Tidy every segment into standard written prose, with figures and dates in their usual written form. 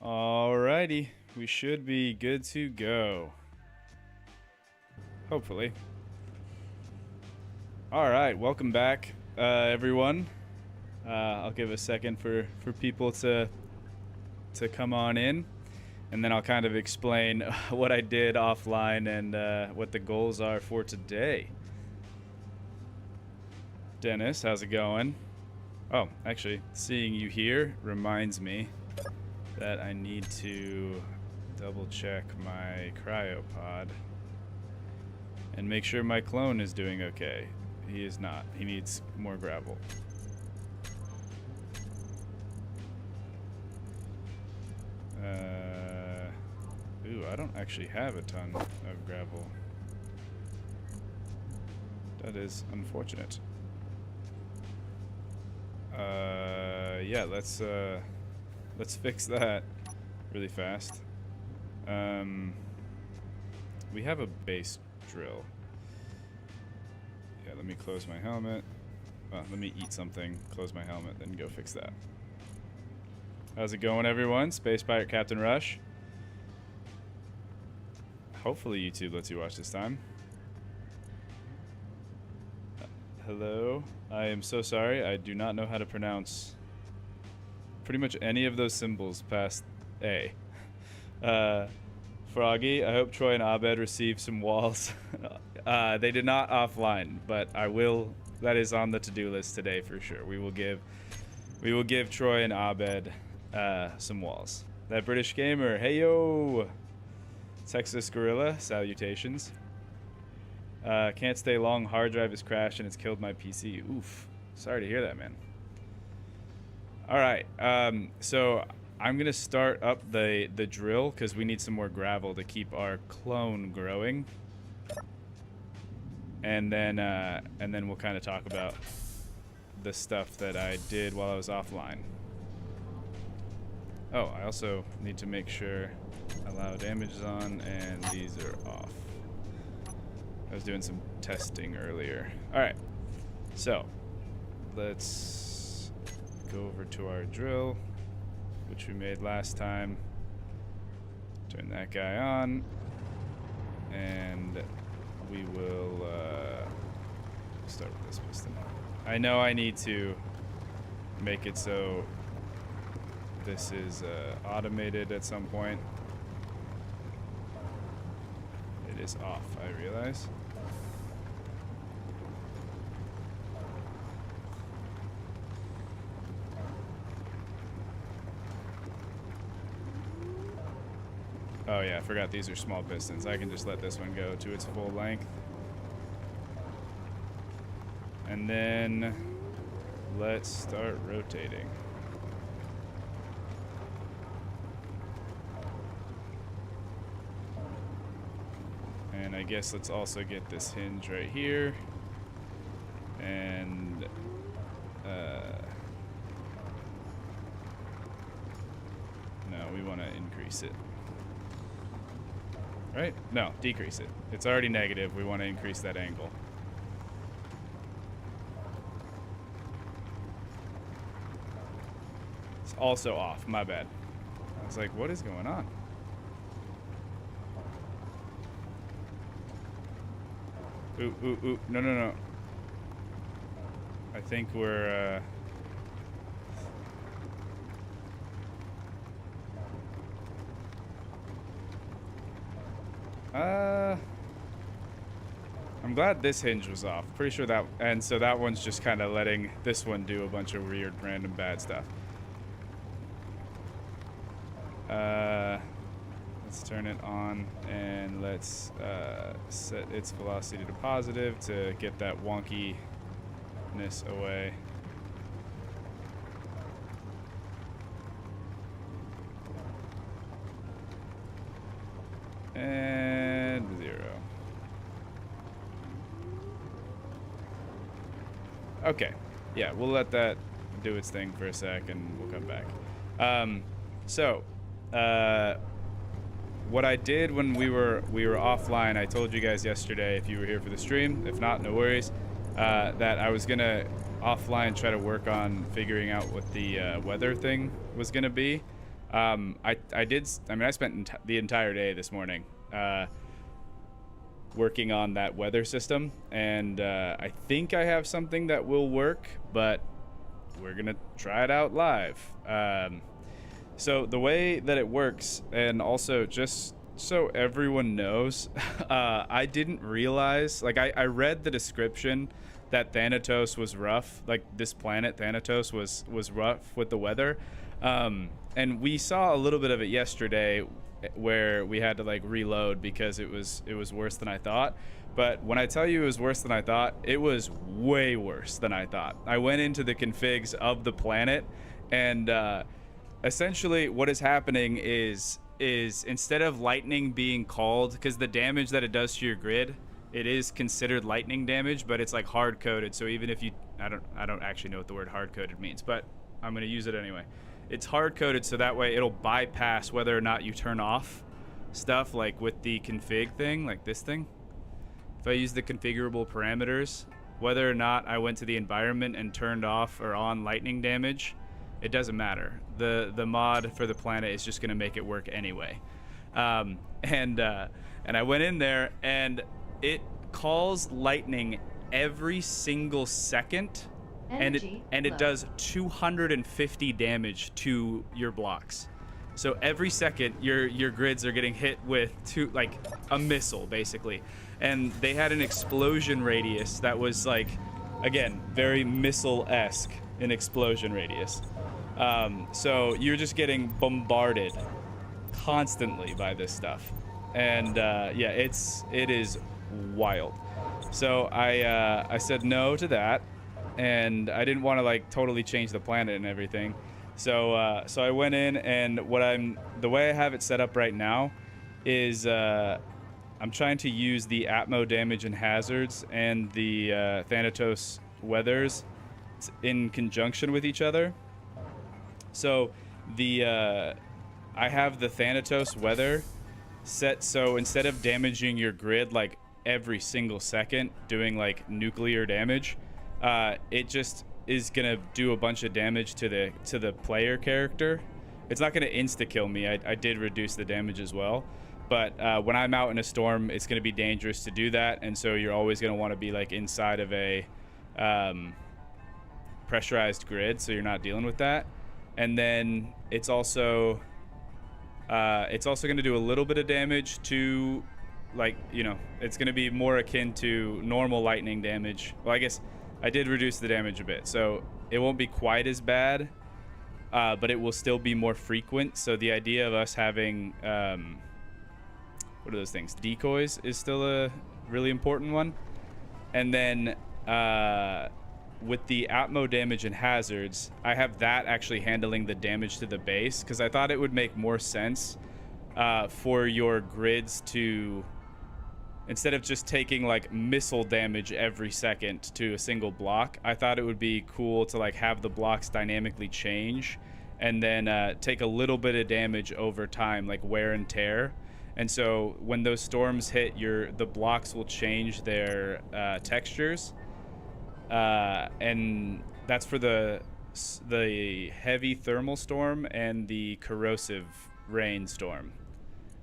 Alrighty, we should be good to go. Hopefully. Alright, welcome back, everyone. I'll give a second for people to come on in, and then I'll kind of explain what I did offline and what the goals are for today. Dennis, how's it going? Oh, actually, seeing you here reminds me that I need to double check my cryopod and make sure my clone is doing okay. He is not. He needs more gravel. Ooh, I don't actually have a ton of gravel. That is unfortunate. Yeah, let's fix that really fast. We have a base drill. Yeah, let me close my helmet. Let me eat something, close my helmet, then go fix that. How's it going, everyone? Space Pirate Captain Rush. Hopefully YouTube lets you watch this time. Hello. I am so sorry. I do not know how to pronounce pretty much any of those symbols past A. Froggy, I hope Troy and Abed receive some walls. They did not offline, but I will. That is on the to-do list today for sure. We will give Troy and Abed some walls. That British gamer, hey yo, Texas Gorilla, salutations. Can't stay long. Hard drive has crashed and it's killed my PC. Oof. Sorry to hear that, man. All right. So I'm gonna start up the drill because we need some more gravel to keep our clone growing. And then we'll kind of talk about the stuff that I did while I was offline. Oh, I also need to make sure allow damage is on and these are off. I was doing some testing earlier. All right, so let's go over to our drill, which we made last time. Turn that guy on, and we will start with this piston. I know I need to make it so this is automated at some point. It is off, I realize. Oh yeah, I forgot these are small pistons. I can just let this one go to its full length. And then let's start rotating. And I guess let's also get this hinge right here. And no, we want to increase it. Right? No, decrease it. It's already negative. We want to increase that angle. It's also off. My bad. I was like, what is going on? Ooh, ooh, ooh. No, no, no. I think we're, I'm glad this hinge was off. Pretty sure that, and so that one's just kind of letting this one do a bunch of weird, random bad stuff. Let's turn it on and let's set its velocity to positive to get that wonkiness away. And 0. Okay. Yeah, we'll let that do its thing for a sec and we'll come back. What I did when we were offline, I told you guys yesterday, if you were here for the stream, if not, no worries, that I was gonna offline try to work on figuring out what the weather thing was gonna be. I mean, I spent the entire day this morning working on that weather system, and I think I have something that will work, but we're gonna try it out live. So the way that it works, and also just so everyone knows, I didn't realize, like I read the description that Thanatos was rough, like this planet Thanatos was rough with the weather, and we saw a little bit of it yesterday where we had to like reload because it was worse than I thought. But when I tell you it was worse than I thought, it was way worse than I thought. I went into the configs of the planet, and essentially what is happening is instead of lightning being called, because the damage that it does to your grid, it is considered lightning damage, but it's like hard coded. So even if you, I don't actually know what the word hard coded means, but I'm gonna use it anyway. It's hard coded so that way it'll bypass whether or not you turn off stuff, like with the config thing, like this thing. If I use the configurable parameters, whether or not I went to the environment and turned off or on lightning damage, it doesn't matter. The mod for the planet is just gonna make it work anyway. And I went in there and it calls lightning every single second, and it does 250 damage to your blocks. So every second your grids are getting hit with like a missile basically. And they had an explosion radius that was like, again, very missile-esque in explosion radius. So you're just getting bombarded constantly by this stuff. And yeah, it is wild. So I said no to that, and I didn't want to like totally change the planet and everything. So I went in, and the way I have it set up right now is I'm trying to use the Atmo damage and hazards and the Thanatos weathers in conjunction with each other. So I have the Thanatos weather set so instead of damaging your grid like every single second, doing like nuclear damage, it just is gonna do a bunch of damage to the player character. It's not gonna insta kill me. I did reduce the damage as well, but when I'm out in a storm, it's gonna be dangerous to do that, and so you're always gonna want to be like inside of a pressurized grid, so you're not dealing with that. And then it's also going to do a little bit of damage to, like, you know, it's going to be more akin to normal lightning damage. Well, I guess I did reduce the damage a bit, so it won't be quite as bad, but it will still be more frequent. So the idea of us having, what are those things? Decoys is still a really important one. And then with the Atmo damage and hazards, I have that actually handling the damage to the base, because I thought it would make more sense for your grids to, instead of just taking like missile damage every second to a single block, I thought it would be cool to like have the blocks dynamically change and then take a little bit of damage over time, like wear and tear. And so when those storms hit, the blocks will change their textures. And that's for the heavy thermal storm and the corrosive rain storm.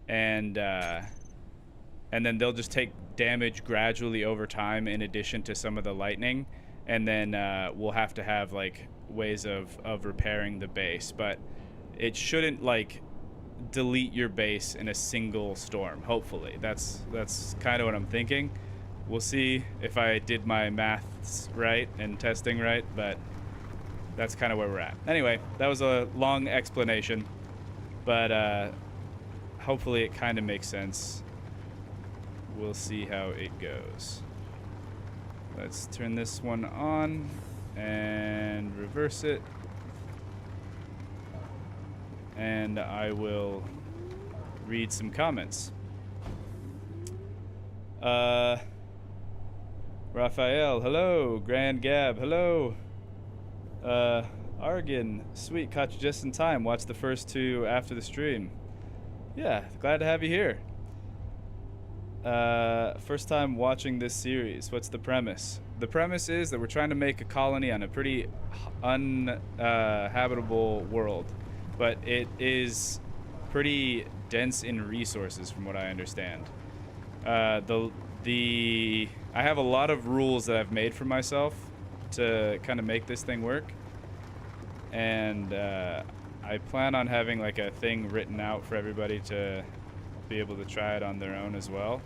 And then they'll just take damage gradually over time in addition to some of the lightning. And then we'll have to have like ways of repairing the base, but it shouldn't like delete your base in a single storm. Hopefully that's kind of what I'm thinking. We'll see if I did my maths right and testing right, but that's kind of where we're at. Anyway, that was a long explanation, but hopefully it kind of makes sense. We'll see how it goes. Let's turn this one on and reverse it. And I will read some comments. Raphael, hello. Grand Gab, hello. Argan, sweet, caught you just in time. Watched the first two after the stream. Yeah, glad to have you here. First time watching this series. What's the premise? The premise is that we're trying to make a colony on a pretty uninhabitable world. but it is pretty dense in resources from what I understand. I have a lot of rules that I've made for myself to kind of make this thing work, and I plan on having like a thing written out for everybody to be able to try it on their own as well.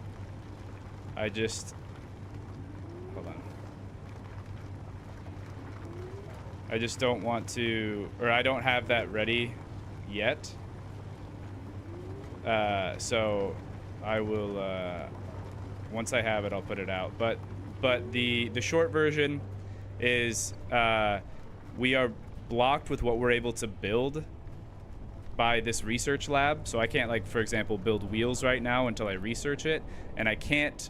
Hold on. I just don't want to, or I don't have that ready yet. So I will, once I have it, I'll put it out. But the short version is we are blocked with what we're able to build by this research lab. So I can't, like, for example, build wheels right now until I research it. And I can't,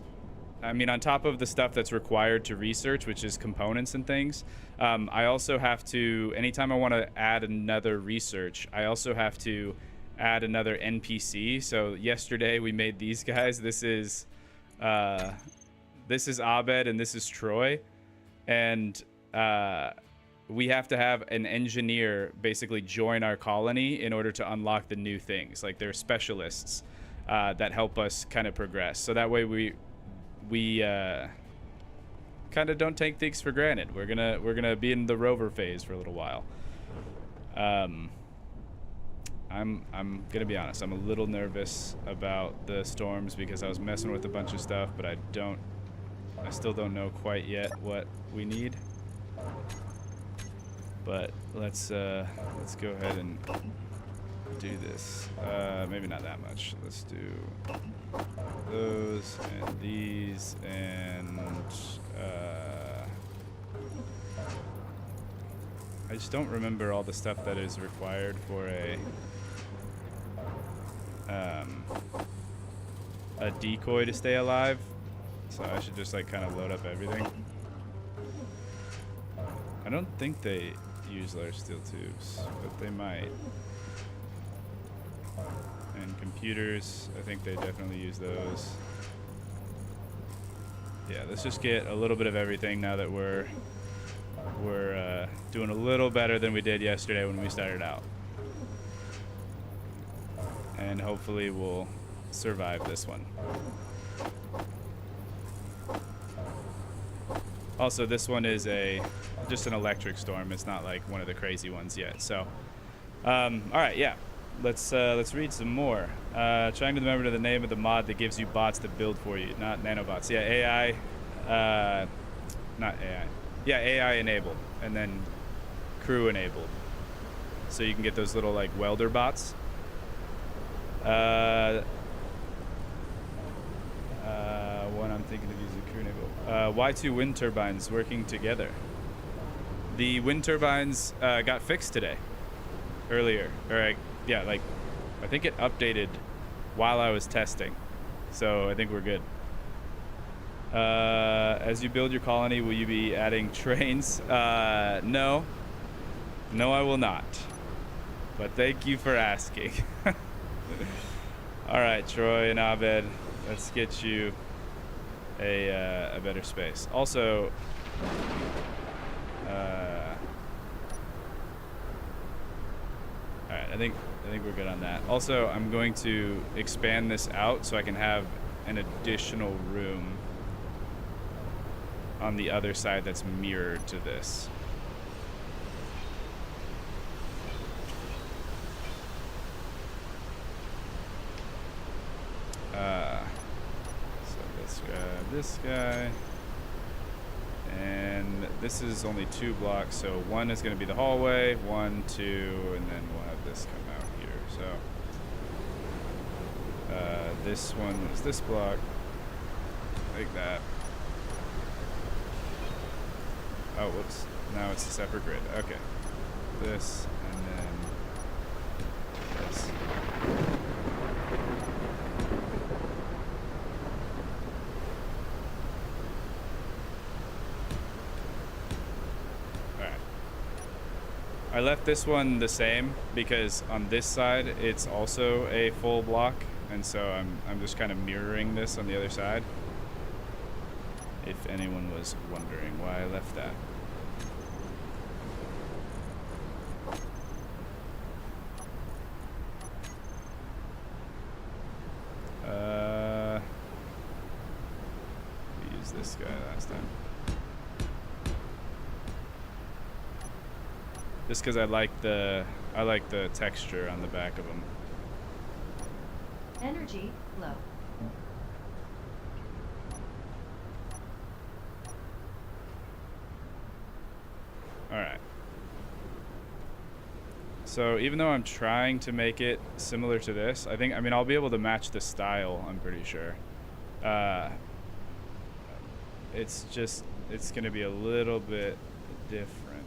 I mean, on top of the stuff that's required to research, which is components and things, I also have to, anytime I want to add another research, I also have to add another NPC. So yesterday we made these guys. This is Abed and this is Troy. And we have to have an engineer basically join our colony in order to unlock the new things. Like, they're specialists that help us kind of progress. So that way we kind of don't take things for granted. We're gonna be in the rover phase for a little while. I'm gonna be honest, I'm a little nervous about the storms because I was messing with a bunch of stuff, but I still don't know quite yet what we need. But let's go ahead and do this. Maybe not that much. Let's do those and these, and I just don't remember all the stuff that is required for a decoy to stay alive. So I should just like kind of load up everything. I don't think they use large steel tubes, but they might. And computers, I think they definitely use those. Yeah, let's just get a little bit of everything now that we're doing a little better than we did yesterday when we started out. And hopefully we'll survive this one. Also, this one is just an electric storm. It's not like one of the crazy ones yet. So, all right, yeah. Let's read some more. Trying to remember the name of the mod that gives you bots to build for you, not nanobots. Yeah, AI, not AI. Yeah, AI enabled, and then crew enabled. So you can get those little like welder bots. One I'm thinking of using crew enabled. Why two wind turbines working together? The wind turbines got fixed today, earlier, yeah, like, I think it updated while I was testing. So I think we're good. As you build your colony, will you be adding trains? No. No, I will not. But thank you for asking. All right, Troy and Abed, let's get you a better space. Also, all right, I think we're good on that. Also, I'm going to expand this out so I can have an additional room on the other side that's mirrored to this. So let's grab this guy. And this is only 2 blocks, so one is going to be the hallway, 1, 2, and then we'll have this come out here. So this one is this block, like that. Oh, whoops. Now it's a separate grid. Okay. This, and then this. I left this one the same because on this side it's also a full block, and so I'm just kind of mirroring this on the other side. If anyone was wondering why I left that. this guy last time. Just because I like the texture on the back of them. Energy low. All right. So even though I'm trying to make it similar to this, I mean, I'll be able to match the style, I'm pretty sure. It's going to be a little bit different.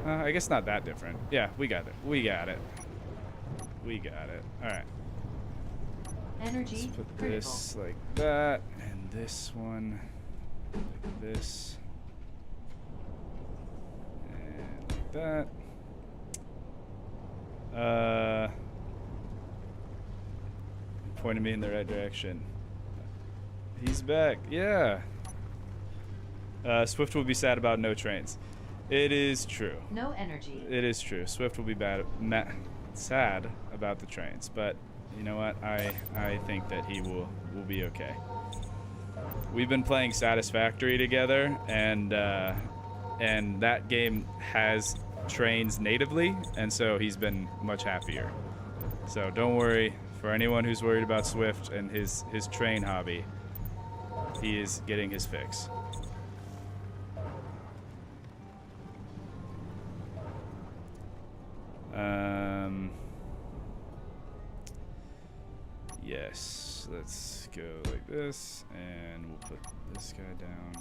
I guess not that different. Yeah, we got it. We got it. All right. Energy Let's put critical. this like that, and this one like this, and like that. Pointed me in the right direction. He's back. Yeah. Swift will be sad about no trains. It is true. No energy. It is true. Swift will be sad about the trains, but you know what? I think that he will be okay. We've been playing Satisfactory together, and that game has trains natively, and so he's been much happier. So don't worry for anyone who's worried about Swift and his train hobby. He is getting his fix. Yes, let's go like this, and we'll put this guy down.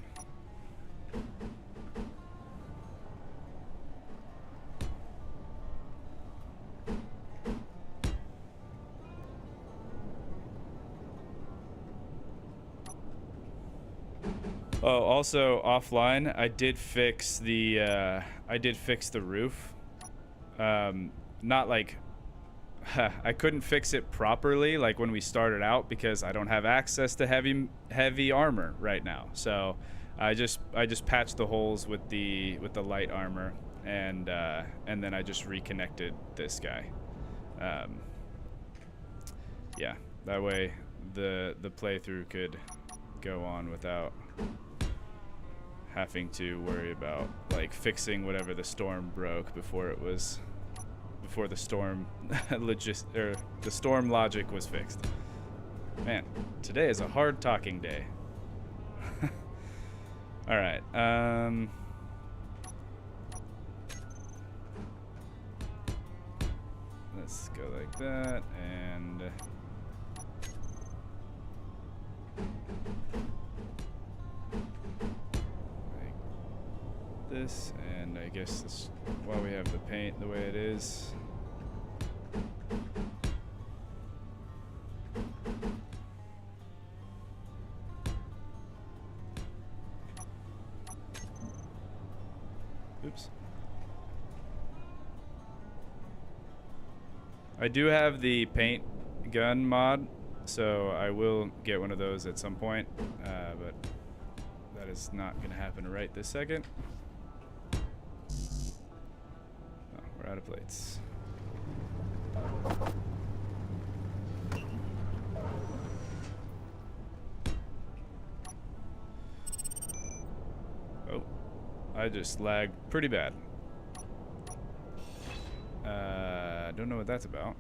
Oh, also offline, I did fix the roof. Not like I couldn't fix it properly like when we started out because I don't have access to heavy armor right now. So I just patched the holes with the light armor, and then I just reconnected this guy. Yeah, that way the playthrough could go on without having to worry about like fixing whatever the storm broke before the storm the storm logic was fixed. Man, today is a hard talking day. All right. Let's go like that, and like this, and I guess this, while we have the paint the way it is. Oops. I do have the paint gun mod, so I will get one of those at some point, but that is not going to happen right this second. Oh, we're out of plates. Oh, I just lagged pretty bad. Don't know what that's about.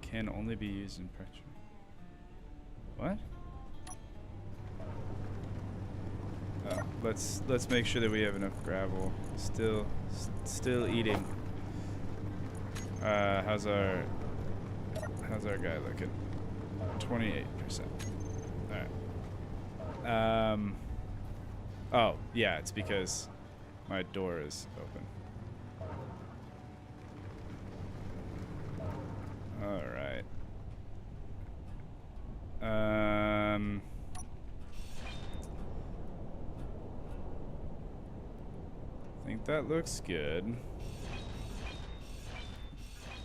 Can only be used in pressure. What? Let's make sure that we have enough gravel. Still eating. How's our guy looking? 28%. All right. Oh yeah, it's because my door is open. All right. I think that looks good.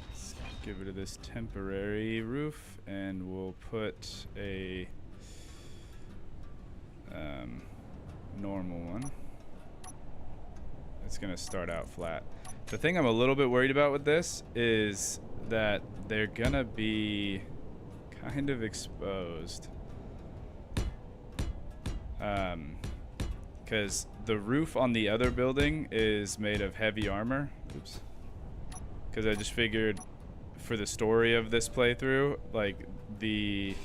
Let's get rid of this temporary roof, and we'll put a normal one. It's gonna start out flat. The thing I'm a little bit worried about with this is that they're gonna be kind of exposed. Because the roof on the other building is made of heavy armor. Oops. Because I just figured for the story of this playthrough, like the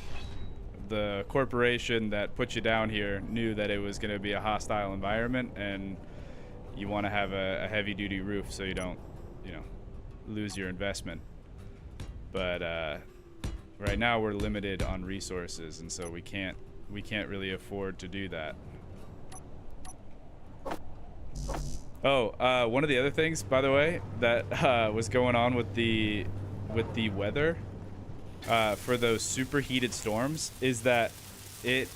corporation that put you down here knew that it was going to be a hostile environment, and you want to have a heavy duty roof so you don't, you know, lose your investment. But right now we're limited on resources, and so we can't really afford to do that. Oh, one of the other things, by the way, that was going on with the weather for those superheated storms is that it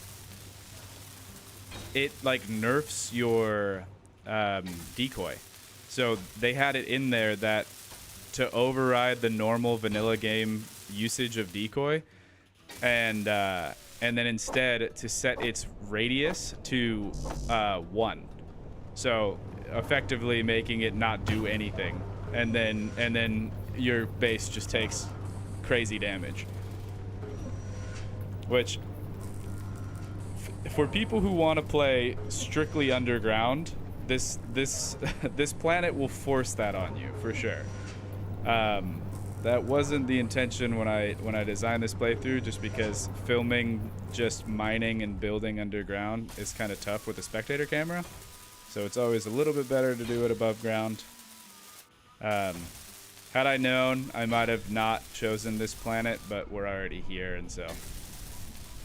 like nerfs your decoy. So they had it in there that to override the normal vanilla game usage of decoy, and then instead to set its radius to 1. So effectively making it not do anything, and then your base just takes crazy damage. Which, for people who want to play strictly underground, this this planet will force that on you for sure. That wasn't the intention when I designed this playthrough, just because filming just mining and building underground is kind of tough with a spectator camera. So it's always a little bit better to do it above ground. Had I known, I might have not chosen this planet, but we're already here, and so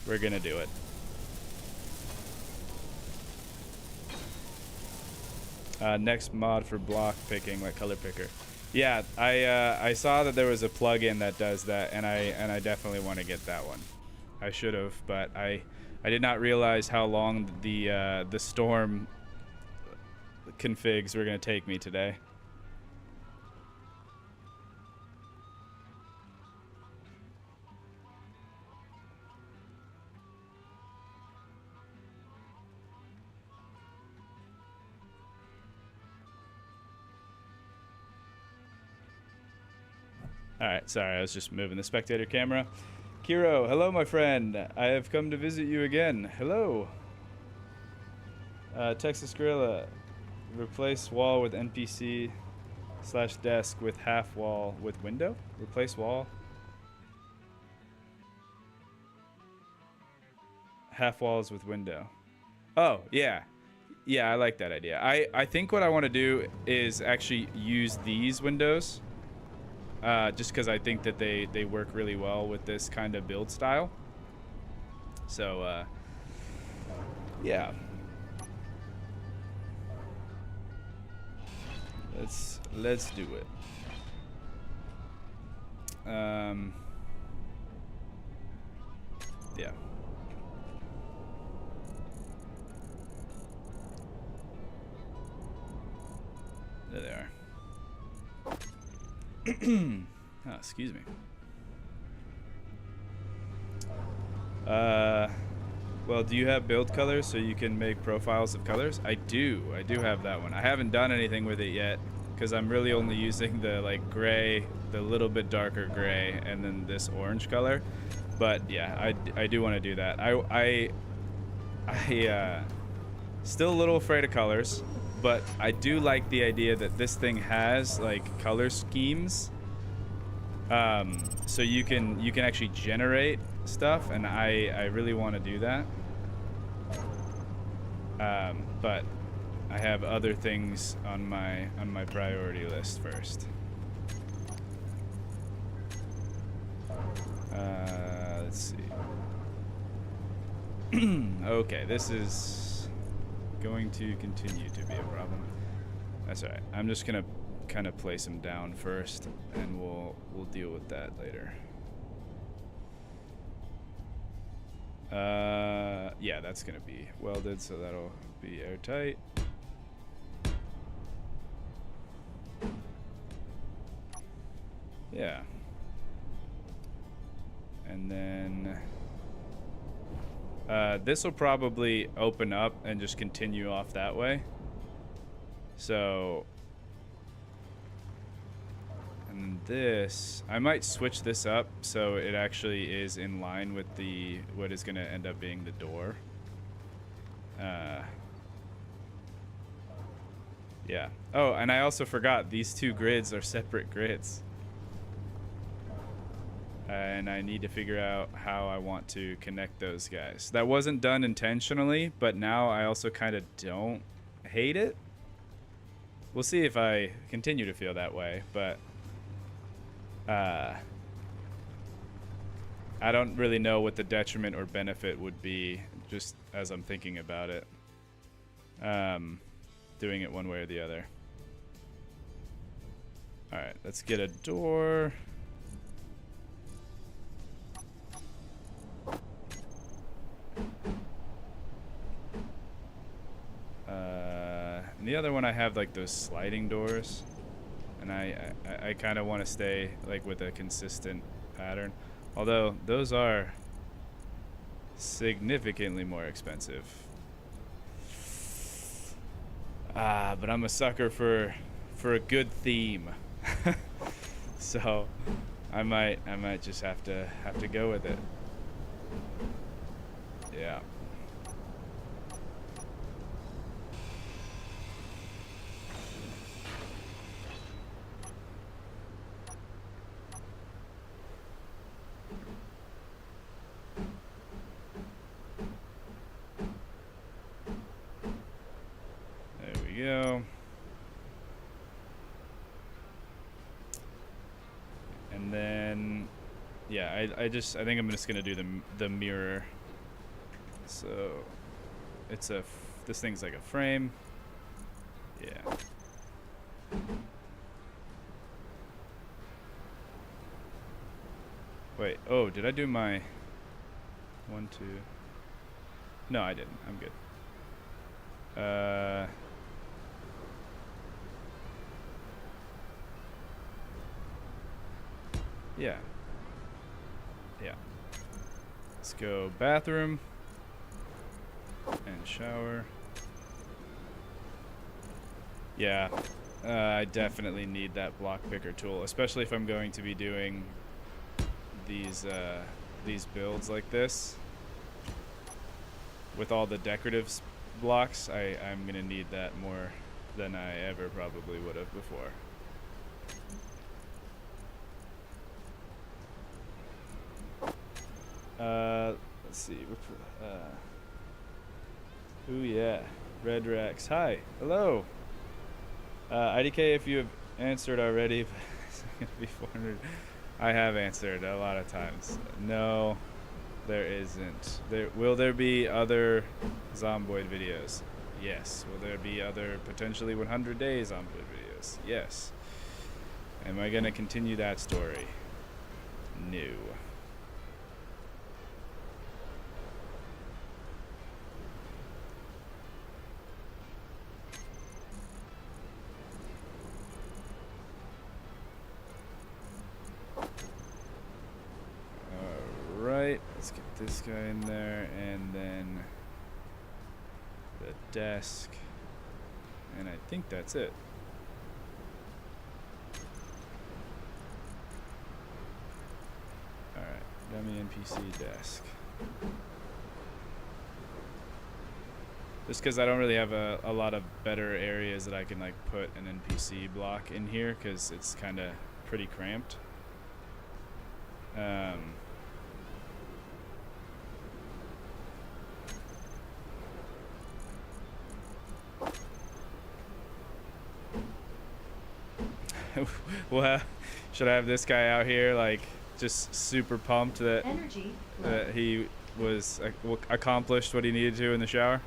we're gonna do it. Next mod for block picking, like color picker. Yeah, I saw that there was a plugin that does that, and I definitely want to get that one. I should have, but I did not realize how long the storm configs were gonna take me today. Alright, sorry, I was just moving the spectator camera. Kiro, hello my friend. I have come to visit you again. Hello. Texas Gorilla, replace wall with NPC / desk with half wall with window? Replace wall. Half walls with window. Oh, yeah. Yeah, I like that idea. I think what I want to do is actually use these windows. Just because I think that they work really well with this kind of build style. So, yeah. Let's do it. Yeah. There they are. Oh, excuse me. Well, do you have build colors so you can make profiles of colors? I do have that one. I haven't done anything with it yet because I'm really only using the like gray, the little bit darker gray, and then this orange color. But yeah, I do want to do that. I still a little afraid of colors, but I do like the idea that this thing has like color schemes, so you can actually generate stuff, and I really want to do that. But I have other things on my priority list first. Let's see. Okay, this is going to continue to be a problem. That's all right. I'm just gonna kind of place them down first, and we'll deal with that later. Yeah, that's gonna be welded, so that'll be airtight. Yeah. And then this will probably open up and just continue off that way. So, and And this, I might switch this up so it actually is in line with the what is going to end up being the door. Yeah. Oh, and I also forgot these two grids are separate grids. And I need to figure out how I want to connect those guys. That wasn't done intentionally, but now I also kind of don't hate it. We'll see if I continue to feel that way, but I don't really know what the detriment or benefit would be just as I'm thinking about it. Doing it one way or the other. All right, let's get a door. And the other one I have like those sliding doors, and I kind of want to stay like with a consistent pattern, although those are significantly more expensive. But I'm a sucker for a good theme. So I might just have to go with it. Yeah. There we go. And then, yeah, I think I'm just gonna do the mirror. So it's this thing's like a frame. Yeah. Wait, oh, did I do my 1, 2? No, I didn't. I'm good. Yeah. Yeah. Let's go bathroom and shower. Yeah. I definitely need that block picker tool, especially if I'm going to be doing these builds like this with all the decorative blocks. I'm gonna need that more than I ever probably would have before. Let's see. Ooh, yeah. Red Rex. Hi. Hello. IDK, if you have answered already, it's going to be 400. I have answered a lot of times. No, there isn't. Will there be other Zomboid videos? Yes. Will there be other potentially 100 day Zomboid videos? Yes. Am I going to continue that story? No. Alright, let's get this guy in there, and then the desk, and I think that's it. Alright, dummy NPC desk. Just because I don't really have a lot of better areas that I can like put an NPC block in here, because it's kind of pretty cramped. Well, should I have this guy out here like just super pumped that he was accomplished what he needed to in the shower?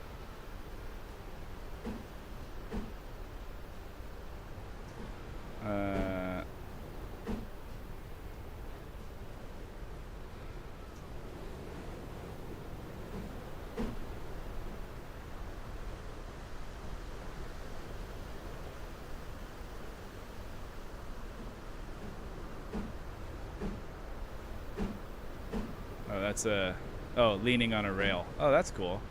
That's leaning on a rail. Oh, that's cool.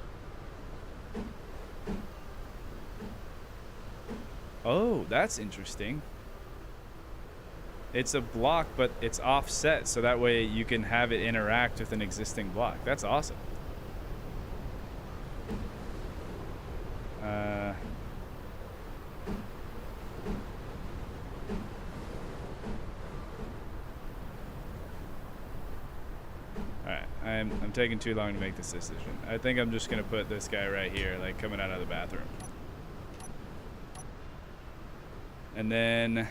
Oh, that's interesting. It's a block, but it's offset, so that way you can have it interact with an existing block. That's awesome. Alright, I'm taking too long to make this decision. I think I'm just gonna put this guy right here, like coming out of the bathroom. And then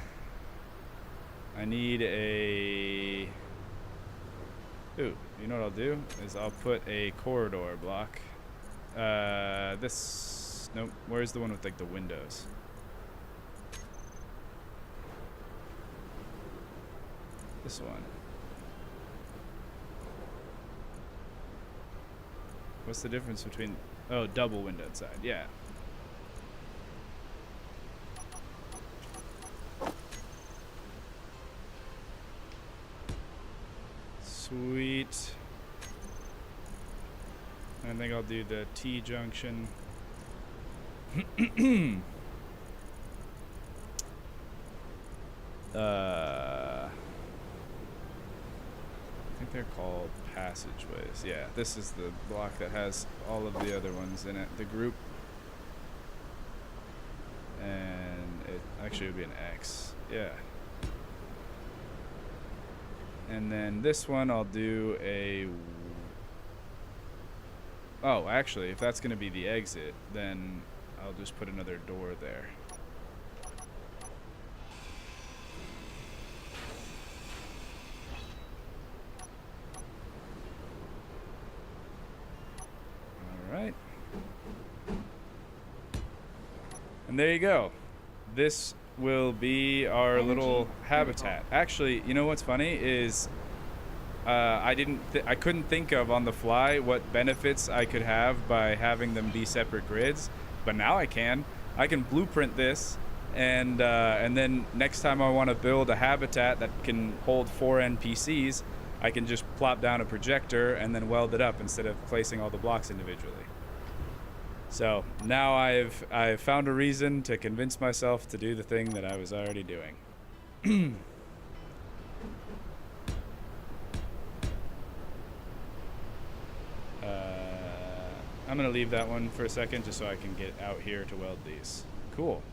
I need a... Ooh, you know what I'll do? Is I'll put a corridor block. This... Nope, where's the one with like the windows? This one. What's the difference between... Oh, double windowed side, yeah. Sweet. I think I'll do the T-junction. I think they're called passageways. Yeah, this is the block that has all of the other ones in it. The group. And it actually would be an X. Yeah. And then this one I'll do a... Oh, actually, if that's going to be the exit, then I'll just put another door there. Alright. And there you go. This will be our little habitat. Actually, you know what's funny is I couldn't think of on the fly what benefits I could have by having them be separate grids, but now I can. I can blueprint this, and then next time I want to build a habitat that can hold 4 NPCs, I can just plop down a projector and then weld it up instead of placing all the blocks individually. So now I've found a reason to convince myself to do the thing that I was already doing. I'm gonna leave that one for a second just so I can get out here to weld these. Cool.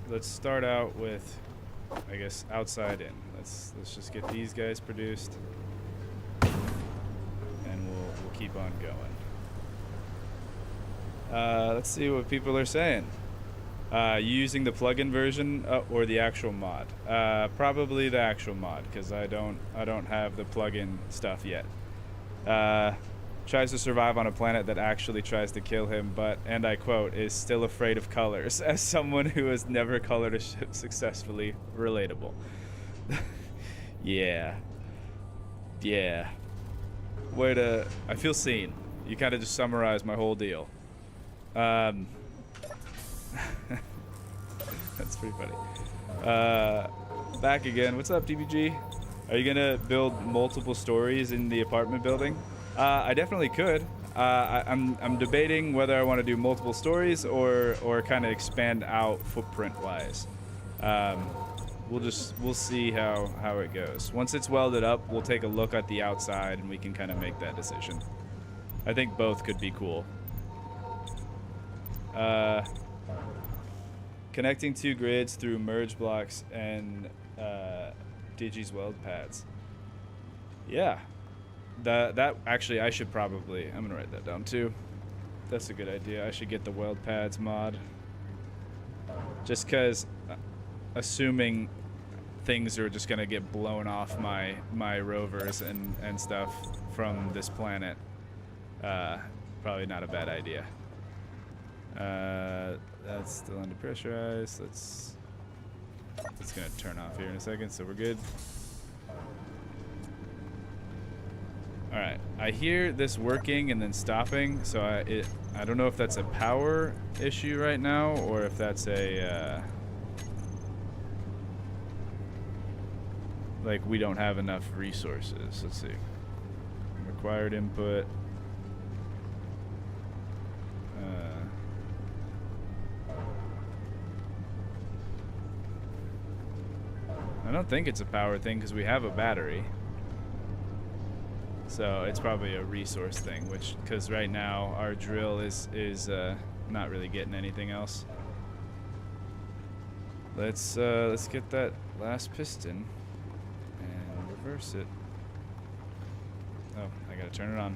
Let's start out with, I guess, outside in. Let's just get these guys produced, and we'll keep on going. Let's see what people are saying. You using the plugin version or the actual mod? Probably the actual mod, because I don't have the plugin stuff yet. Tries to survive on a planet that actually tries to kill him, but, and I quote, is still afraid of colors. As someone who has never colored a ship successfully, relatable. Yeah. I feel seen. You kind of just summarized my whole deal. That's pretty funny. Back again. What's up, DBG? Are you gonna build multiple stories in the apartment building? I definitely could. I'm debating whether I want to do multiple stories or kind of expand out footprint-wise. We'll see how it goes. Once it's welded up, we'll take a look at the outside and we can kind of make that decision. I think both could be cool. Connecting 2 grids through merge blocks and Digi's weld pads. Yeah. That actually, I should probably, I'm gonna write that down too. That's a good idea. I should get the weld pads mod. Just because, assuming things are just gonna get blown off my rovers and stuff from this planet, probably not a bad idea. That's still under pressurized. It's gonna turn off here in a second, so we're good. All right, I hear this working and then stopping, so I don't know if that's a power issue right now or if that's a like we don't have enough resources. Let's see. required input. I don't think it's a power thing because we have a battery. So it's probably a resource thing, which, because right now our drill is not really getting anything else. Let's get that last piston and reverse it. Oh, I gotta turn it on.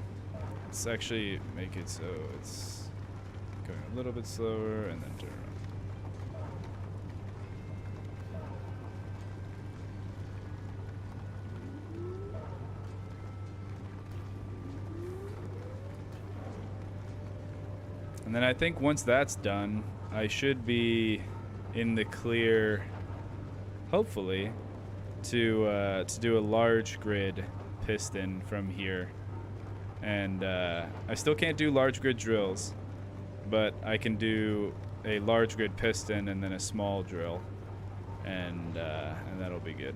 Let's actually make it so it's going a little bit slower and then turn it on. And then I think once that's done, I should be in the clear, hopefully, to do a large grid piston from here. And I still can't do large grid drills, but I can do a large grid piston and then a small drill, and that'll be good.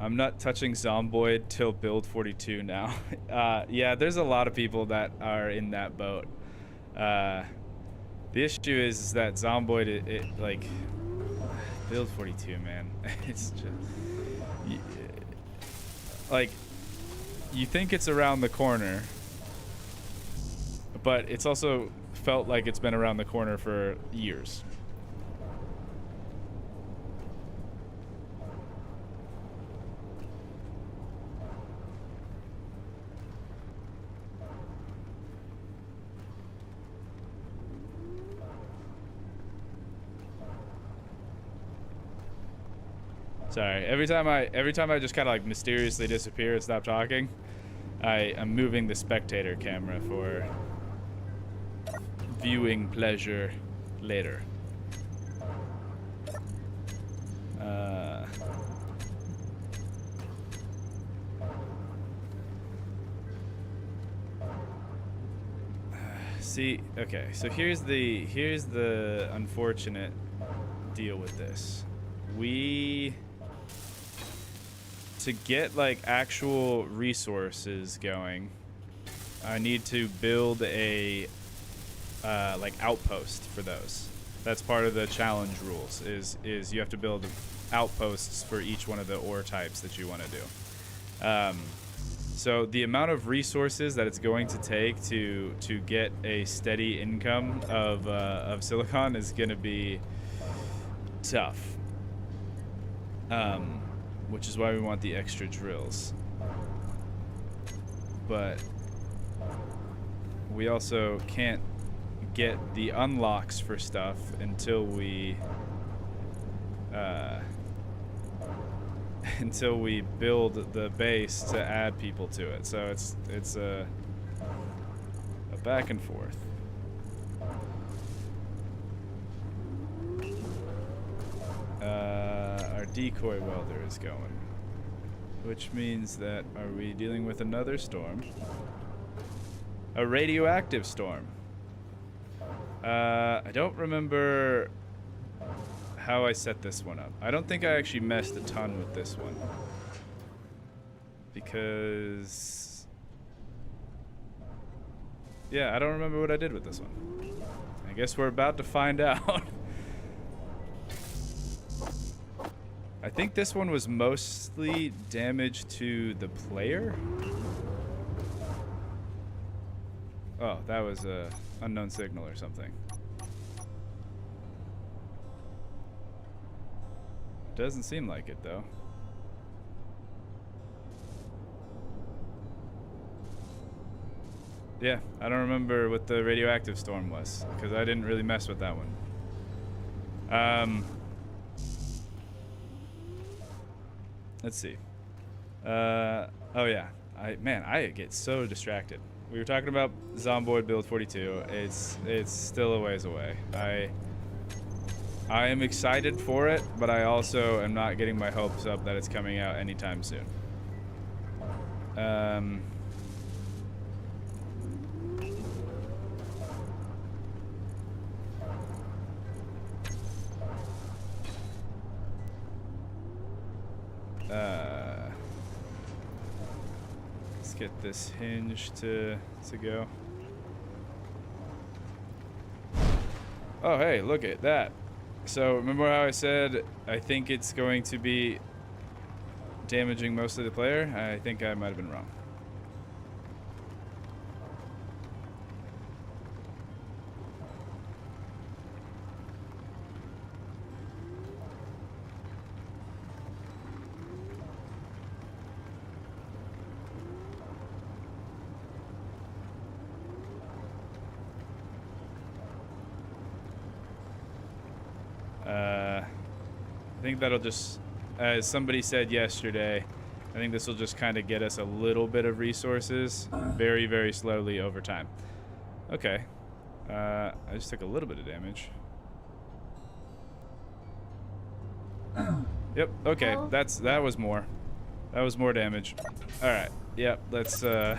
I'm not touching Zomboid till build 42 now. Yeah, there's a lot of people that are in that boat. The issue is that Zomboid, it like, build 42, man. It's just, like, you think it's around the corner, but it's also felt like it's been around the corner for years. Sorry. Every time I just kind of like mysteriously disappear and stop talking, I'm moving the spectator camera for viewing pleasure later. See, okay. So here's the unfortunate deal with this. To get like actual resources going, I need to build a like outpost for those. That's part of the challenge rules. Is you have to build outposts for each one of the ore types that you want to do. So the amount of resources that it's going to take to get a steady income of silicon is going to be tough. Which is why we want the extra drills. But we also can't get the unlocks for stuff until we build the base to add people to it. So it's a back and forth. Our decoy welder is going, which means that are we dealing with another storm? A radioactive storm. I don't remember how I set this one up. I don't think I actually messed a ton with this one, because yeah, I don't remember what I did with this one. I guess we're about to find out. I think this one was mostly damage to the player. Oh, that was a unknown signal or something. Doesn't seem like it though. Yeah, I don't remember what the radioactive storm was, because I didn't really mess with that one. Let's see. Oh yeah. I get so distracted. We were talking about Zomboid build 42. It's still a ways away. I am excited for it, but I also am not getting my hopes up that it's coming out anytime soon. Let's get this hinge to go. Oh, hey, look at that. So remember how I said I think it's going to be damaging mostly the player? I think I might have been wrong. I think that'll just, as somebody said yesterday, I think this will just kind of get us a little bit of resources very, very slowly over time. Okay. I just took a little bit of damage. Yep, okay, that was more. That was more damage. Alright, yep, let's, okay.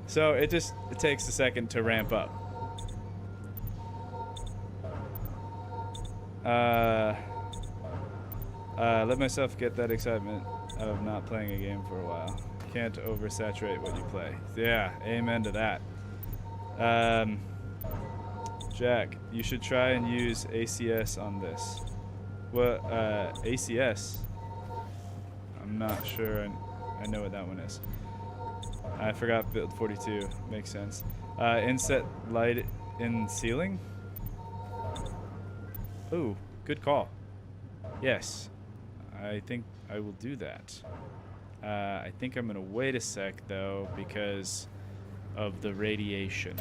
So it takes a second to ramp up. Let myself get that excitement of not playing a game for a while. Can't oversaturate what you play. Yeah, amen to that. Jack, you should try and use ACS on this. What, ACS? I'm not sure I know what that one is. I forgot build 42. Makes sense. Inset light in ceiling? Ooh, good call. Yes, I think I will do that. I think I'm gonna wait a sec though because of the radiation.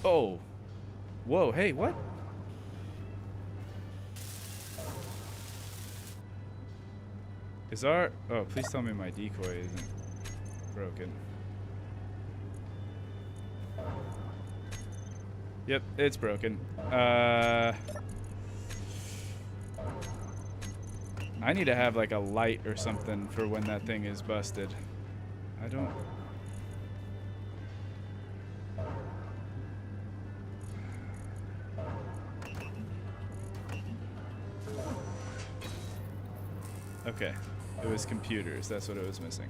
Oh, whoa, hey, what? Is our, oh, please tell me my decoy isn't broken. Yep, it's broken. I need to have like a light or something for when that thing is busted. I don't... Okay, it was computers. That's what it was missing.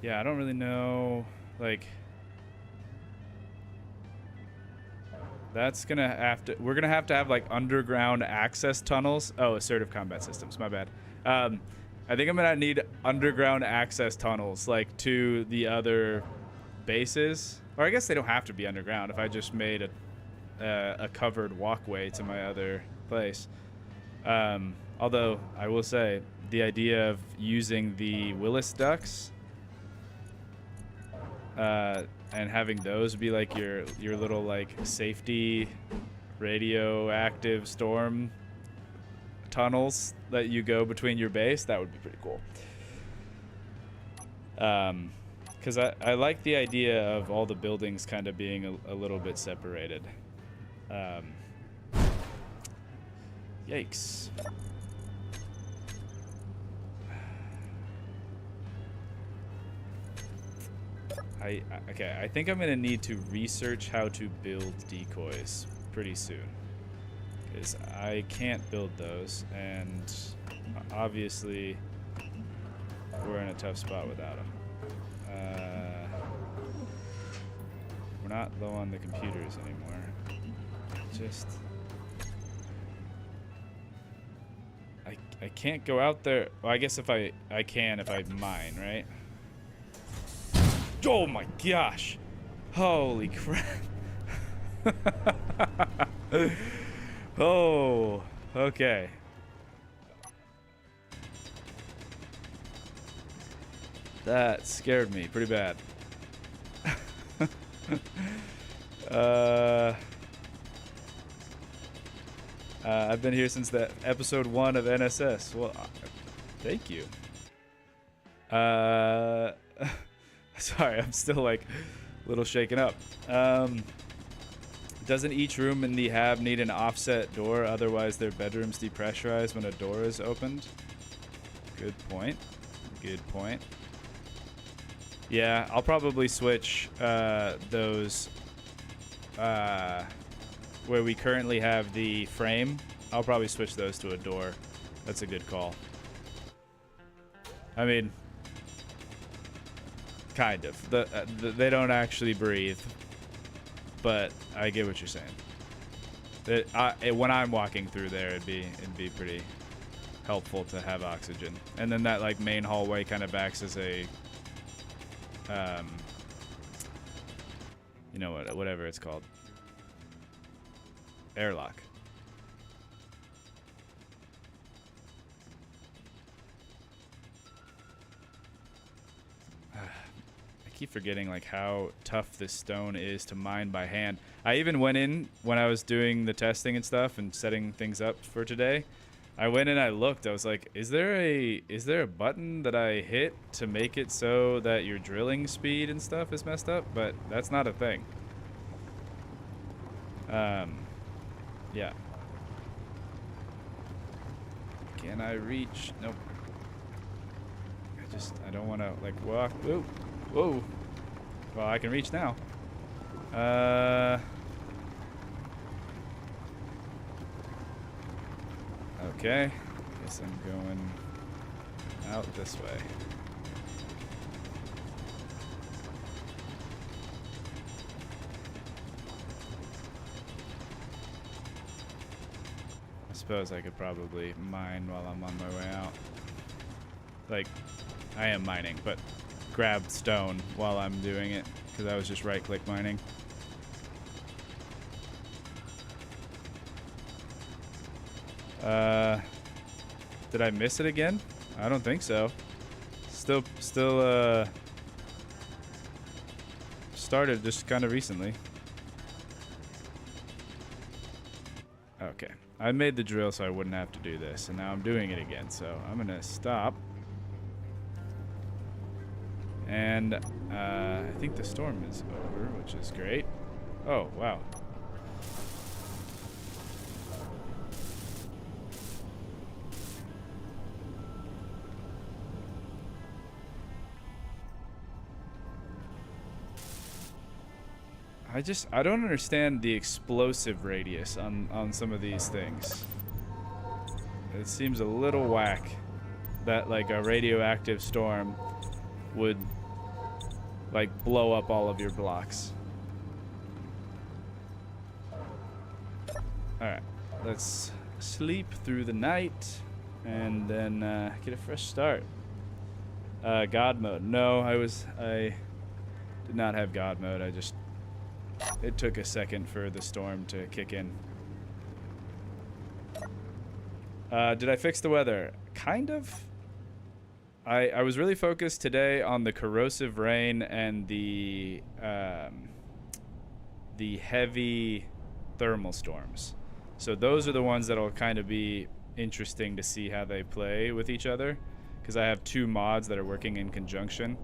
Yeah, I don't really know, like, that's gonna have to, we're gonna have to have like underground access tunnels. Oh, assertive combat systems, my bad. I think I'm gonna need underground access tunnels, like, to the other bases. Or I guess they don't have to be underground if I just made a covered walkway to my other place. Although, I will say, the idea of using the Willis ducts and having those be like your little like safety radioactive storm tunnels that you go between your base, that would be pretty cool. Because I like the idea of all the buildings kind of being a little bit separated. Yikes. Okay, I think I'm gonna need to research how to build decoys pretty soon, because I can't build those, and obviously we're in a tough spot without them. We're not low on the computers anymore. Just I can't go out there. Well, I guess if I can if I mine, right? Oh my gosh! Holy crap! Oh, okay. That scared me pretty bad. I've been here since the episode 1 of NSS. Well, thank you. Sorry, I'm still like a little shaken up. Doesn't each room in the hab need an offset door? Otherwise, their bedrooms depressurize when a door is opened. Good point. Good point. Yeah, I'll probably switch those where we currently have the frame. I'll probably switch those to a door. That's a good call. I mean, kind of. They don't actually breathe, but I get what you're saying. When I'm walking through there, it'd be pretty helpful to have oxygen. And then that like main hallway kind of acts as a, you know what, whatever it's called, airlock. I keep forgetting like how tough this stone is to mine by hand. I even went in when I was doing the testing and stuff and setting things up for today. I went in, I looked, I was like, is there a button that I hit to make it so that your drilling speed and stuff is messed up? But that's not a thing. Yeah. Can I reach? Nope. I don't want to like walk. Whoa. Whoa. Well, I can reach now. Okay. Guess I'm going out this way. I suppose I could probably mine while I'm on my way out. Like, I am mining, but grab stone while I'm doing it, because I was just right-click mining. Did I miss it again? I don't think so. Still started just kind of recently. Okay. I made the drill so I wouldn't have to do this, and now I'm doing it again, so I'm gonna stop. And I think the storm is over, which is great. Oh, wow. I don't understand the explosive radius on some of these things. It seems a little whack that like a radioactive storm would like blow up all of your blocks. Alright, let's sleep through the night and then get a fresh start. God mode. No, I did not have God mode. It took a second for the storm to kick in. Did I fix the weather? Kind of. I was really focused today on the corrosive rain and the heavy thermal storms. So those are the ones that'll kind of be interesting to see how they play with each other, because I have two mods that are working in conjunction.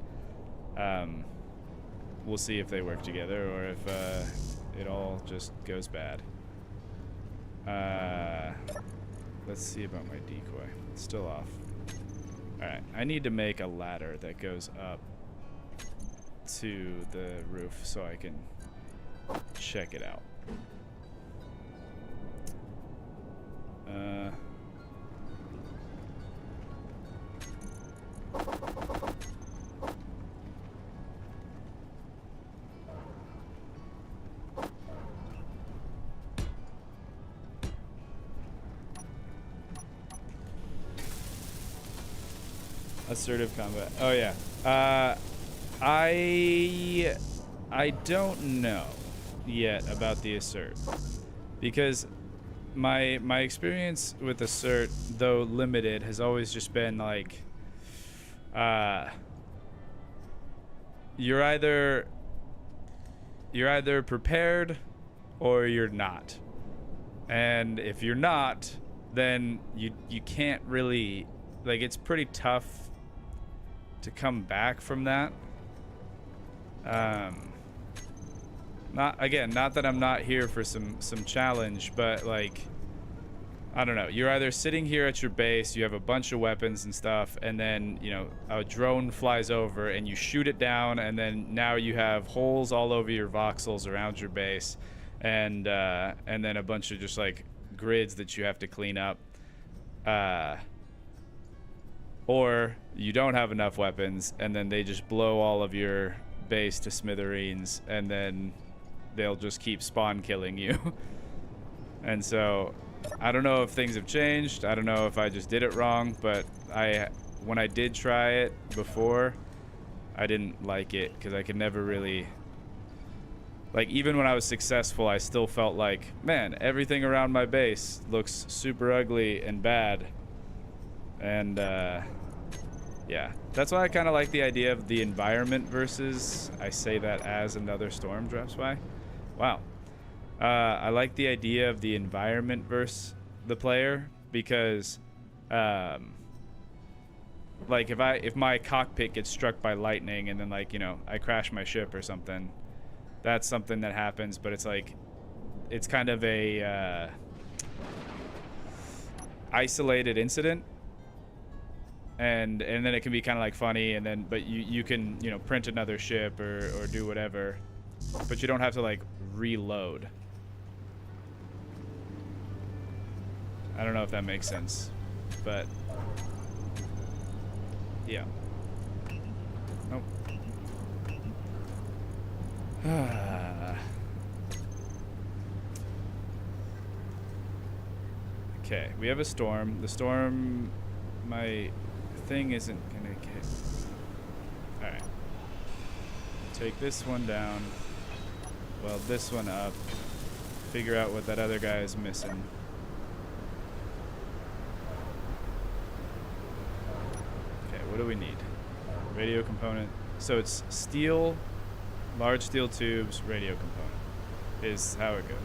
We'll see if they work together or if it all just goes bad. Let's see about my decoy. It's still off. Alright, I need to make a ladder that goes up to the roof so I can check it out. Assertive combat. Oh yeah. I don't know yet about the assert, because my experience with assert, though limited, has always just been like you're either prepared or you're not. And if you're not, then you can't really, like, it's pretty tough to come back from that. Not that I'm not here for some challenge, but like, I don't know. You're either sitting here at your base, you have a bunch of weapons and stuff, and then, you know, a drone flies over and you shoot it down, and then now you have holes all over your voxels around your base, and then a bunch of just like grids that you have to clean up. Or you don't have enough weapons, and then they just blow all of your base to smithereens, and then they'll just keep spawn killing you. And so I don't know if things have changed. I don't know if I just did it wrong, but when I did try it before, I didn't like it because I could never really, like, even when I was successful, I still felt like, man, everything around my base looks super ugly and bad. And yeah, that's why I kind of like the idea of the environment versus, I say that as another storm drops by. Wow. I like the idea of the environment versus the player because, like, if my cockpit gets struck by lightning and then, like, you know, I crash my ship or something, that's something that happens, but it's like, it's kind of a isolated incident, and then it can be kind of like funny, and then but you can, you know, print another ship or do whatever, but you don't have to like reload. I don't know if that makes sense, but yeah. Nope. Okay, we have a storm. The storm, my thing isn't gonna get. All right. Take this one down. Weld this one up. Figure out what that other guy is missing. What do we need? Radio component. So it's steel, large steel tubes, radio component is how it goes.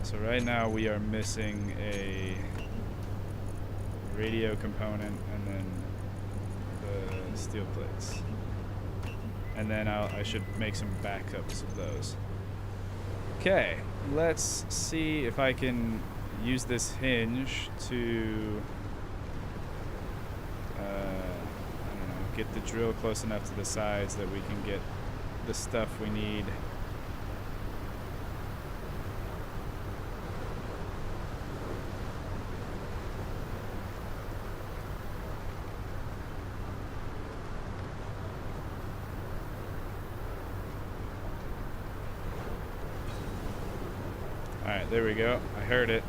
So right now we are missing a radio component and then the steel plates. And then I should make some backups of those. Okay, let's see if I can use this hinge to I don't know, get the drill close enough to the sides that we can get the stuff we need. Alright, there we go. I heard it.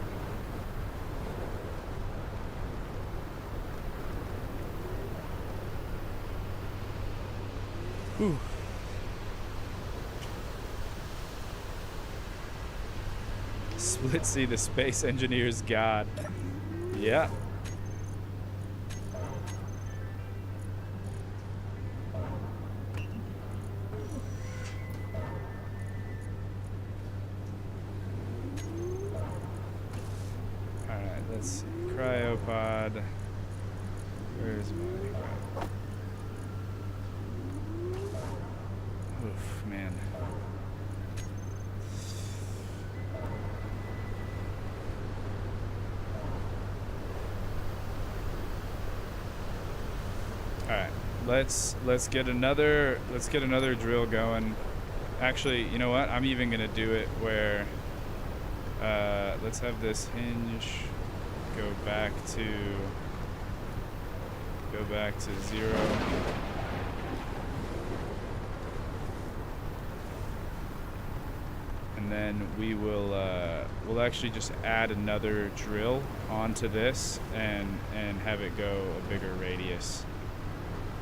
Whew. Splitsy, the space engineer's god. Yeah. Alright, let's see. Cryopod. Where's my cryopod? Oof, man. All right, let's get another drill going. Actually, you know what? I'm even gonna do it where let's have this hinge go back to 0. And then we will we'll actually just add another drill onto this and have it go a bigger radius,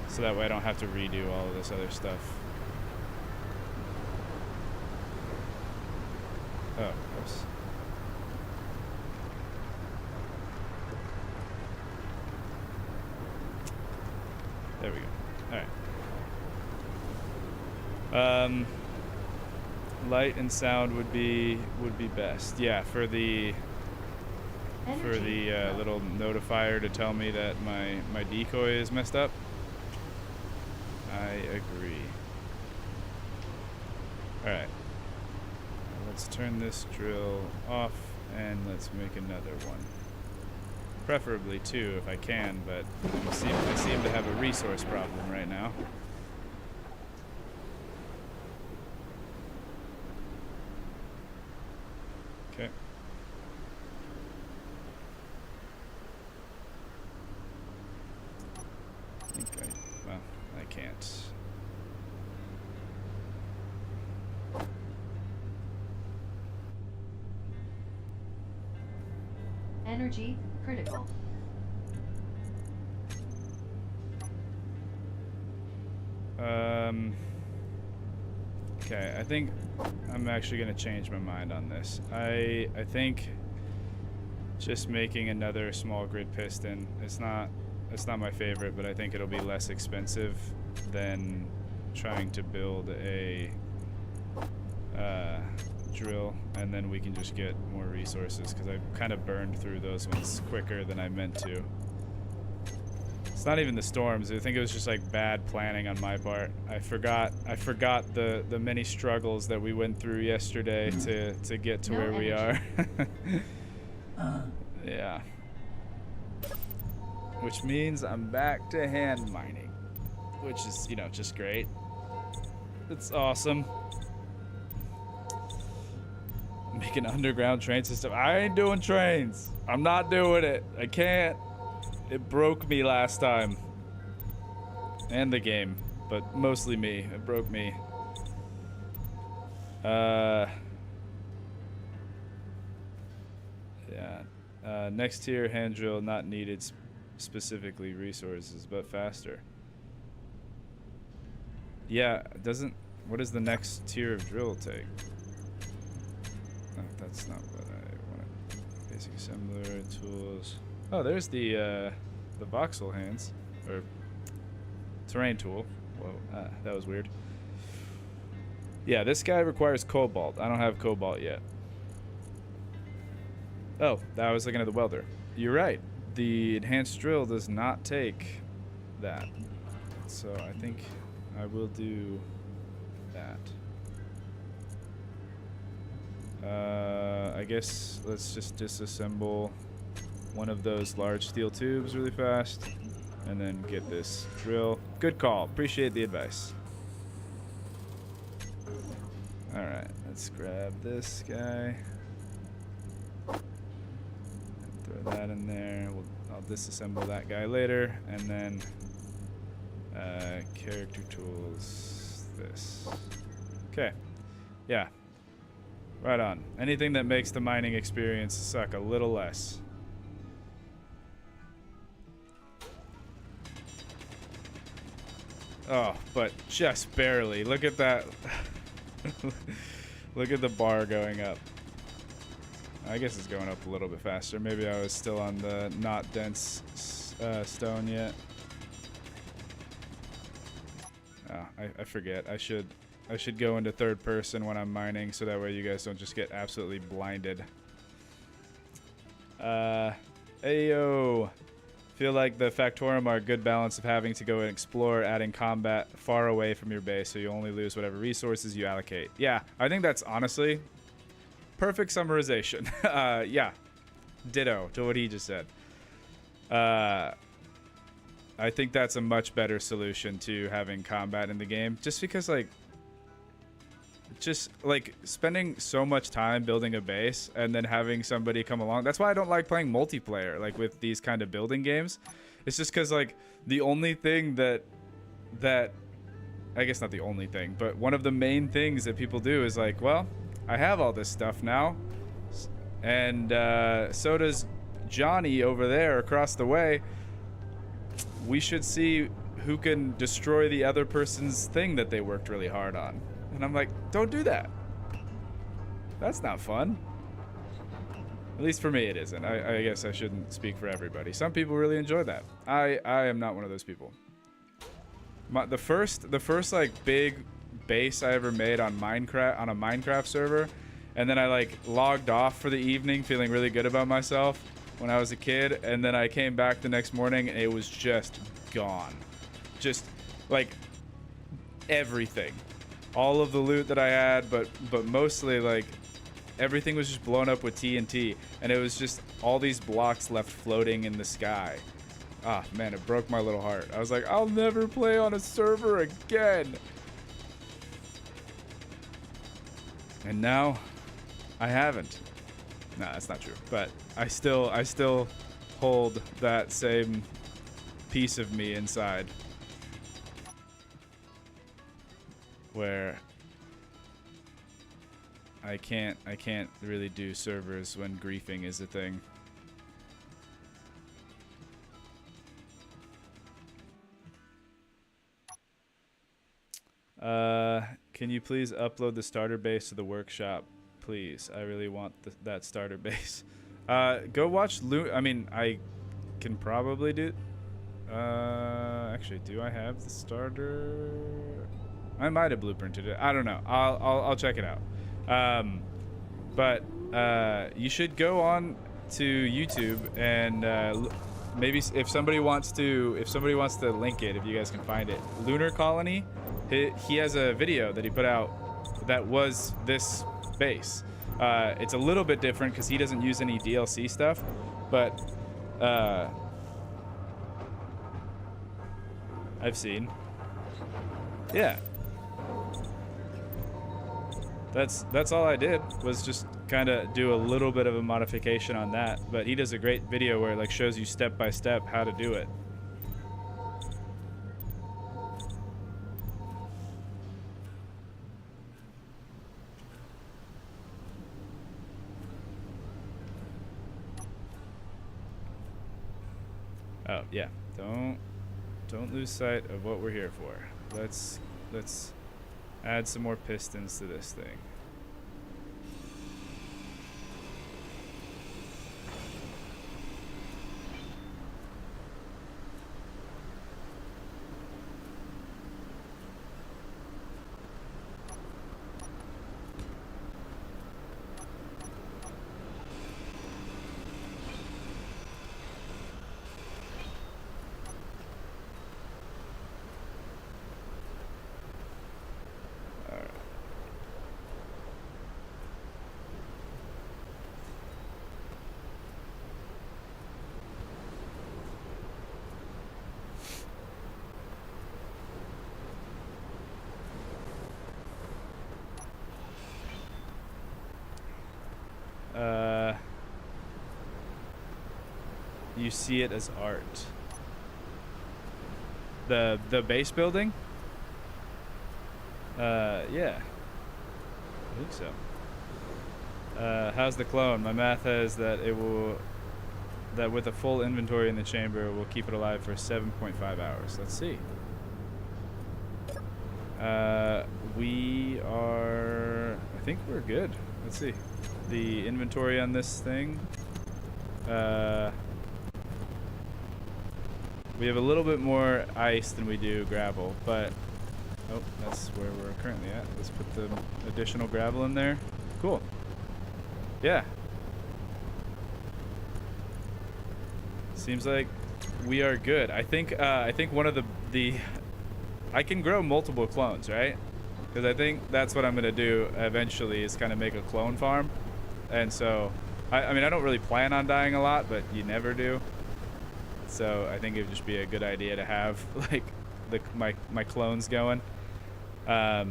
so that way I don't have to redo all of this other stuff. Oh, oops. There we go. All right. Light and sound would be best. Yeah, for the little notifier to tell me that my decoy is messed up. I agree. All right. Let's turn this drill off and let's make another one. Preferably two if I can, but I seem to have a resource problem right now. Okay. Well, I can't. Energy critical. Okay, I think I'm actually gonna change my mind on this. I think just making another small grid piston, it's not my favorite, but I think it'll be less expensive than trying to build a drill, and then we can just get more resources, because I kind of burned through those ones quicker than I meant to. It's not even the storms. I think it was just like bad planning on my part. I forgot the many struggles that we went through yesterday to get to where we are. Yeah. Which means I'm back to hand mining, which is, you know, just great. It's awesome. Make an underground train system. I ain't doing trains. I'm not doing it. I can't. It broke me last time. And the game, but mostly me. It broke me. Yeah. Next tier hand drill not needed specifically resources, but faster. Yeah, what does the next tier of drill take? Oh, that's not what I wanted. Basic assembler, tools. Oh, there's the voxel hands, or terrain tool. Whoa, that was weird. Yeah, this guy requires cobalt. I don't have cobalt yet. Oh, I was looking at the welder. You're right. The enhanced drill does not take that. So I think I will do that. I guess let's just disassemble one of those large steel tubes really fast and then get this drill. Good call. Appreciate the advice. All right, let's grab this guy. Throw that in there. I'll disassemble that guy later, and then character tools. This. Okay. Yeah. Right on. Anything that makes the mining experience suck a little less. Oh, but just barely. Look at that. Look at the bar going up. I guess it's going up a little bit faster. Maybe I was still on the not dense stone yet. Oh, I forget. I should go into third person when I'm mining, so that way you guys don't just get absolutely blinded. Ayo. Feel like the Factorum are a good balance of having to go and explore, adding combat far away from your base, so you only lose whatever resources you allocate. Yeah, I think that's honestly perfect summarization. Yeah, ditto to what he just said. I think that's a much better solution to having combat in the game, just because like spending so much time building a base and then having somebody come along. That's why I don't like playing multiplayer, like with these kind of building games. It's just because like the only thing that I guess not the only thing, but one of the main things that people do is like, well, I have all this stuff now, and so does Johnny over there across the way. We should see who can destroy the other person's thing that they worked really hard on. And I'm like, don't do that. That's not fun. At least for me it isn't. I guess I shouldn't speak for everybody. Some people really enjoy that. I am not one of those people. The first like big base I ever made on Minecraft, on a Minecraft server, and then I like logged off for the evening feeling really good about myself when I was a kid, and then I came back the next morning and it was just gone. Just like everything. all of the loot that I had, but mostly like everything was just blown up with TNT, and it was just all these blocks left floating in the sky. Ah, man, it broke my little heart. I was like, I'll never play on a server again. And now I haven't. Nah, that's not true. But I still hold that same piece of me inside where I can't really do servers when griefing is a thing. Can you please upload the starter base to the workshop, please? I really want that starter base. Go watch I mean, I can probably do. Actually, do I have the starter? I might have blueprinted it. I don't know. I'll check it out. But you should go on to YouTube and maybe if somebody wants to link it, if you guys can find it, Lunar Colony. He has a video that he put out that was this base. It's a little bit different because he doesn't use any DLC stuff, but I've seen. Yeah. That's all I did, was just kind of do a little bit of a modification on that. But he does a great video where it like shows you step by step how to do it. Oh yeah, don't lose sight of what we're here for. Let's add some more pistons to this thing. You see it as art. The base building? Yeah. I think so. How's the clone? My math has that that with a full inventory in the chamber will keep it alive for 7.5 hours. Let's see. I think we're good. Let's see. The inventory on this thing. We have a little bit more ice than we do gravel, but oh, that's where we're currently at. Let's put the additional gravel in there. Cool. Yeah. Seems like we are good. I think one of the I can grow multiple clones, right? Because I think that's what I'm gonna do eventually, is kind of make a clone farm. And so, I mean, I don't really plan on dying a lot, but you never do. So I think it would just be a good idea to have like my clones going. Yeah.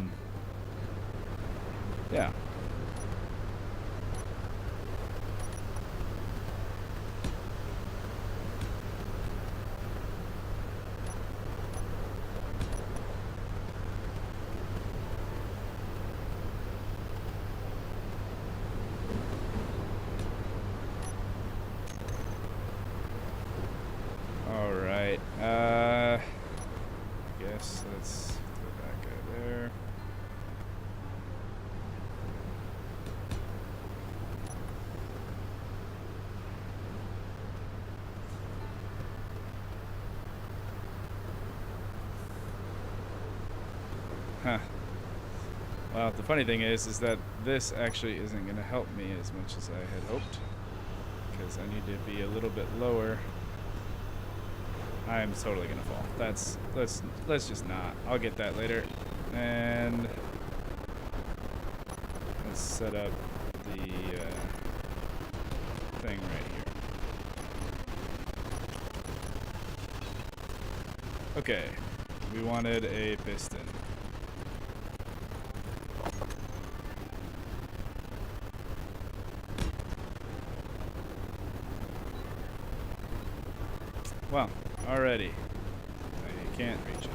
I guess let's throw that guy there. Huh. Well, the funny thing is that this actually isn't going to help me as much as I had hoped, because I need to be a little bit lower. I'm totally gonna fall. Let's just not. I'll get that later. And let's set up the thing right here. Okay, we wanted a piston. Well, already. I can't reach it.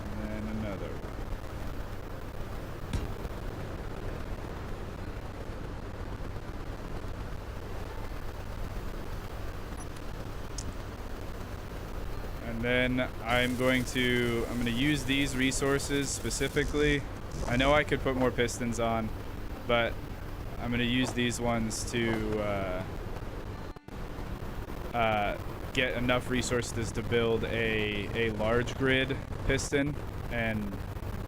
And then another one. And then I'm going to use these resources specifically. I know I could put more pistons on, but I'm going to use these ones to get enough resources to build a large grid piston, and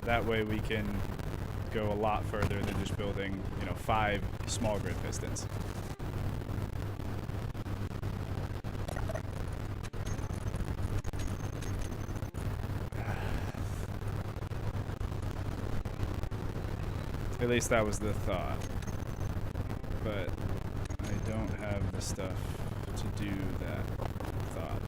that way we can go a lot further than just building, 5 small grid pistons. At least that was the thought. But I don't have the stuff to do that thought.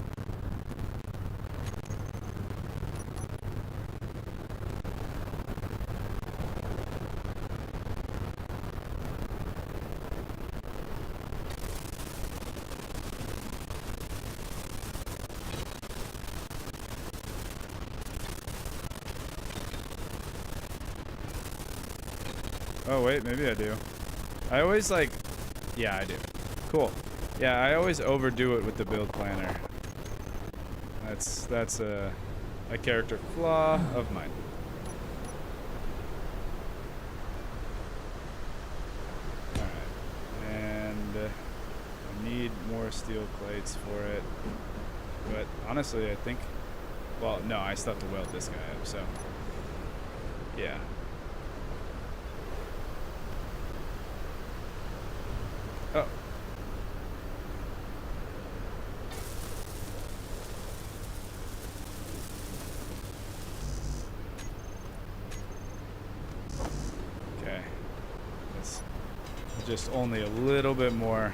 Oh wait, maybe I do. I always yeah, I do. Cool. Yeah, I always overdo it with the build planner. That's a character flaw of mine. Alright. And I need more steel plates for it. But honestly, I think... Well, no, I still have to weld this guy up, so... Yeah. Oh. Okay. It's just only a little bit more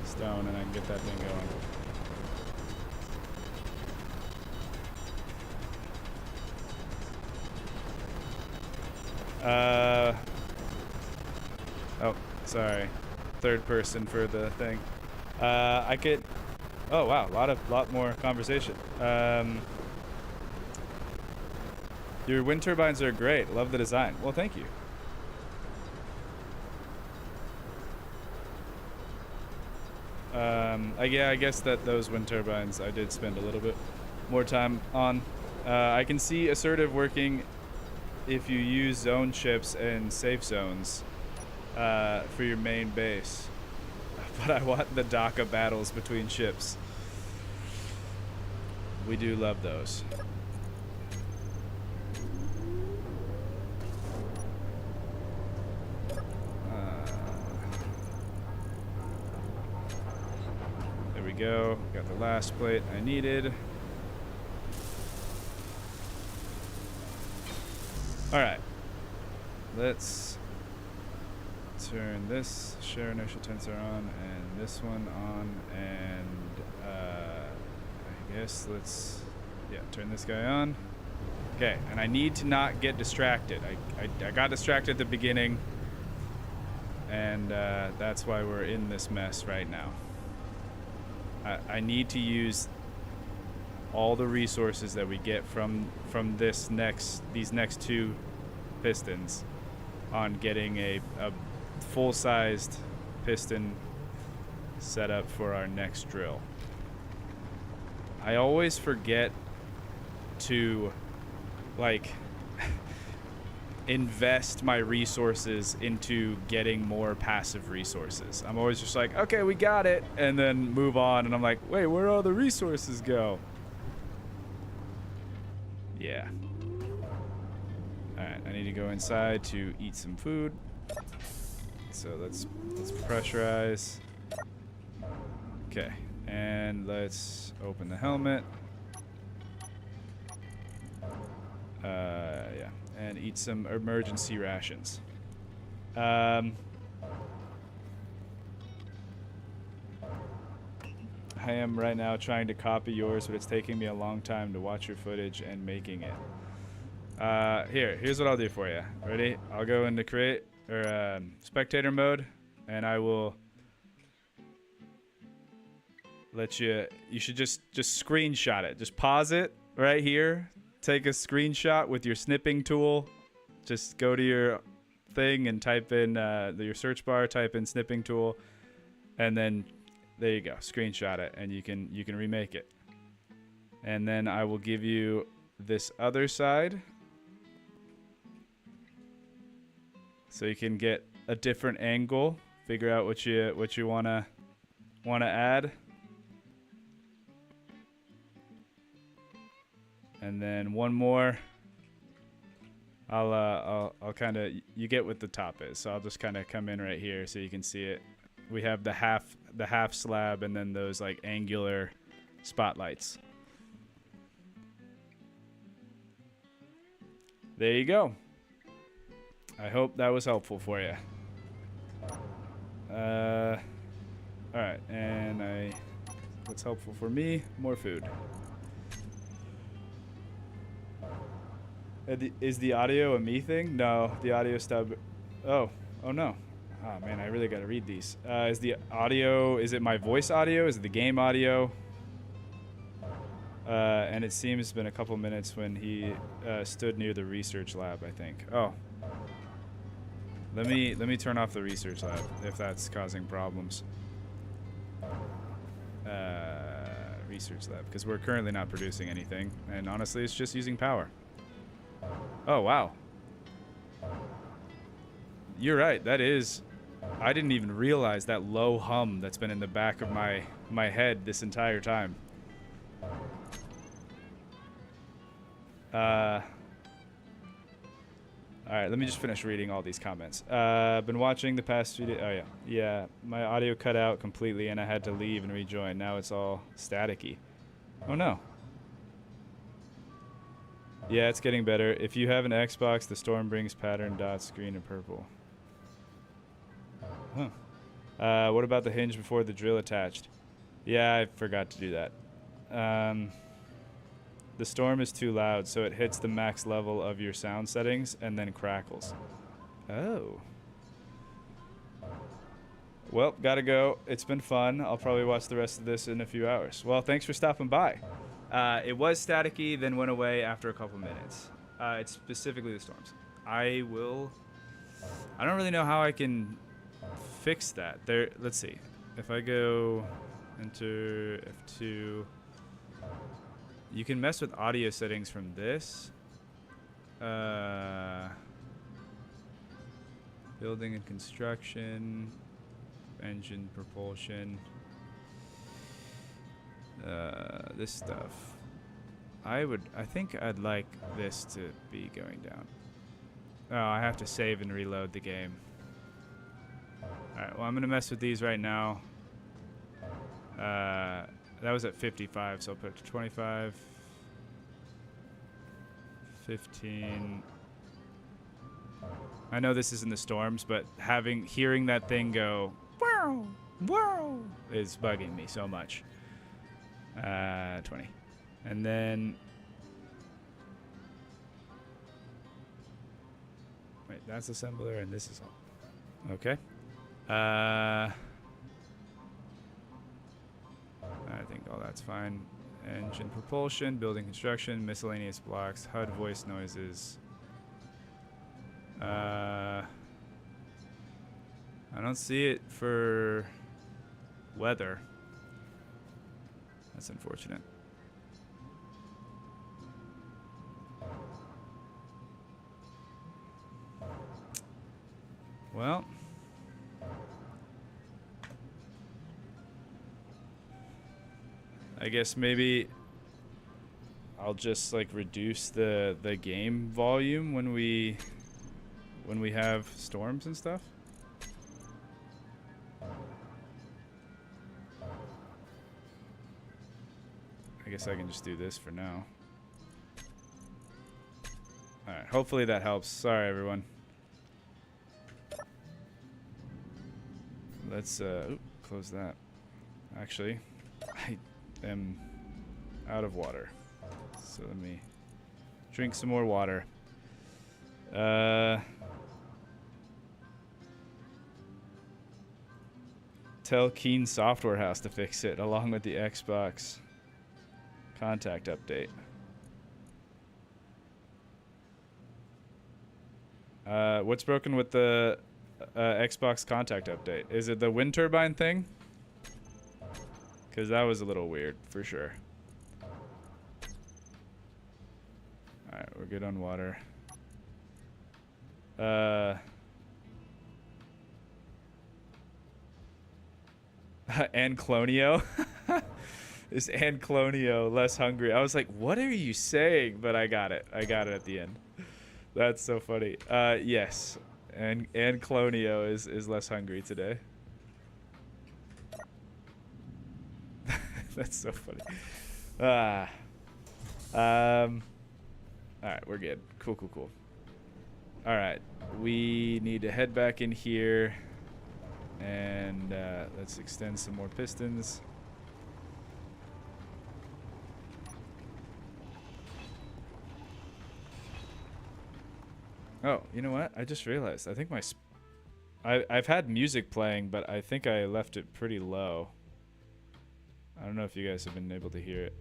stone and I can get that thing going. Oh, sorry. Third person for the thing. I could... Oh, wow. Lot more conversation. Your wind turbines are great. Love the design. Well, thank you. Yeah, I guess that those wind turbines I did spend a little bit more time on. I can see assertive working if you use zone ships and safe zones for your main base. But I want the DACA battles between ships. We do love those. There we go. Got the last plate I needed. Alright. Let's turn this share inertia tensor on and this one on, and I guess let's turn this guy on. Okay, and I need to not get distracted. I got distracted at the beginning, and that's why we're in this mess right now. I need to use all the resources that we get from these next 2 pistons on getting a full-sized piston set up for our next drill. I always forget to invest my resources into getting more passive resources. I'm always just like, okay, we got it, and then move on, and I'm like, wait, where all the resources go? Yeah. Alright, I need to go inside to eat some food. So let's pressurize. Okay, And let's open the helmet. Yeah, and eat some emergency rations. I am right now trying to copy yours, but it's taking me a long time to watch your footage and making it. Here's what I'll do for you. Ready? I'll go into spectator mode, and I will let you. You should just screenshot it. Just pause it right here. Take a screenshot with your snipping tool. Just go to your thing and type in your search bar. Type in snipping tool, and then there you go. Screenshot it, and you can remake it. And then I will give you this other side, so you can get a different angle. Figure out what you wanna add. And then one more. I'll kind of, you get what the top is, so I'll just kind of come in right here so you can see it. We have the half slab, and then those like angular spotlights. There you go. I hope that was helpful for you. All right, and what's helpful for me? More food. Is the audio a me thing? No, the audio stub. Oh no. Oh man, I really gotta read these. Is the audio? Is it my voice audio? Is it the game audio? And it seems it's been a couple minutes when he stood near the research lab, I think. Oh. Let me turn off the research lab if that's causing problems. Research lab, because we're currently not producing anything, and honestly, it's just using power. Oh wow. You're right. That is. I didn't even realize that low hum that's been in the back of my head this entire time. All right, let me just finish reading all these comments. Been watching the past few days. Oh yeah, my audio cut out completely, and I had to leave and rejoin. Now it's all staticky. Oh no. Yeah, it's getting better. If you have an Xbox, the storm brings pattern dots, green and purple. Huh. What about the hinge before the drill attached? Yeah, I forgot to do that. The storm is too loud, so it hits the max level of your sound settings and then crackles. Oh. Well, gotta go. It's been fun. I'll probably watch the rest of this in a few hours. Well, thanks for stopping by. It was staticky, then went away after a couple minutes. It's specifically the storms. I don't really know how I can fix that. Let's see. If I go enter F2, you can mess with audio settings from this. Building and construction, engine propulsion. This stuff. I think I'd like this to be going down. Oh, I have to save and reload the game. Alright, well I'm gonna mess with these right now. That was at 55, so I'll put it to 25. 15. I know this isn't the storms, but hearing that thing go wow, wow is bugging me so much. 20. And then wait, that's assembler and this is all. Okay. I think all that's fine. Engine propulsion, building construction, miscellaneous blocks, HUD voice noises. I don't see it for weather. That's unfortunate. Well, I guess maybe I'll just like reduce the game volume when we have storms and stuff. guess I can just do this for now. Alright, hopefully that helps. Sorry, everyone. Let's close that. Actually, I am out of water. So let me drink some more water. Tell Keen Software House to fix it, along with the Xbox contact update. What's broken with the Xbox contact update? Is it the wind turbine thing? Because that was a little weird, for sure. Alright, we're good on water. Anclonio? Is Anclonio less hungry? I was like, what are you saying? But I got it. I got it at the end. That's so funny. Yes. And Anclonio is less hungry today. That's so funny. Alright, we're good. Cool, cool, cool. Alright. We need to head back in here. And let's extend some more pistons. Oh, you know what? I just realized. I think my... I've had music playing, but I think I left it pretty low. I don't know if you guys have been able to hear it.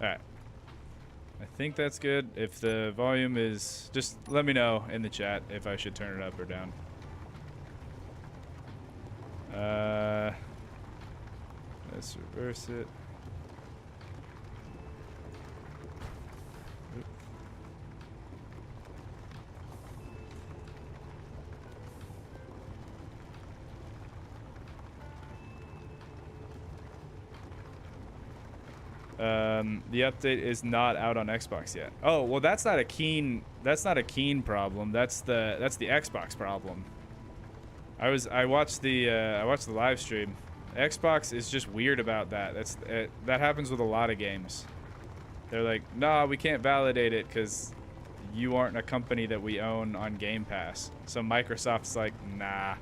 Alright. I think that's good. If the volume is... Just let me know in the chat if I should turn it up or down. Let's reverse it. The update is not out on Xbox yet. Oh, well, that's not a Keen problem. That's the Xbox problem. I watched the live stream. Xbox is just weird about that. That happens with a lot of games. They're like, nah, we can't validate it because you aren't a company that we own on Game Pass. So Microsoft's like, nah.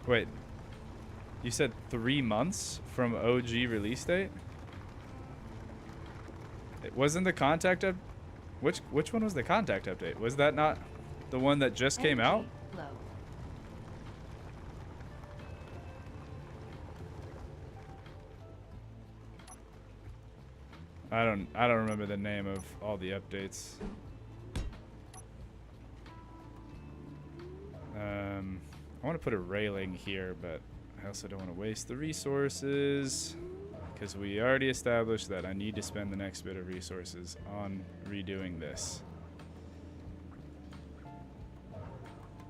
Wait, you said 3 months from OG release date? It wasn't the contact up? Which one was the contact update? Was that not the one that just came out? Low. I don't remember the name of all the updates. I want to put a railing here, but I also don't want to waste the resources because we already established that I need to spend the next bit of resources on redoing this.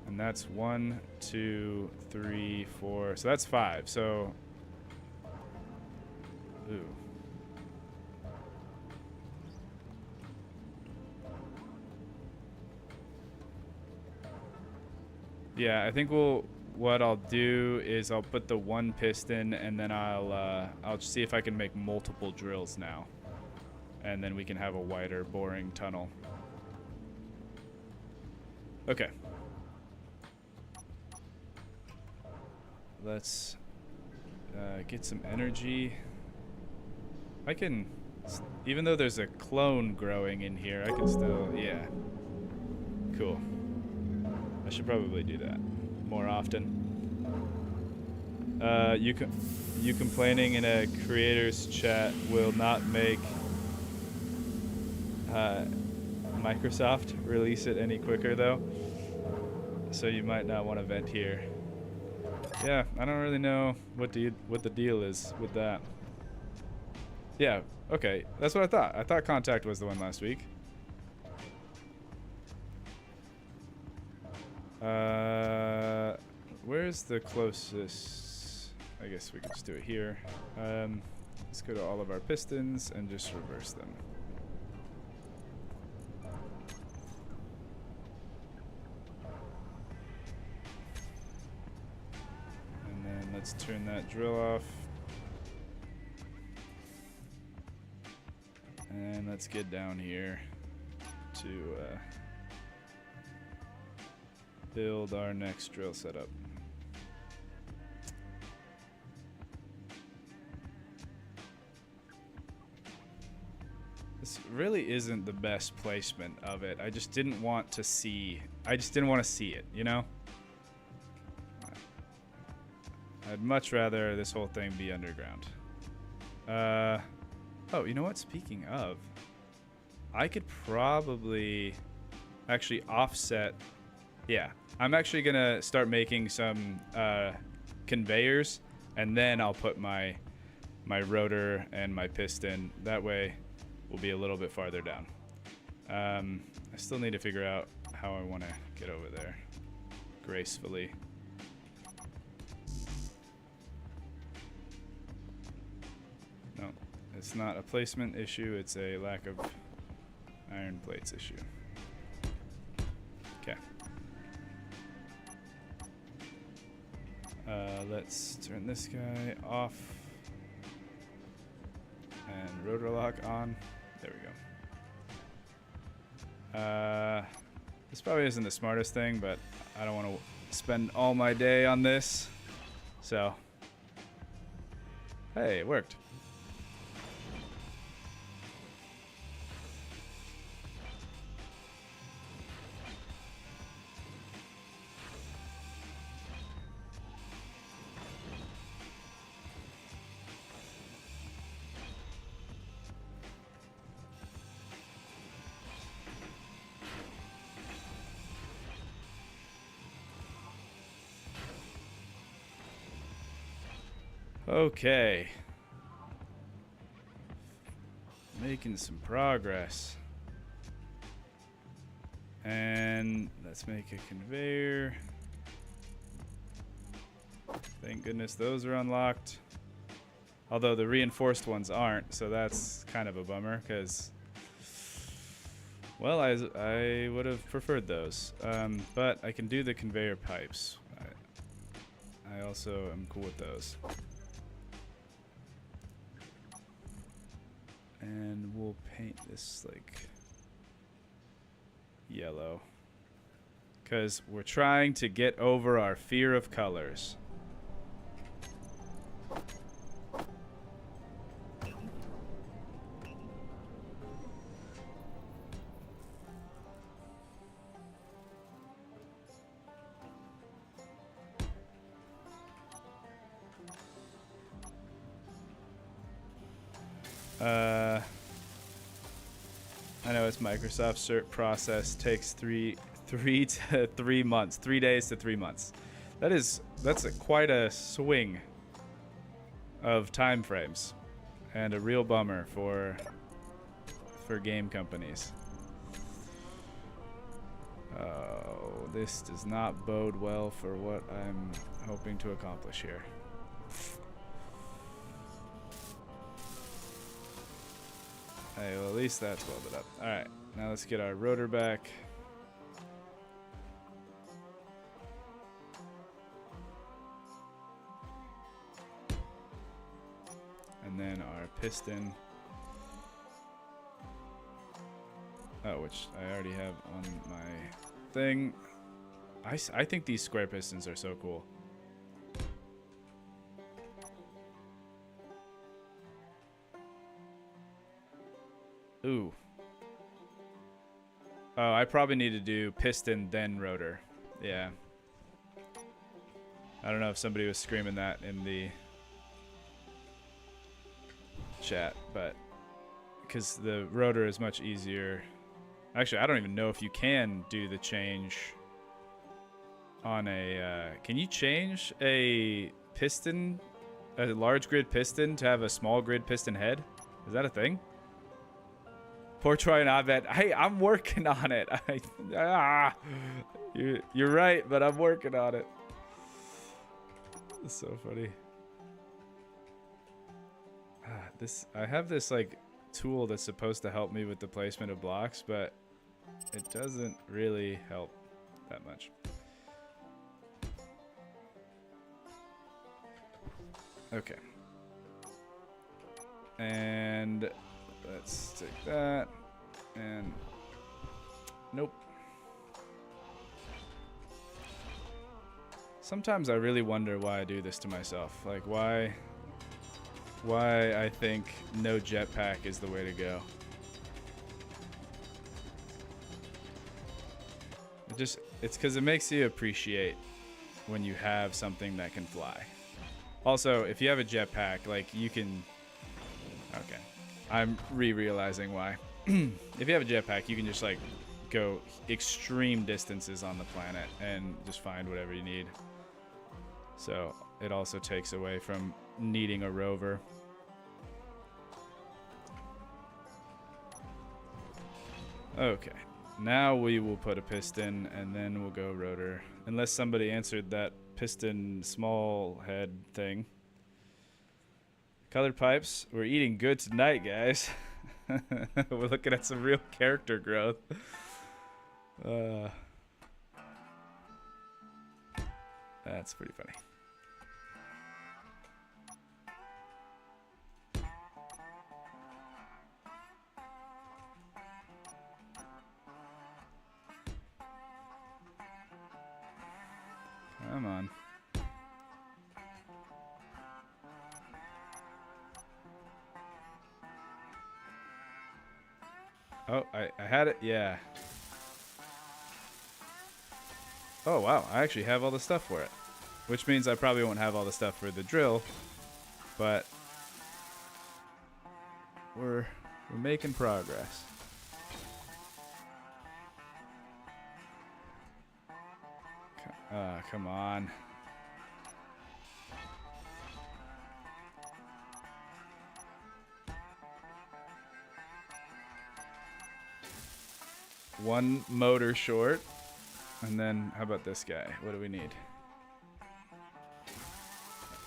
And that's 1, 2, 3, 4. So that's 5. So, ooh. Yeah, I think what I'll do is I'll put the one piston and then I'll see if I can make multiple drills now. And then we can have a wider boring tunnel. Okay. Let's get some energy. I can, even though there's a clone growing in here, I can still, yeah. Cool. I should probably do that more often. You complaining in a creator's chat will not make Microsoft release it any quicker though. So you might not want to vent here. Yeah, I don't really know what the deal is with that. Yeah, okay, that's what I thought. I thought Contact was the one last week. where's the closest? I guess we can just do it here. Let's go to all of our pistons and just reverse them. And then let's turn that drill off. And let's get down here to build our next drill setup. This really isn't the best placement of it. I just didn't want to see. I just didn't want to see it, you know? I'd much rather this whole thing be underground. Oh, you know what? Speaking of, I could probably actually offset. Yeah, I'm actually going to start making some conveyors, and then I'll put my rotor and my piston. That way we'll be a little bit farther down. I still need to figure out how I want to get over there gracefully. No, it's not a placement issue. It's a lack of iron plates issue. Okay. Let's turn this guy off and rotor lock on. There we go. This probably isn't the smartest thing, but I don't want to spend all my day on this. So, hey, it worked. Okay. Making some progress. And let's make a conveyor. Thank goodness those are unlocked. Although the reinforced ones aren't, so that's kind of a bummer because, well, I would have preferred those. But I can do the conveyor pipes. I also am cool with those. And we'll paint this like yellow because we're trying to get over our fear of colors. I know it's Microsoft cert process takes 3 to 3 months, 3 days to 3 months. That's quite a swing of time frames, and a real bummer for game companies. Oh, this does not bode well for what I'm hoping to accomplish here. Hey, well, at least that's welded up. Alright, now let's get our rotor back. And then our piston. Oh, which I already have on my thing. I think these square pistons are so cool. Ooh. Oh, I probably need to do piston then rotor. Yeah. I don't know if somebody was screaming that in the chat, but because the rotor is much easier. Actually, I don't even know if you can do the change on a... can you change a piston, a large grid piston, to have a small grid piston head? Is that a thing? Poor Troy and Abed. Hey, I'm working on it. You're right, but I'm working on it. It's so funny. I have this like tool that's supposed to help me with the placement of blocks, but it doesn't really help that much. Okay. And let's take that. And nope. Sometimes I really wonder why I do this to myself. Like why I think no jetpack is the way to go. It's because it makes you appreciate when you have something that can fly. Also, if you have a jetpack, like you can... Okay. I'm realizing why. If you have a jetpack, you can just like go extreme distances on the planet and just find whatever you need. So it also takes away from needing a rover. Okay. Now we will put a piston and then we'll go rotor. Unless somebody answered that piston small head thing. Colored pipes. We're eating good tonight, guys. We're looking at some real character growth. That's pretty funny. Come on. Oh, I had it. Yeah. Oh, wow. I actually have all the stuff for it. Which means I probably won't have all the stuff for the drill. But we're making progress. Come on. One motor short. And then, how about this guy? What do we need?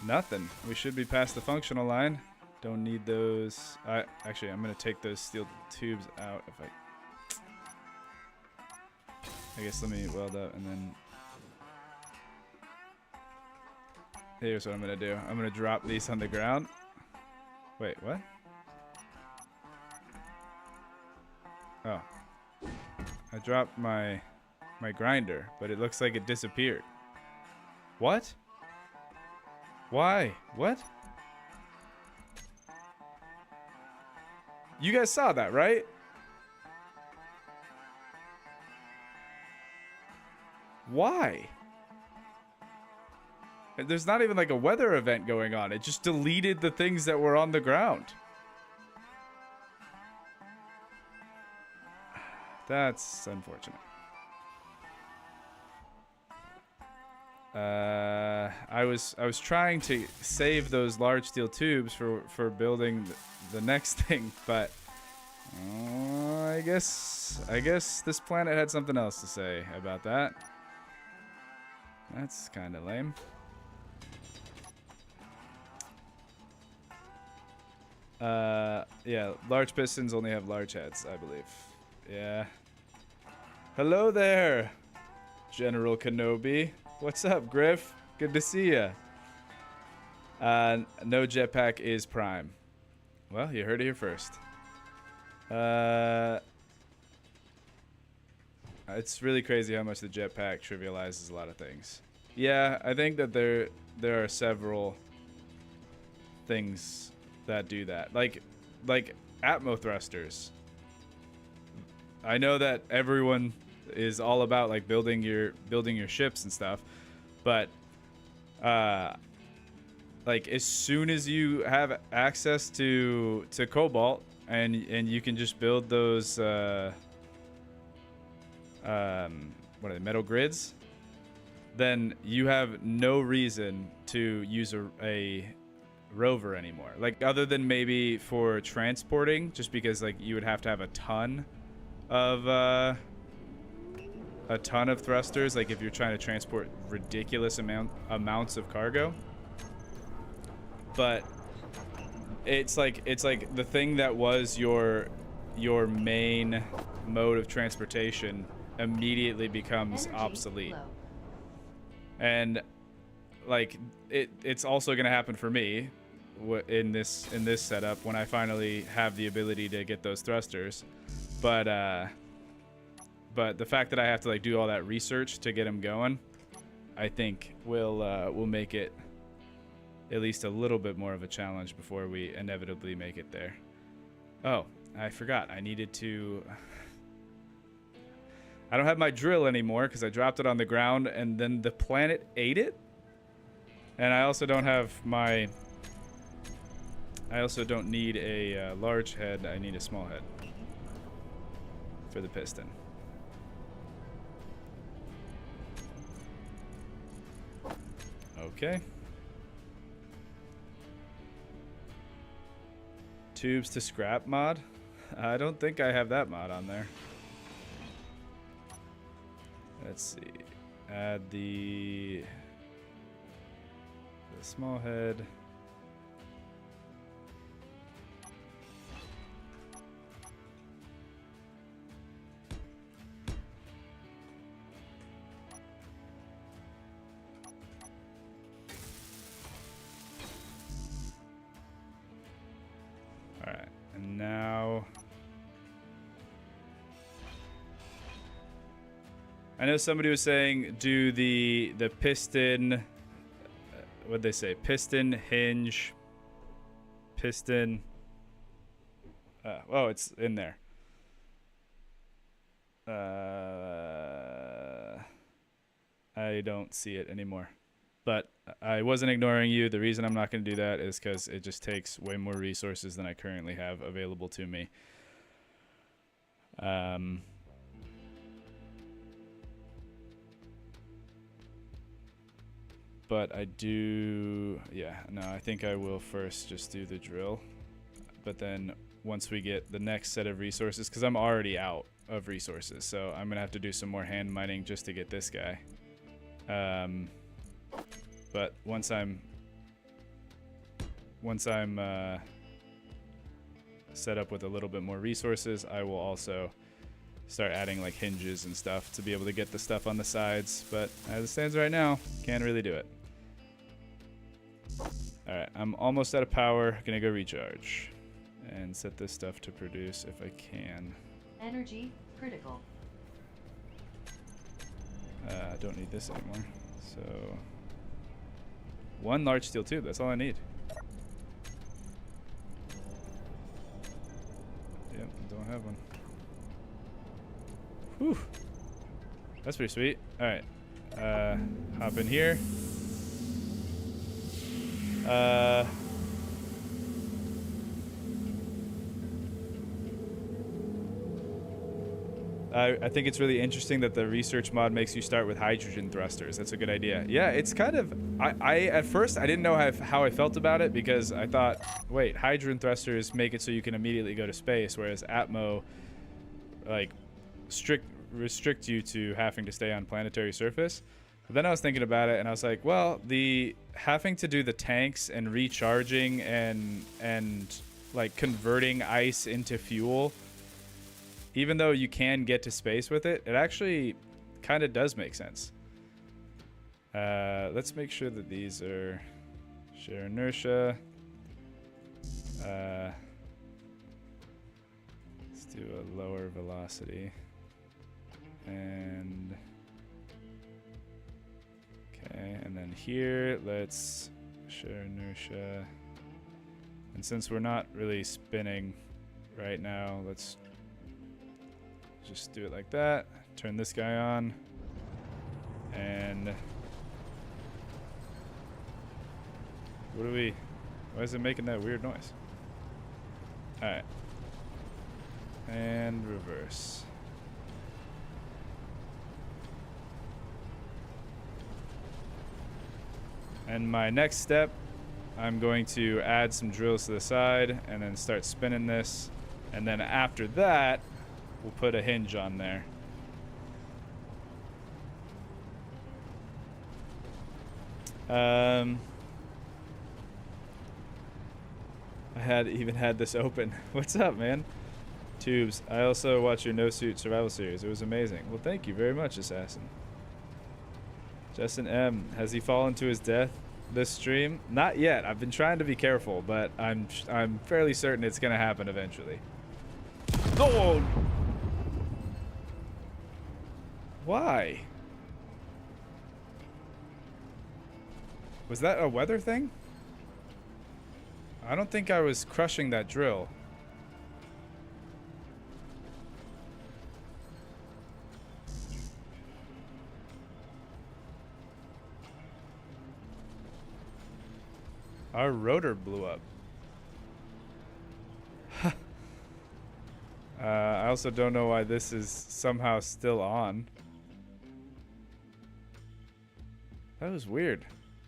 Nothing. We should be past the functional line. Don't need those. Actually, I'm going to take those steel tubes out if I guess let me weld up and then... Here's what I'm going to do. I'm going to drop these on the ground. Wait, what? Oh. I dropped my grinder, but it looks like it disappeared. What? Why? What? You guys saw that, right? Why? There's not even like a weather event going on. It just deleted the things that were on the ground. That's unfortunate. I was trying to save those large steel tubes for building the next thing, but I guess this planet had something else to say about that. That's kind of lame. Yeah, large pistons only have large heads, I believe. Yeah. Hello there, General Kenobi. What's up, Griff? Good to see ya. No jetpack is prime. Well, you heard it here first. It's really crazy how much the jetpack trivializes a lot of things. Yeah, I think that there are several things that do that. Like Atmo thrusters. I know that everyone is all about like building your ships and stuff, but like as soon as you have access to cobalt and you can just build those what are they, metal grids, then you have no reason to use a rover anymore, like other than maybe for transporting, just because like you would have to have a ton of thrusters, like if you're trying to transport ridiculous amounts of cargo. but it's like the thing that was your main mode of transportation immediately becomes Energy obsolete. flow. And like it's also going to happen for me in this setup when I finally have the ability to get those thrusters. But the fact that I have to like do all that research to get them going, I think will make it at least a little bit more of a challenge before we inevitably make it there. Oh, I forgot. I needed to... I don't have my drill anymore because I dropped it on the ground and then the planet ate it. And I also don't have my... I also don't need a large head. I need a small head for the piston. Okay. Tubes to scrap mod? I don't think I have that mod on there. Let's see. Add the small head. Alright, and now I know somebody was saying do the piston, what'd they say? Piston, hinge, piston. Oh, it's in there. I don't see it anymore. But I wasn't ignoring you. The reason I'm not going to do that is because it just takes way more resources than I currently have available to me. But I do... Yeah, no, I think I will first just do the drill. But then once we get the next set of resources, because I'm already out of resources, so I'm going to have to do some more hand mining just to get this guy. But once I'm set up with a little bit more resources, I will also start adding like hinges and stuff to be able to get the stuff on the sides. But as it stands right now, can't really do it. All right, I'm almost out of power. Gonna go recharge and set this stuff to produce if I can. Energy critical. I don't need this anymore. So one large steel tube, that's all I need. Yep, don't have one. Whew. That's pretty sweet. Alright. Hop in here. I think it's really interesting that the research mod makes you start with hydrogen thrusters. That's a good idea. Yeah, it's kind of... I at first, I didn't know how I felt about it because I thought, wait, hydrogen thrusters make it so you can immediately go to space, whereas Atmo, like, restrict you to having to stay on planetary surface. But then I was thinking about it, and I was like, well, the having to do the tanks and recharging and like, converting ice into fuel... Even though you can get to space with it, it actually kind of does make sense. Let's make sure that these are share inertia. Let's do a lower velocity. And okay, and then here, let's share inertia. And since we're not really spinning right now, let's just do it like that. Turn this guy on. And why is it making that weird noise? Alright. And reverse. And my next step, I'm going to add some drills to the side and then start spinning this. And then after that, we'll put a hinge on there. I even had this open. What's up, man? Tubes. I also watched your No Suit Survival Series. It was amazing. Well, thank you very much, Assassin. Justin M. Has he fallen to his death this stream? Not yet. I've been trying to be careful, but I'm fairly certain it's gonna happen eventually. Oh! Why? Was that a weather thing? I don't think I was crushing that drill. Our rotor blew up. I also don't know why this is somehow still on. That was weird.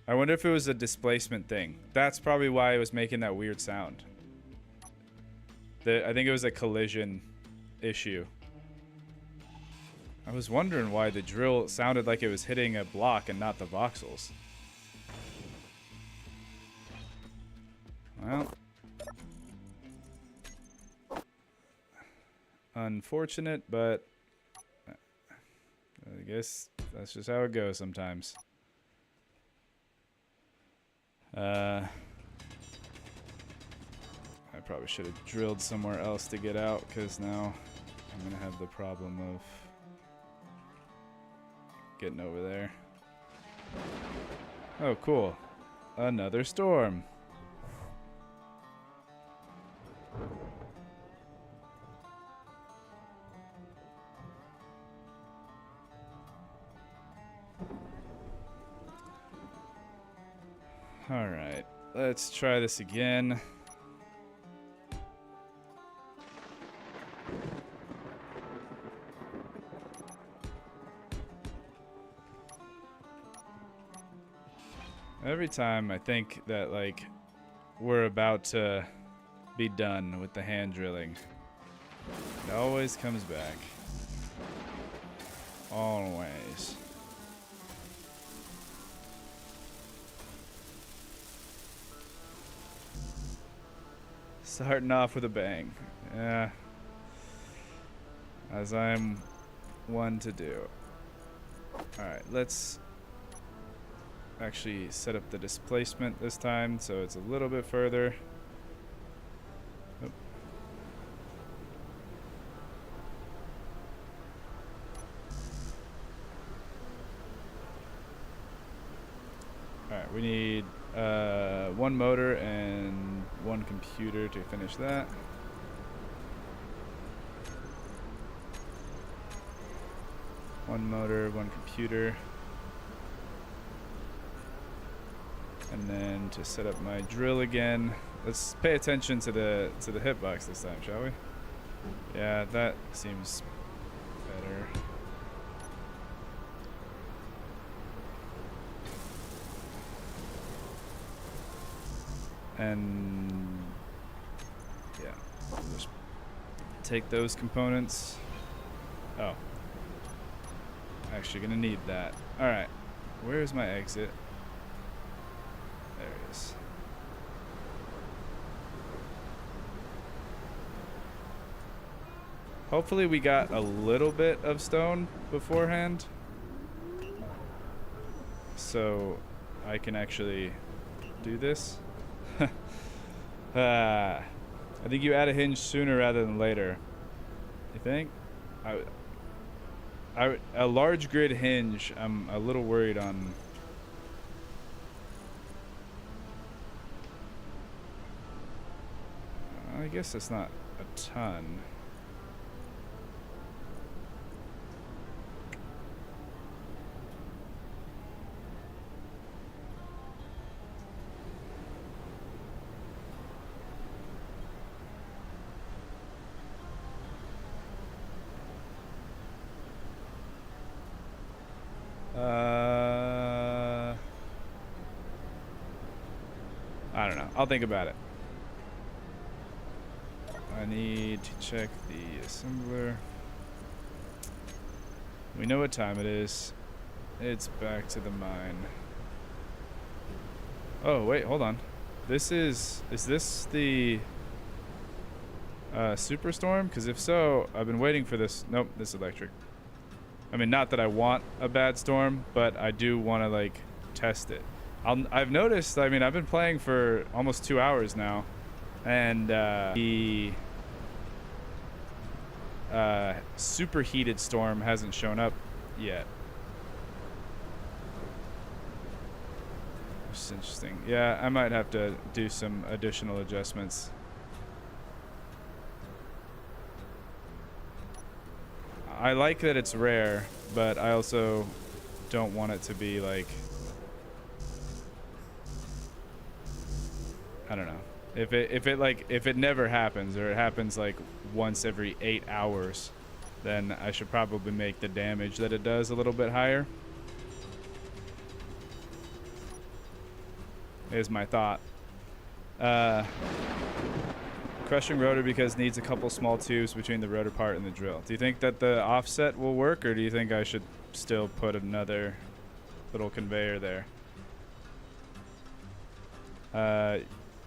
I wonder if it was a displacement thing. That's probably why it was making that weird sound. I think it was a collision issue. I was wondering why the drill sounded like it was hitting a block and not the voxels. Well, unfortunate, but I guess that's just how it goes sometimes. I probably should have drilled somewhere else to get out, because now I'm gonna have the problem of getting over there. Oh, cool. Another storm. All right, let's try this again. Every time I think that, like, we're about to be done with the hand drilling, it always comes back. Always. Starting off with a bang. Yeah. As I'm one to do. Alright, let's actually set up the displacement this time so it's a little bit further. Oop. Alright, we need one motor and one computer to finish that. One motor, one computer. And then to set up my drill again, let's pay attention to the hitbox this time, shall we? Yeah, that seems better. And yeah, I'll just take those components. Oh, actually gonna need that. All right, where's my exit? There it is. Hopefully we got a little bit of stone beforehand, so I can actually do this. I think you add a hinge sooner rather than later. You think? A large grid hinge, I'm a little worried on. I guess it's not a ton. I don't know. I'll think about it. I need to check the assembler. We know what time it is. It's back to the mine. Oh, wait, hold on. This is this the superstorm? Because if so, I've been waiting for this. Nope, this electric. I mean, not that I want a bad storm, but I do want to like test it. I've noticed, I mean, I've been playing for almost 2 hours now, and the superheated storm hasn't shown up yet. Which is interesting. Yeah, I might have to do some additional adjustments. I like that it's rare, but I also don't want it to be like, I don't know. If it never happens, or it happens like once every 8 hours, then I should probably make the damage that it does a little bit higher. Is my thought. Crushing rotor because needs a couple small tubes between the rotor part and the drill. Do you think that the offset will work, or do you think I should still put another little conveyor there?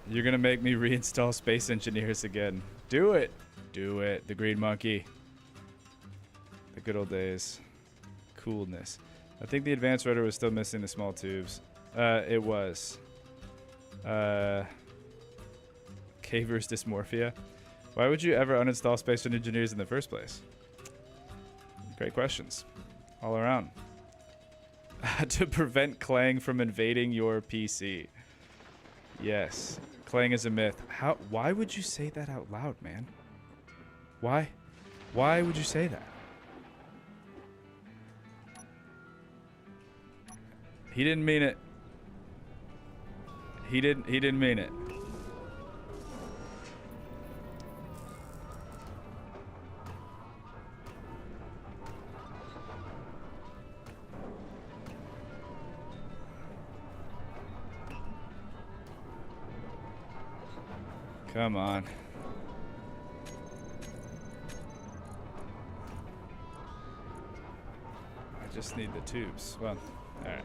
You're gonna make me reinstall Space Engineers again. Do it! Do it. The Green Monkey. The good old days. Coolness. I think the advanced rotor was still missing the small tubes. It was. Caver's dysmorphia. Why would you ever uninstall Space Engineers in the first place? Great questions. All around. To prevent Clang from invading your PC. Yes. Clang is a myth. Why would you say that out loud, man? Why? Why would you say that? He didn't mean it. He didn't mean it. Come on. I just need the tubes. Well, all right.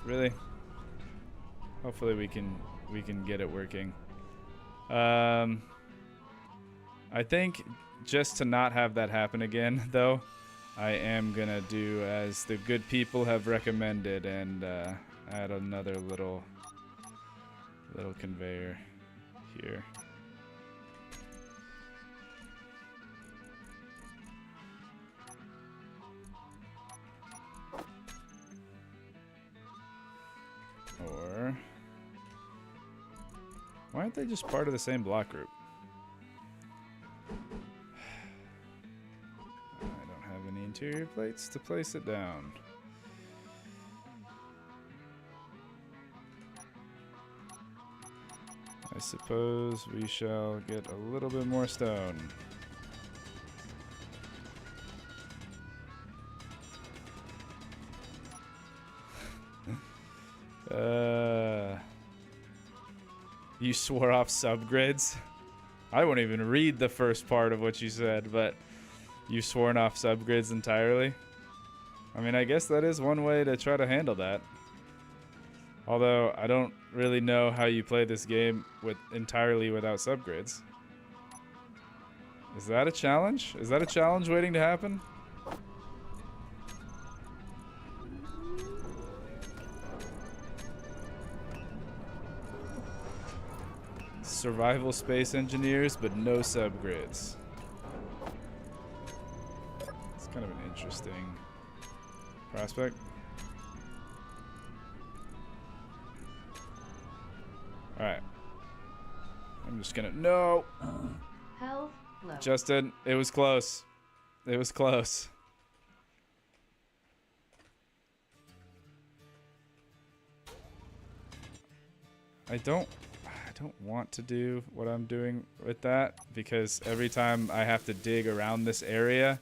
Really? Hopefully we can get it working. I think just to not have that happen again, though, I am gonna do as the good people have recommended and add another little conveyor here. Or why aren't they just part of the same block group? I don't have any interior plates to place it down. I suppose we shall get a little bit more stone. You swore off subgrids? I won't even read the first part of what you said, but you've sworn off subgrids entirely? I mean, I guess that is one way to try to handle that. Although, I don't really know how you play this game entirely without subgrids. Is that a challenge? Is that a challenge waiting to happen? Survival Space Engineers, but no subgrids. It's kind of an interesting prospect. Alright. I'm just gonna... No! Health low. Justin, it was close. It was close. I don't want to do what I'm doing with that, because every time I have to dig around this area,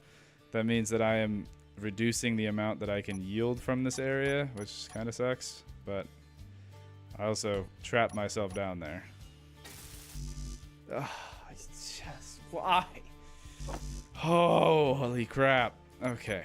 that means that I am reducing the amount that I can yield from this area, which kind of sucks, but I also trap myself down there. Ugh, it's just... Why? Oh, holy crap. Okay.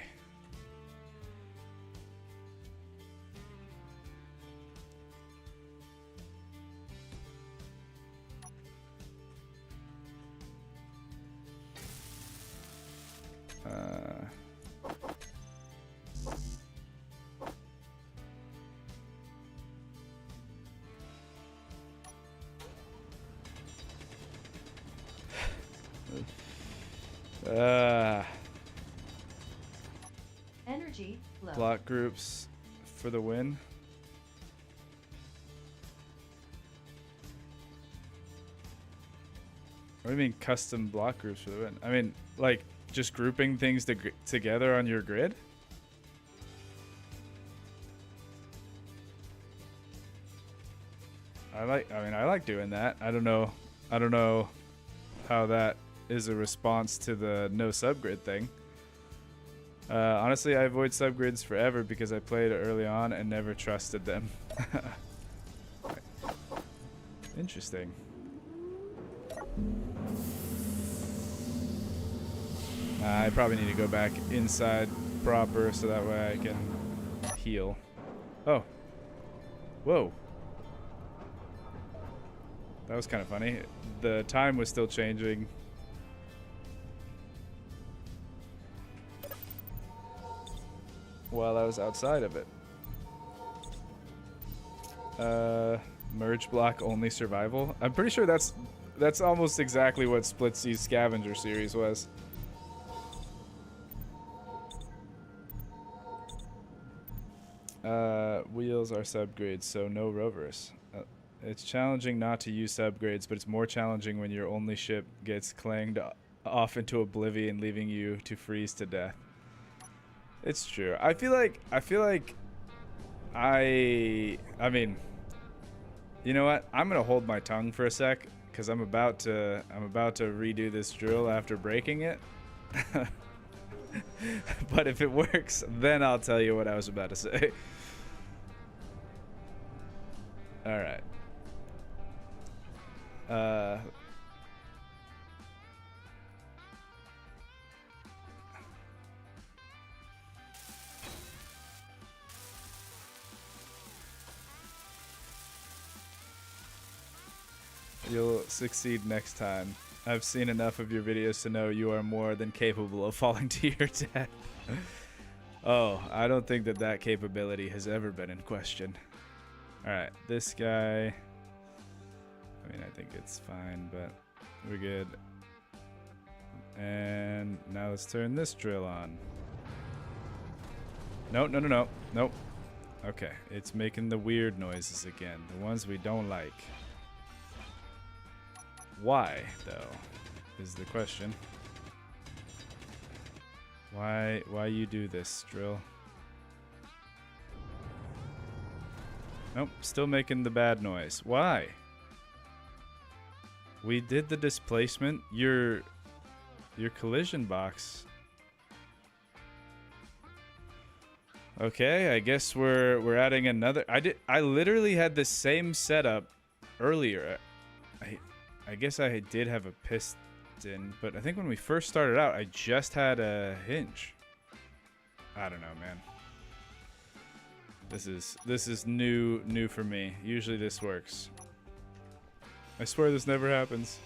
Energy flow. Block groups for the win. What do you mean custom block groups for the win? I mean, like just grouping things together on your grid? I like doing that. I don't know how that is a response to the no subgrid thing. Honestly, I avoid subgrids forever because I played early on and never trusted them. Interesting. I probably need to go back inside proper so that way I can heal. Oh. Whoa. That was kind of funny. The time was still changing. While I was outside of it. Merge block only survival. I'm pretty sure that's almost exactly what Splitsy's scavenger series was. Wheels are subgrades, so no rovers. It's challenging not to use subgrades, but it's more challenging when your only ship gets clanged off into oblivion, leaving you to freeze to death. It's true. I feel like I mean, you know what? I'm gonna hold my tongue for a sec because I'm about to redo this drill after breaking it. But if it works, then I'll tell you what I was about to say. All right. You'll succeed next time. I've seen enough of your videos to know you are more than capable of falling to your death. Oh, I don't think that capability has ever been in question. Alright, this guy... I mean, I think it's fine, but we're good. And now let's turn this drill on. No. Nope. Okay, it's making the weird noises again. The ones we don't like. Why, though, is the question. Why you do this, drill? Nope, still making the bad noise. Why? We did the displacement. Your collision box. Okay, I guess we're adding another. I literally had the same setup earlier. I guess I did have a piston, but I think when we first started out, I just had a hinge. I don't know, man. This is new for me. Usually this works. I swear this never happens.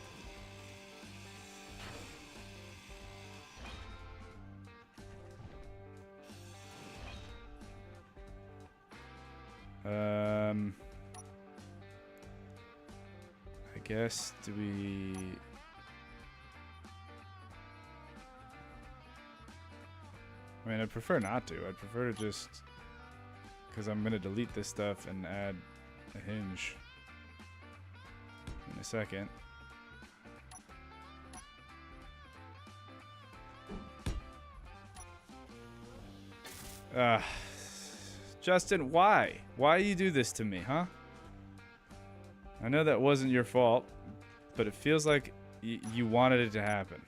I guess, do we... I mean, I'd prefer not to. I'd prefer to just... Because I'm going to delete this stuff and add a hinge in a second. Justin, why? Why you do this to me, huh? I know that wasn't your fault, but it feels like you wanted it to happen.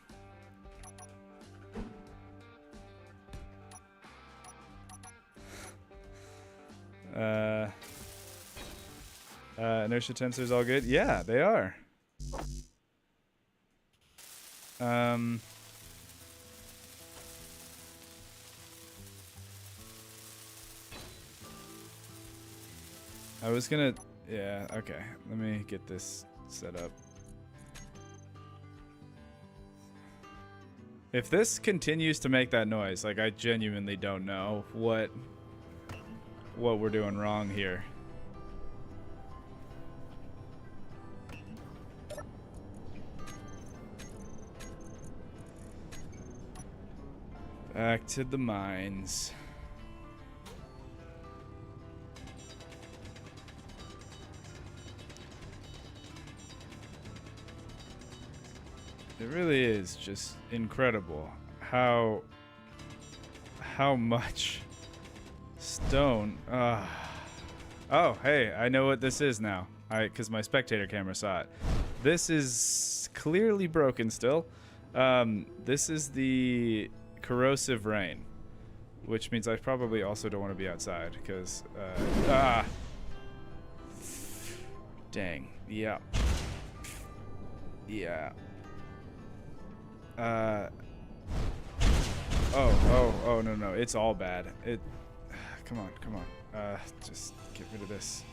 Inertia tensors all good? Yeah, they are. I was gonna, yeah, okay. Let me get this set up. If this continues to make that noise, like I genuinely don't know what we're doing wrong here. Back to the mines. It really is just incredible how much stone. Oh, hey, I know what this is now. Because my spectator camera saw it. This is clearly broken still. This is the corrosive rain, which means I probably also don't want to be outside because dang, yeah. Oh no, it's all bad. Come on, just get rid of this.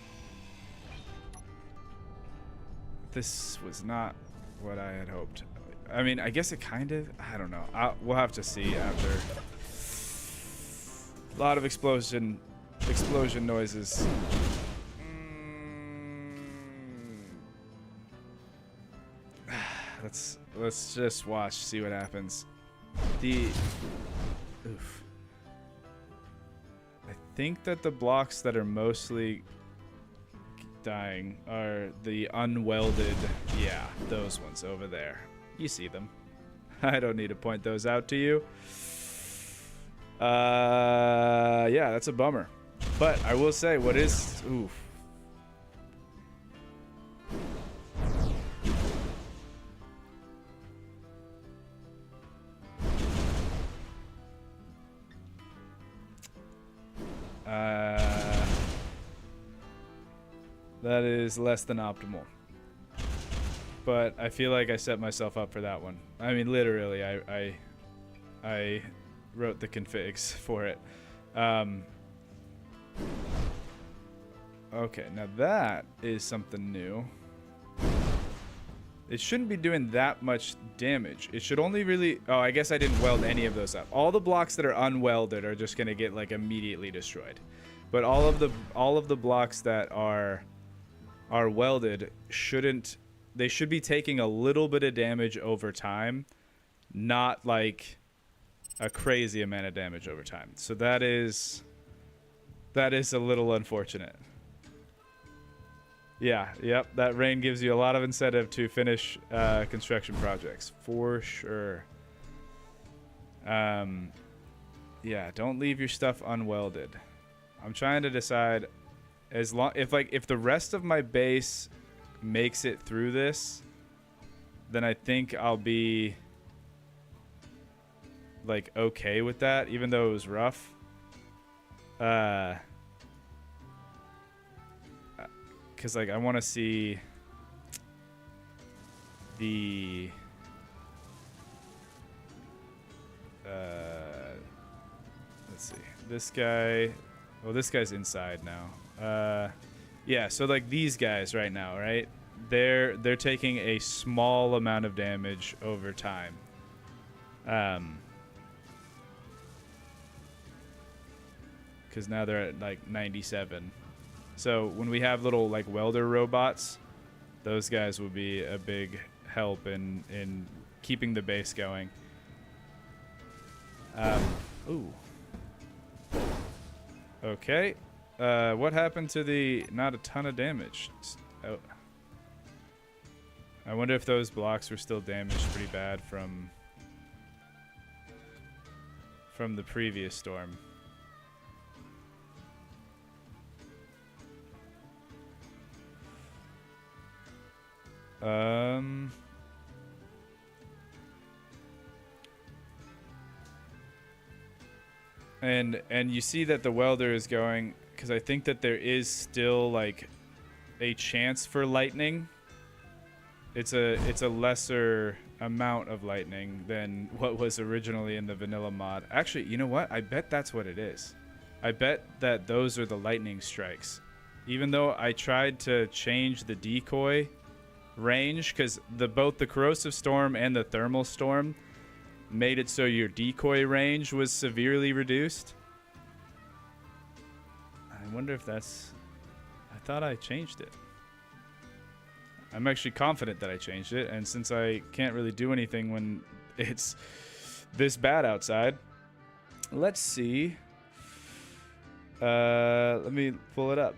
This was not what I had hoped. I mean, I guess it kind of, I don't know. We'll have to see after. A lot of explosion noises. Let's just watch, see what happens. Oof. I think that the blocks that are mostly dying are the unwelded, yeah, those ones over there. You see them. I don't need to point those out to you. Yeah, that's a bummer. But I will say, what is, oof. That is less than optimal. But I feel like I set myself up for that one. I mean, literally, I wrote the configs for it. Okay, now that is something new. It shouldn't be doing that much damage. It should only really... Oh, I guess I didn't weld any of those up. All the blocks that are unwelded are just going to get, like, immediately destroyed. But all of the blocks that are welded shouldn't... They should be taking a little bit of damage over time, not like a crazy amount of damage over time. So that is a little unfortunate. Yeah, yep, that rain gives you a lot of incentive to finish construction projects, for sure. Yeah, don't leave your stuff unwelded. I'm trying to decide, if the rest of my base makes it through this, then I think I'll be like okay with that, even though it was rough. Because like I want to see the let's see, this guy. Well, this guy's inside now. Yeah, so like these guys right now, right? They're taking a small amount of damage over time. Because now they're at like 97. So when we have little like welder robots, those guys will be a big help in keeping the base going. Ooh. Okay. What happened to the not a ton of damage? Oh. I wonder if those blocks were still damaged pretty bad from the previous storm. And you see that the welder is going, because I think that there is still like a chance for lightning. It's a lesser amount of lightning than what was originally in the vanilla mod. Actually, you know what? I bet that's what it is. I bet that those are the lightning strikes. even though I tried to change the decoy range, because both the Corrosive Storm and the Thermal Storm made it so your decoy range was severely reduced. I wonder if that's... I thought I changed it. I'm actually confident that I changed it, and since I can't really do anything when it's this bad outside, let's see. Let me pull it up.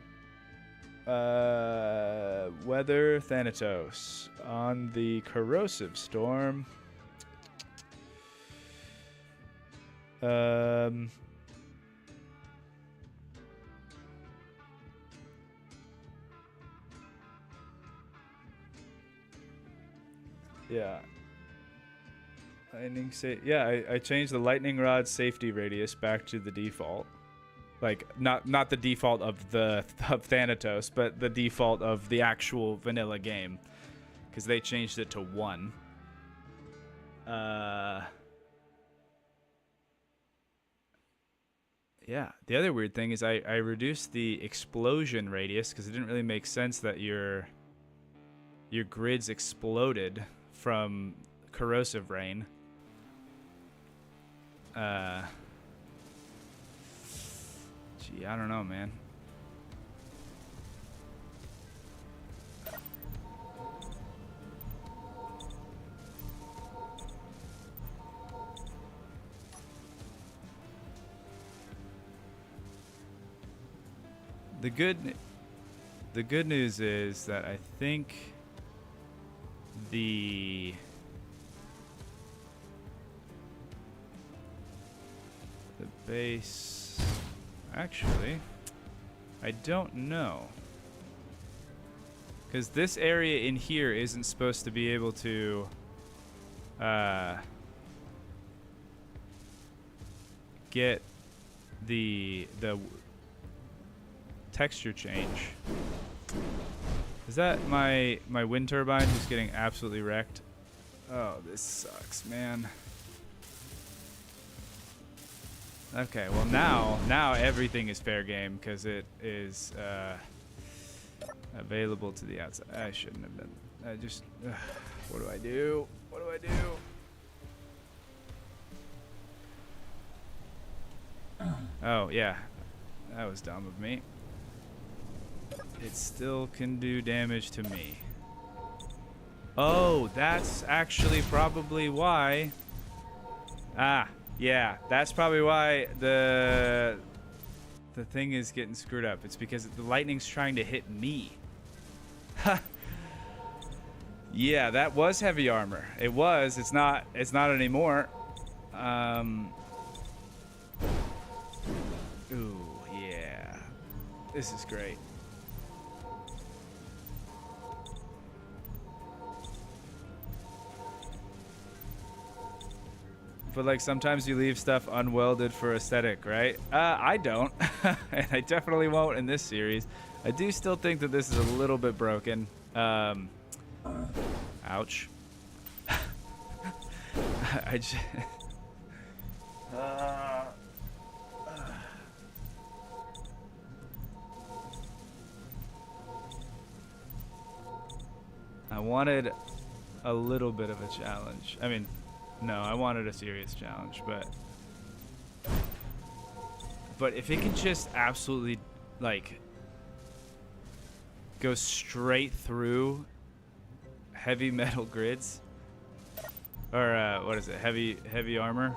Weather Thanatos on the Corrosive Storm. Yeah. Lightning I changed the lightning rod safety radius back to the default. Like not the default of Thanatos, but the default of the actual vanilla game, because they changed it to 1. Yeah. The other weird thing is I reduced the explosion radius because it didn't really make sense that your grids exploded from corrosive rain. Gee, I don't know, man. The good news is that I think the base, actually, I don't know, because this area in here isn't supposed to be able to get the texture change. Is that my wind turbine just getting absolutely wrecked? Oh, this sucks, man. Okay, well now everything is fair game because it is available to the outside. I shouldn't have been. I just what do I do? What do I do? Oh yeah, that was dumb of me. It still can do damage to me. Oh, that's actually probably why. Ah, yeah, that's probably why the thing is getting screwed up. It's because the lightning's trying to hit me. Ha. Yeah, that was heavy armor. It was. It's not anymore. Ooh, yeah. This is great. But like sometimes you leave stuff unwelded for aesthetic, right? I don't, and I definitely won't in this series. I do still think that this is a little bit broken. Ouch. I just. I wanted a little bit of a challenge. I mean. No, I wanted a serious challenge, but if it can just absolutely like go straight through heavy metal grids, or what is it, heavy armor,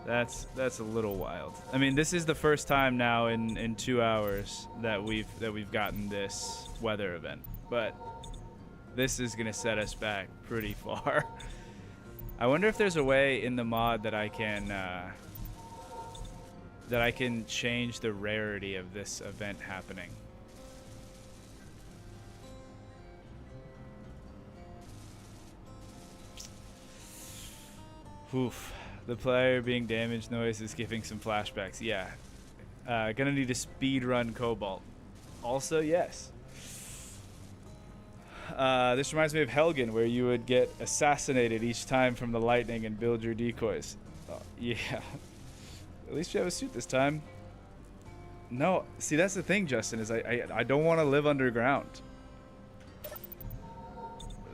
that's a little wild. I mean, this is the first time now in 2 hours that we've gotten this weather event, but this is gonna set us back pretty far. I wonder if there's a way in the mod that I can change the rarity of this event happening. Oof. The player being damaged noise is giving some flashbacks. Yeah. Gonna need a speed run Cobalt. Also, yes. This reminds me of Helgen, where you would get assassinated each time from the lightning and build your decoys. Yeah. At least you have a suit this time. No, see, that's the thing, Justin, is I don't want to live underground.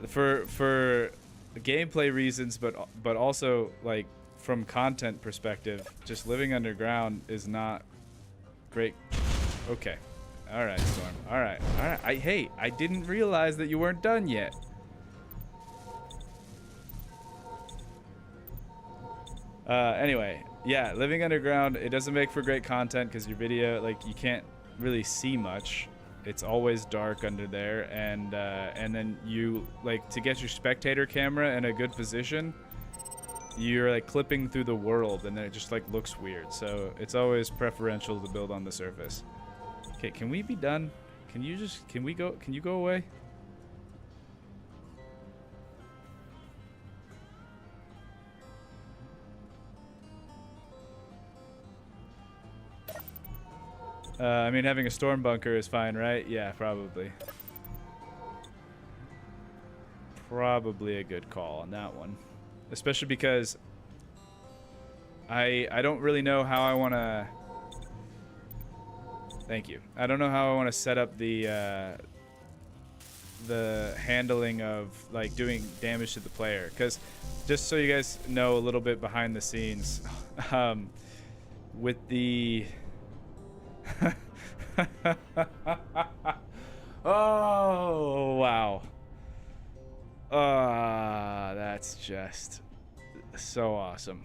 For gameplay reasons, but also like from content perspective, just living underground is not great. Okay. All right, Storm. All right. Hey, I didn't realize that you weren't done yet. Anyway, yeah, living underground, it doesn't make for great content because your video, like, you can't really see much. It's always dark under there, and then you, like, to get your spectator camera in a good position, you're like clipping through the world, and then it just like looks weird. So it's always preferential to build on the surface. Okay, can we be done? Can you go away? I mean, having a storm bunker is fine, right? Yeah, probably. Probably a good call on that one. Especially because I don't really know how I want to... Thank you. I don't know how I want to set up the handling of like doing damage to the player, because just so you guys know a little bit behind the scenes, with the oh wow, that's just so awesome.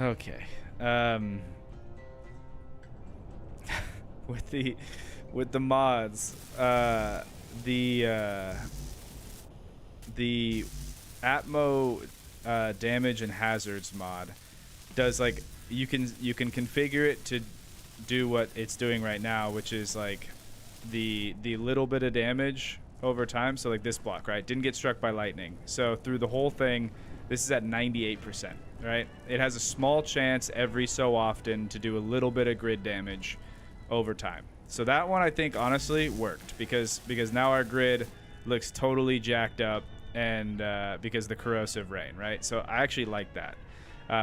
Okay. With the mods, the Atmo damage and hazards mod does, like, you can configure it to do what it's doing right now, which is like the little bit of damage over time. So like this block, right, didn't get struck by lightning, so through the whole thing this is at 98%, right? It has a small chance every so often to do a little bit of grid damage over time. So that one I think honestly worked because now our grid looks totally jacked up, and because the corrosive rain, right? So I actually like that.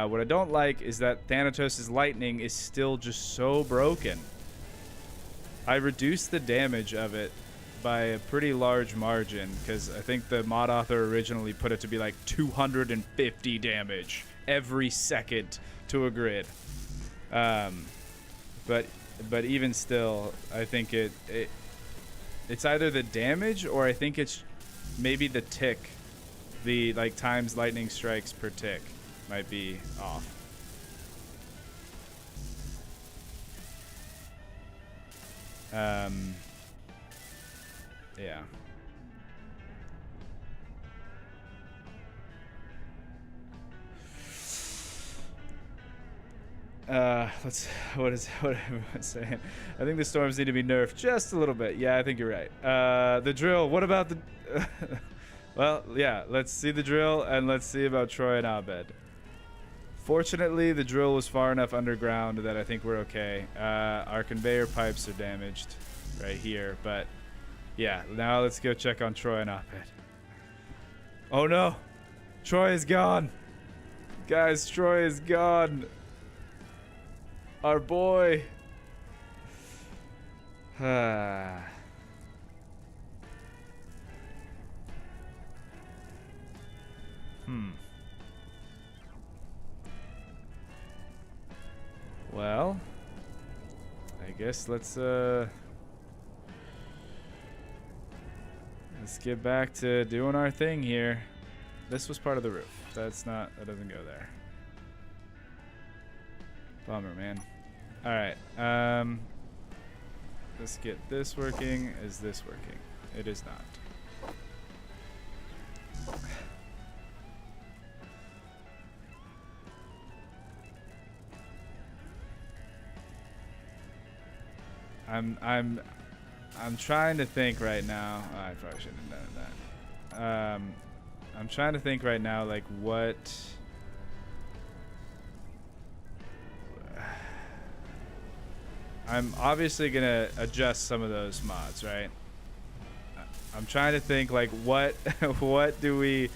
What I don't like is that Thanatos' lightning is still just so broken. I reduced the damage of it by a pretty large margin because I think the mod author originally put it to be like 250 damage every second to a grid. But even still, I think it's either the damage or I think it's maybe the tick, the like times lightning strikes per tick might be off. Yeah. What everyone's saying? I think the storms need to be nerfed just a little bit. Yeah, I think you're right. The drill, what about the... Well, yeah, let's see the drill, and let's see about Troy and Abed. Fortunately, the drill was far enough underground that I think we're okay. Our conveyor pipes are damaged right here, but yeah, now let's go check on Troy and Abed. Oh no! Troy is gone! Guys, Troy is gone! Our boy! Well, I guess let's get back to doing our thing here. This was part of the roof. That doesn't go there. Bummer, man. All right. Let's get this working. Is this working? It is not. I'm trying to think right now. Oh, I probably shouldn't have done that. I'm trying to think right now, like what. I'm obviously gonna adjust some of those mods, right? I'm trying to think like what what do we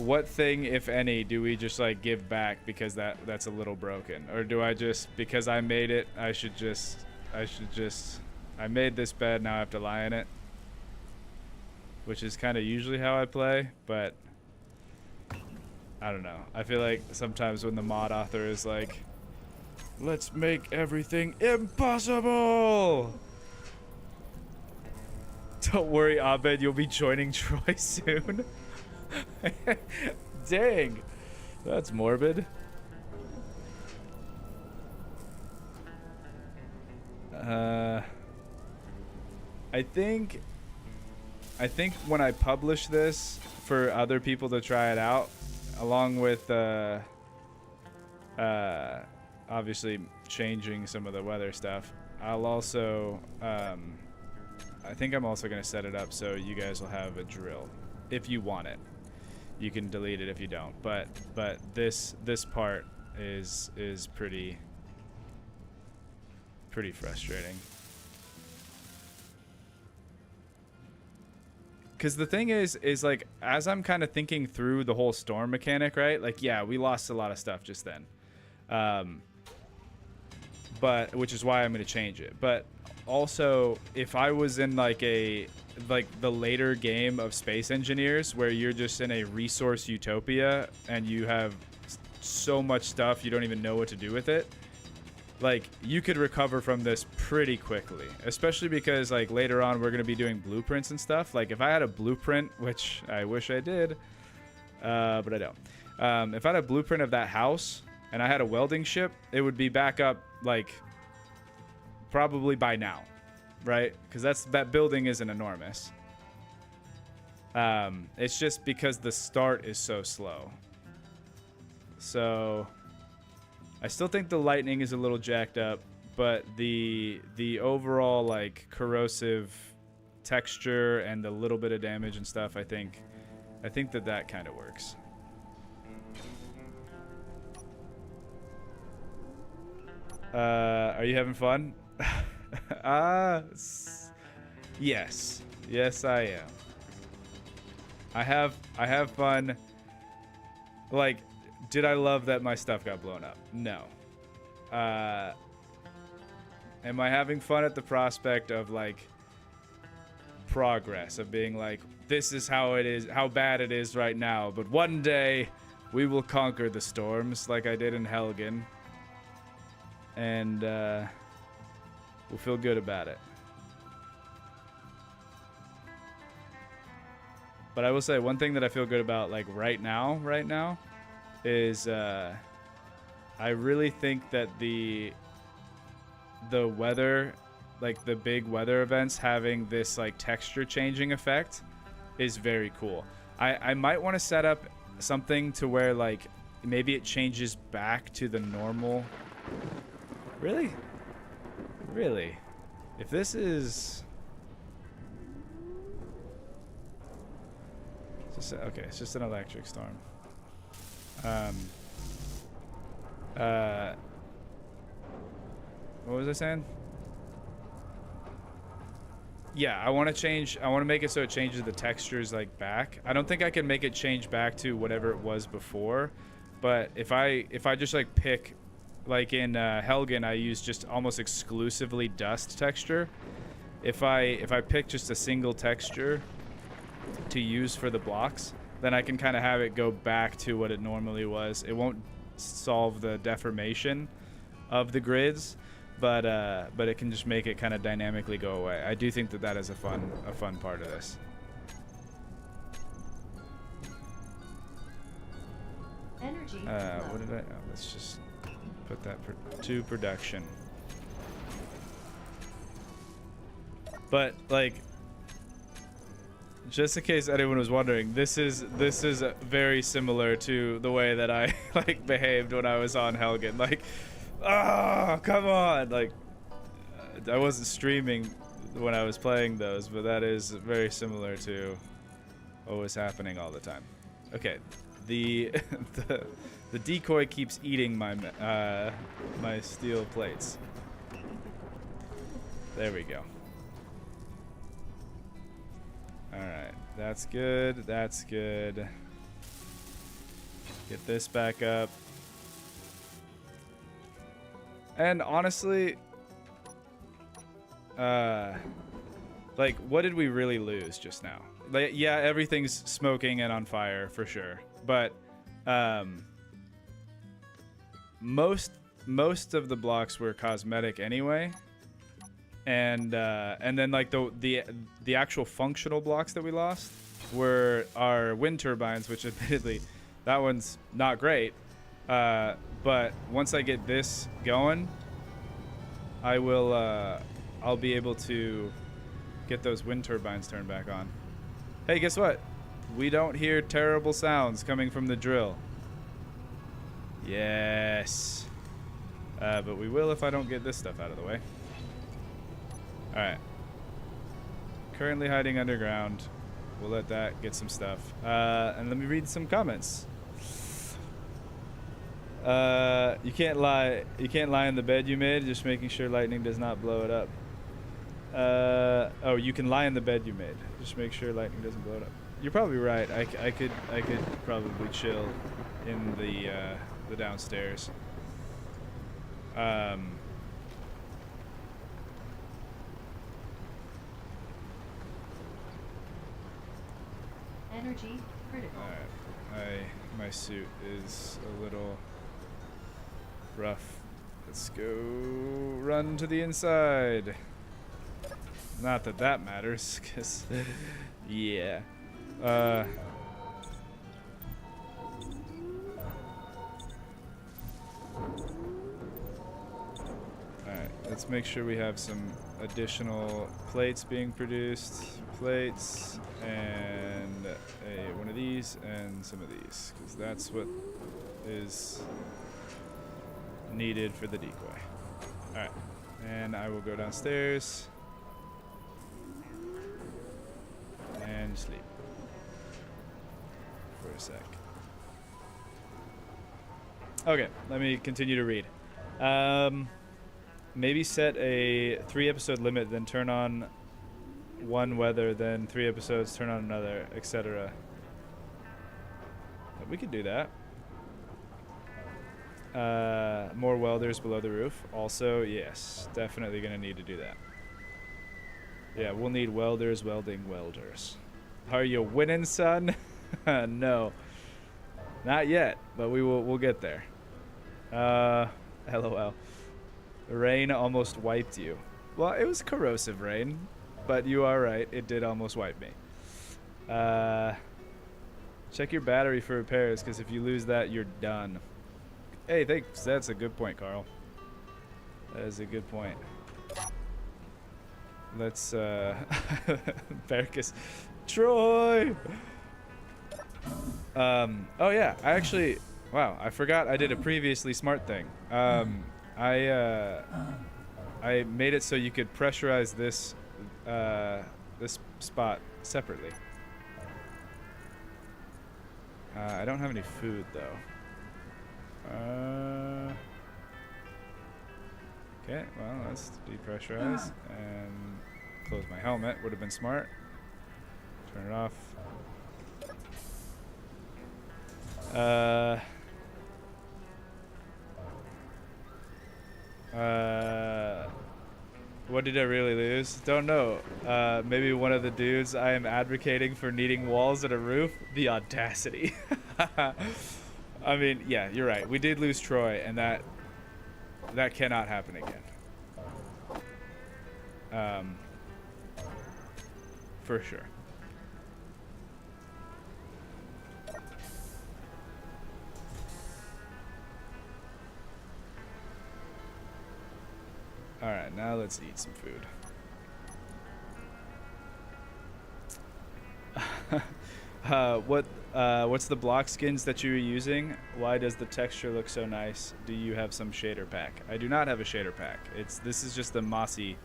what thing, if any, do we just like give back because that's a little broken, or do I just, because I made it, I made this bed, now I have to lie in it, which is kind of usually how I play, but I don't know. I feel like sometimes when the mod author is like, let's make everything impossible. Don't worry, Abed, you'll be joining Troy soon. Dang, that's morbid. I think when I publish this for other people to try it out, along with obviously changing some of the weather stuff, I'll also I think I'm also going to set it up so you guys will have a drill if you want it. You can delete it if you don't, but this part is pretty frustrating. Because the thing is like, as I'm kind of thinking through the whole storm mechanic, right? Like, yeah, we lost a lot of stuff just then. But, which is why I'm going to change it. But also, if I was in like the later game of Space Engineers, where you're just in a resource utopia and you have so much stuff you don't even know what to do with it, like, you could recover from this pretty quickly, especially because like later on we're going to be doing blueprints and stuff. Like, if I had a blueprint, which I wish I did, but I don't. If I had a blueprint of that house and I had a welding ship, it would be back up like probably by now, right? Because that building isn't enormous. It's just because the start is so slow. So I still think the lightning is a little jacked up, but the overall like corrosive texture and the little bit of damage and stuff, I think that kind of works. Are you having fun? Yes. Yes, I am. I have fun. Like, did I love that my stuff got blown up? No. Am I having fun at the prospect of like progress, of being like, this is how it is, how bad it is right now, but one day we will conquer the storms like I did in Helgen, and we'll feel good about it. But I will say one thing that I feel good about, like right now is I really think that the weather, like the big weather events having this like texture changing effect is very cool. I might want to set up something to where like maybe it changes back to the normal. Really? If this is just, okay, it's just an electric storm. What was I saying? Yeah, I want to make it so it changes the textures like back. I don't think I can make it change back to whatever it was before, but if I just like pick, like in Helgen, I use just almost exclusively dust texture. If I pick just a single texture to use for the blocks, then I can kind of have it go back to what it normally was. It won't solve the deformation of the grids, but it can just make it kind of dynamically go away. I do think that is a fun part of this. Energy. What did I? Oh, let's just put that to production. But like, just in case anyone was wondering, this is very similar to the way that I like behaved when I was on Helgen. Like, come on! Like, I wasn't streaming when I was playing those, but that is very similar to what was happening all the time. Okay, the decoy keeps eating my my steel plates. There we go. All right, that's good. That's good. Get this back up. And honestly, like, what did we really lose just now? Like, yeah, everything's smoking and on fire for sure, but most of the blocks were cosmetic anyway, and then like the actual functional blocks that we lost were our wind turbines, which admittedly that one's not great, but once I get this going, I'll be able to get those wind turbines turned back on. Hey, guess what? We don't hear terrible sounds coming from the drill. Yes. But we will if I don't get this stuff out of the way. Alright. Currently hiding underground. We'll let that get some stuff. And let me read some comments. You can't lie in the bed you made, just making sure lightning does not blow it up. Oh, you can lie in the bed you made. Just make sure lightning doesn't blow it up. You're probably right. I could probably chill in the downstairs. Energy critical. Alright. My suit is a little rough. Let's go run to the inside. Not that that matters, because, yeah. Alright, let's make sure we have some additional plates being produced. Plates, and one of these, and some of these, because that's what is needed for the decoy. Alright, and I will go downstairs and sleep for a sec. Okay, let me continue to read. Maybe set a 3-episode limit, then turn on one weather, then 3 episodes, turn on another, etc. We could do that. More welders below the roof. Also, yes, definitely gonna need to do that. Yeah, we'll need welders welding welders. Are you winning, son? No, not yet, but we'll get there. LOL. The rain almost wiped you. Well, it was corrosive rain, but you are right. It did almost wipe me. Check your battery for repairs, because if you lose that, you're done. Hey, thanks. That's a good point, Carl. That is a good point. Let's, Berkus. Troy! Oh yeah, I actually, wow, I forgot I did a previously smart thing. I made it so you could pressurize this, this spot separately. I don't have any food though. Okay, well, let's depressurize and close my helmet. Would have been smart. Turn it off. What did I really lose? Don't know. Maybe one of the dudes I am advocating for needing walls and a roof. The audacity. I mean, yeah, you're right. We did lose Troy, and that cannot happen again. For sure. All right, now let's eat some food. What's the block skins that you were using? Why does the texture look so nice? Do you have some shader pack? I do not have a shader pack. This is just the mossy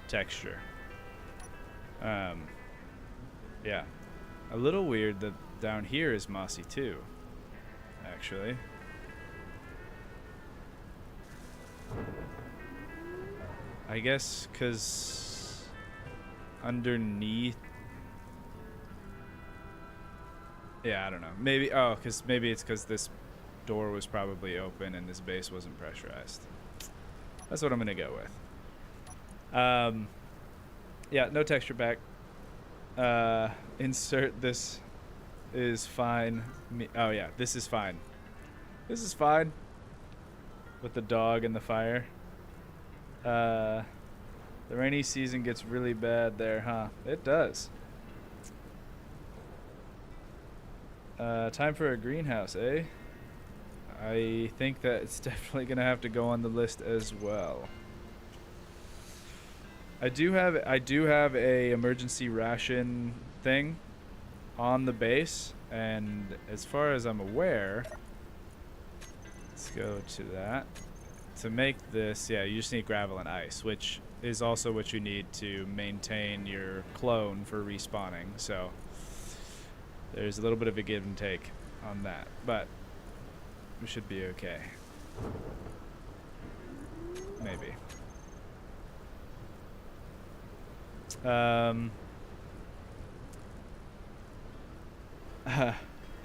texture. Yeah, a little weird that down here is mossy too, actually. I guess because underneath Yeah, I don't know. Maybe, oh, maybe it's because this door was probably open and this base wasn't pressurized. That's what I'm going to go with. Yeah, no texture pack. Insert this is fine. Oh, yeah, this is fine. This is fine. With the dog and the fire. The rainy season gets really bad there, huh? It does. Time for a greenhouse, eh? I think that it's definitely gonna have to go on the list as well. I do have a emergency ration thing on the base, and as far as I'm aware, let's go to that. To make this, yeah, you just need gravel and ice, which is also what you need to maintain your clone for respawning. So there's a little bit of a give and take on that, but we should be okay. Maybe.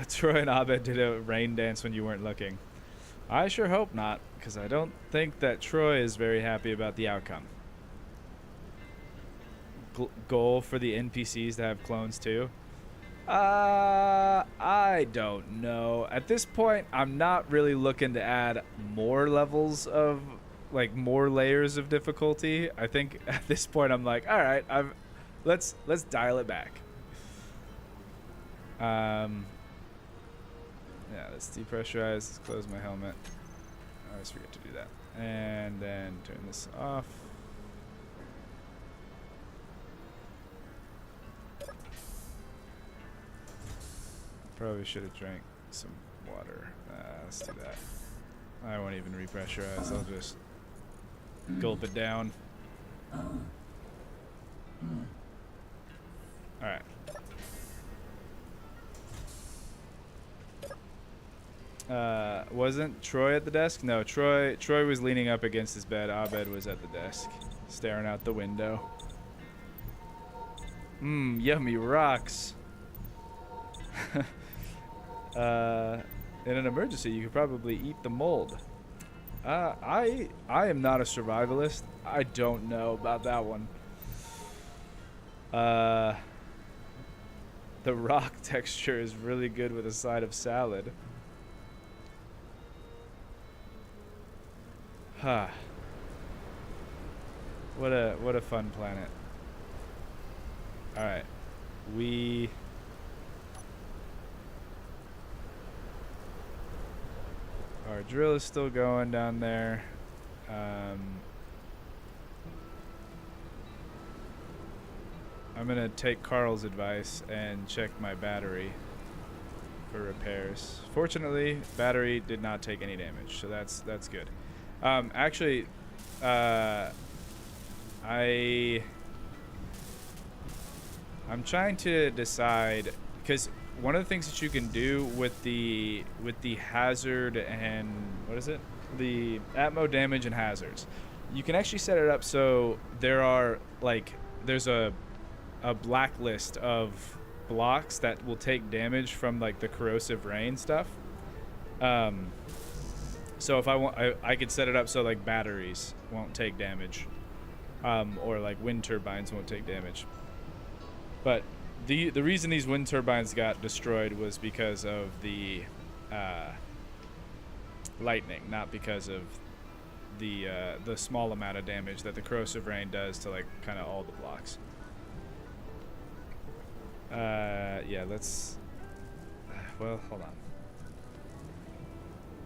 Troy and Abed did a rain dance when you weren't looking. I sure hope not, because I don't think that Troy is very happy about the outcome. Goal for the NPCs to have clones too? I don't know. At this point, I'm not really looking to add more levels of, like, more layers of difficulty. I think at this point I'm like, all right, let's dial it back. Yeah, let's depressurize. Let's close my helmet. I always forget to do that. And then turn this off. Probably should have drank some water. Let's do that. I won't even repressurize. I'll just gulp it down. Alright. Wasn't Troy at the desk? No, Troy was leaning up against his bed. Abed was at the desk, staring out the window. Yummy rocks. In an emergency, you could probably eat the mold. I am not a survivalist. I don't know about that one. The rock texture is really good with a side of salad. Huh. What a fun planet. All right. Our drill is still going down there. I'm gonna take Carl's advice and check my battery for repairs. Fortunately, battery did not take any damage, so that's good. Actually, I'm trying to decide, because one of the things that you can do with the hazard and what is it? The atmo damage and hazards. You can actually set it up so there's a blacklist of blocks that will take damage from like the corrosive rain stuff. So if I want, I could set it up so like batteries won't take damage, or like wind turbines won't take damage. But the reason these wind turbines got destroyed was because of the lightning, not because of the small amount of damage that the corrosive rain does to like kind of all the blocks. Yeah, let's. Well, hold on.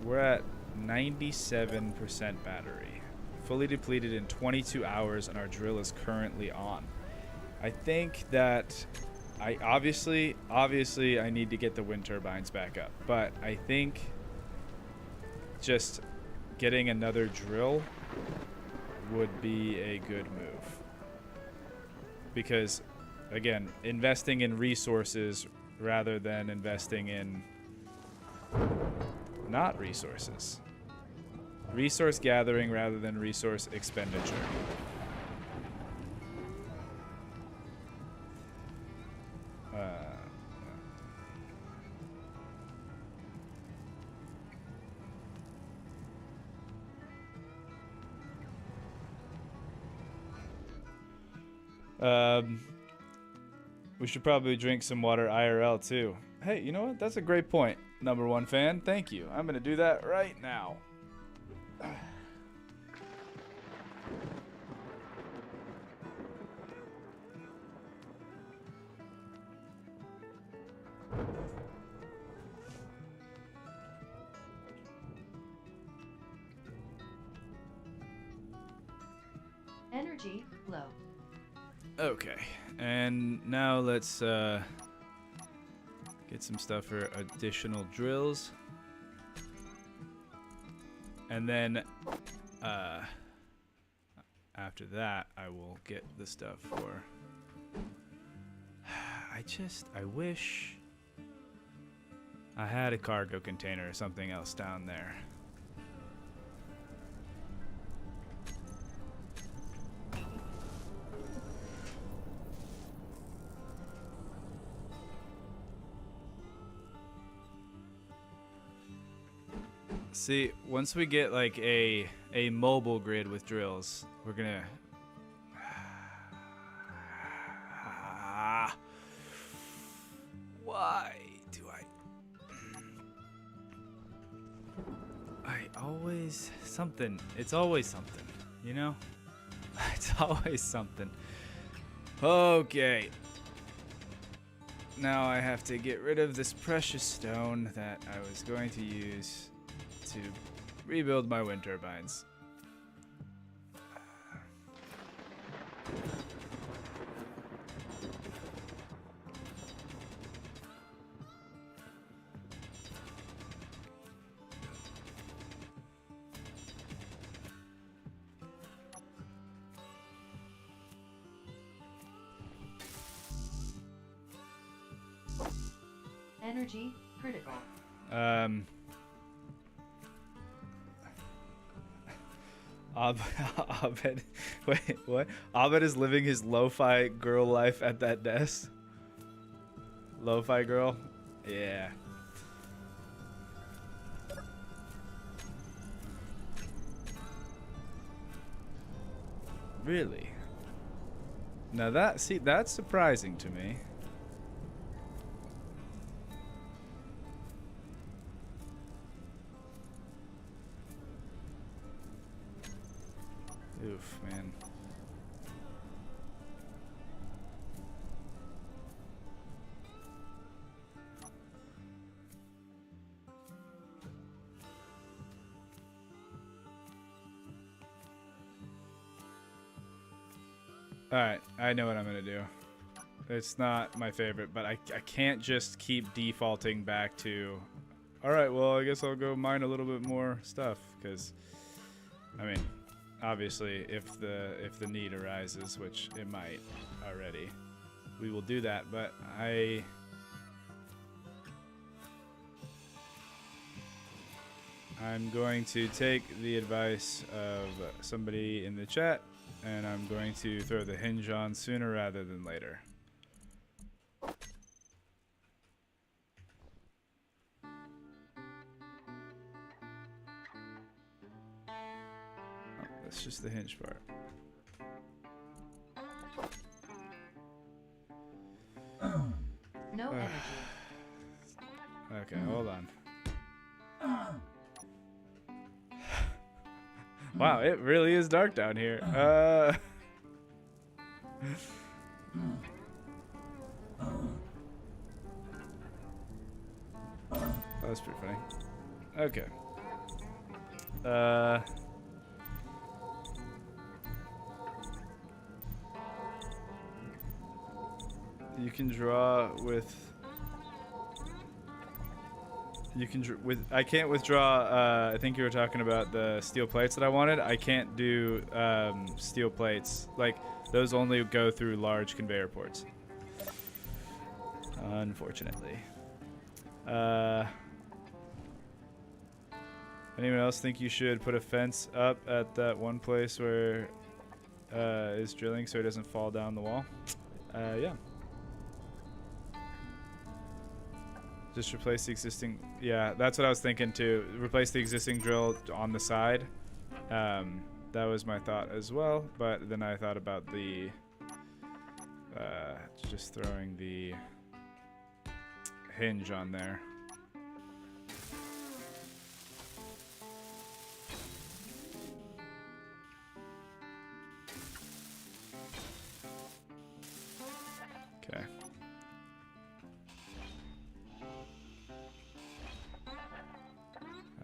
We're at 97% battery, fully depleted in 22 hours, and our drill is currently on. I think that I obviously I need to get the wind turbines back up, but I think just getting another drill would be a good move, because again, investing in resources rather than investing in not resources. Resource gathering rather than resource expenditure. We should probably drink some water IRL too. Hey, you know what? That's a great point, number one fan. Thank you. I'm gonna do that right now. Energy low. Okay, and now let's get some stuff for additional drills. And then after that, I will get the stuff for... I wish I had a cargo container or something else down there. See, once we get like a mobile grid with drills, we're gonna... Why do I always... Something. It's always something, you know? It's always something. Okay. Now I have to get rid of this precious stone that I was going to use to rebuild my wind turbines. Energy critical. Abed, wait, what? Abed is living his lo-fi girl life at that desk? Lo-fi girl? Yeah. Really? Now that's surprising to me. Oof, man. Alright, I know what I'm gonna do. It's not my favorite, but I can't just keep defaulting back to... Alright, well, I guess I'll go mine a little bit more stuff, because... I mean... Obviously, if the need arises, which it might already, we will do that. But I'm going to take the advice of somebody in the chat, and I'm going to throw the hinge on sooner rather than later. It's just the hinge part. No energy. Okay, hold on. Wow, it really is dark down here. That's pretty funny. Okay. You can draw with... I can't withdraw, I think you were talking about the steel plates that I wanted. I can't do steel plates. Like, those only go through large conveyor ports. Unfortunately. Anyone else think you should put a fence up at that one place where is drilling so it doesn't fall down the wall? Yeah. Just replace the existing... Yeah, that's what I was thinking too. Replace the existing drill on the side. That was my thought as well, but then I thought about the Just throwing the hinge on there. Okay.